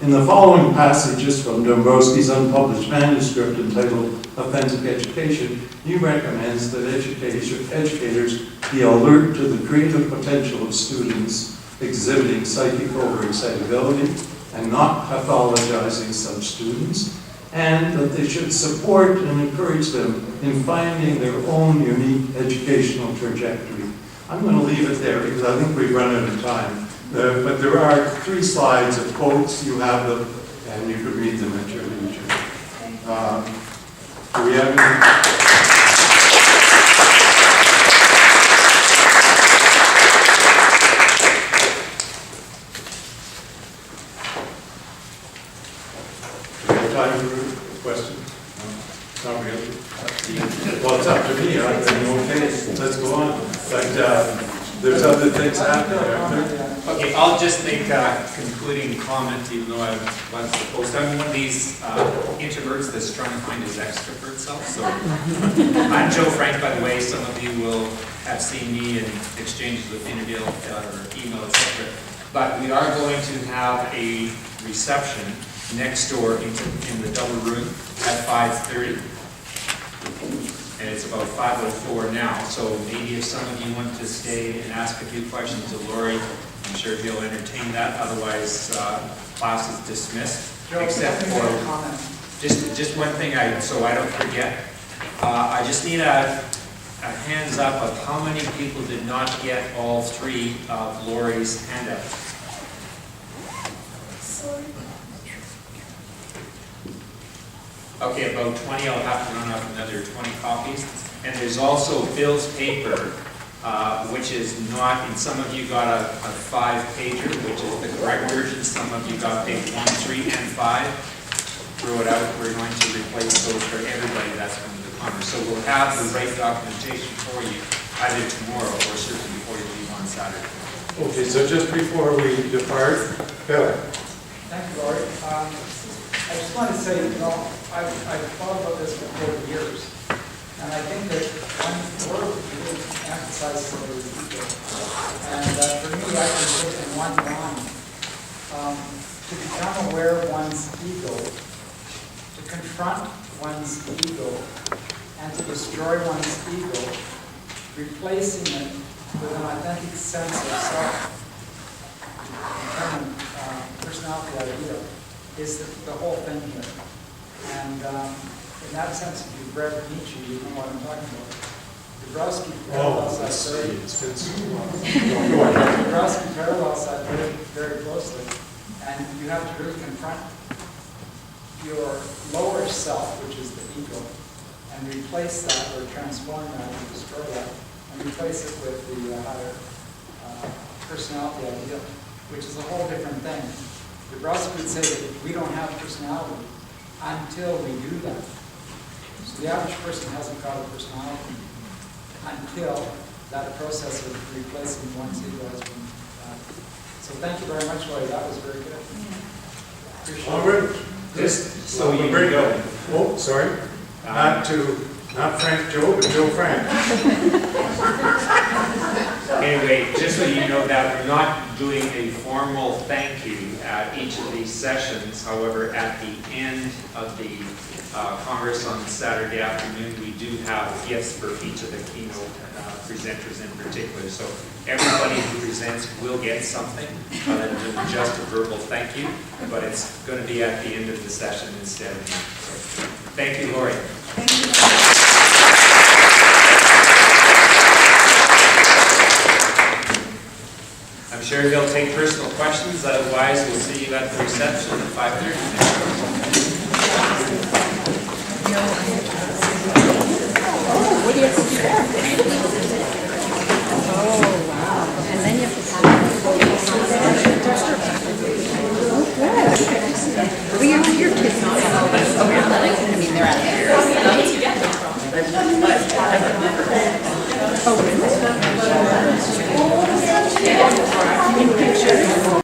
In the following passages from Dombrowski's unpublished manuscript entitled Authentic Education, he recommends that educators be alert to the creative potential of students exhibiting psychic overexcitability and not pathologizing such students, and that they should support and encourage them in finding their own unique educational trajectory. I'm going to leave it there because I think we've run out of time. But there are 3 slides of quotes. You have them, and you could read them at your leisure. Do we have any? I'll just make a concluding comment, even though I wasn't supposed to. I'm one of these introverts that's trying to find his extrovert self. So I'm Joe Frank, by the way. Some of you will have seen me in exchanges with email, etc. But we are going to have a reception next door in the double room at 5:30. And it's about 5:04 now, so maybe if some of you want to stay and ask a few questions of Lori, I'm sure he'll entertain that. Otherwise, class is dismissed, Joe, except can I make a for, comment? just one thing, so I don't forget. I just need a hands up of how many people did not get all 3 of Lori's handouts. Sorry. Okay, about 20, I'll have to run out another 20 copies. And there's also Bill's paper, which is not, and some of you got a 5-pager, which is the correct version. Some of you got page 1, 3, and 5. Throw it out, we're going to replace those for everybody that's going to the Commerce. So we'll have the right documentation for you either tomorrow or certainly before you leave on Saturday. Okay, so just before we depart, Bill. Thank you, Lori. I just want to say, I've thought about this for 40 years, and I think that one word really emphasizes the word ego. And for me, I can put it in one line. To become aware of one's ego, to confront one's ego, and to destroy one's ego, replacing it with an authentic sense of self-determined personality idea, is the whole thing here. And in that sense, if you've read Nietzsche, you know what I'm talking about. Dabrowski parallels that very, It's been so long. Go on. Dabrowski parallels that very, very closely. And you have to really confront your lower self, which is the ego, and replace that or transform that and destroy that, and replace it with the higher personality idea, which is a whole different thing. Dabrowski would say that we don't have personality until we do that. So the average person hasn't got a personality until that process of replacing one's ego has been done. So thank you very much, Lori. That was very good. Appreciate All it. right. Just so you Break know. it. Oh, sorry. Not Frank Joe, but Joe Frank. Anyway, just so you know that we're not doing a formal thank you at each of these sessions. However, at the end of the Congress on Saturday afternoon, we do have gifts for each of the keynote presenters in particular. So everybody who presents will get something other than just a verbal thank you, but it's going to be at the end of the session instead of me. So, thank you, Lori. Thank you. I'm sure he'll take personal questions, otherwise we'll see you at the reception at 5:30. What do you have to do?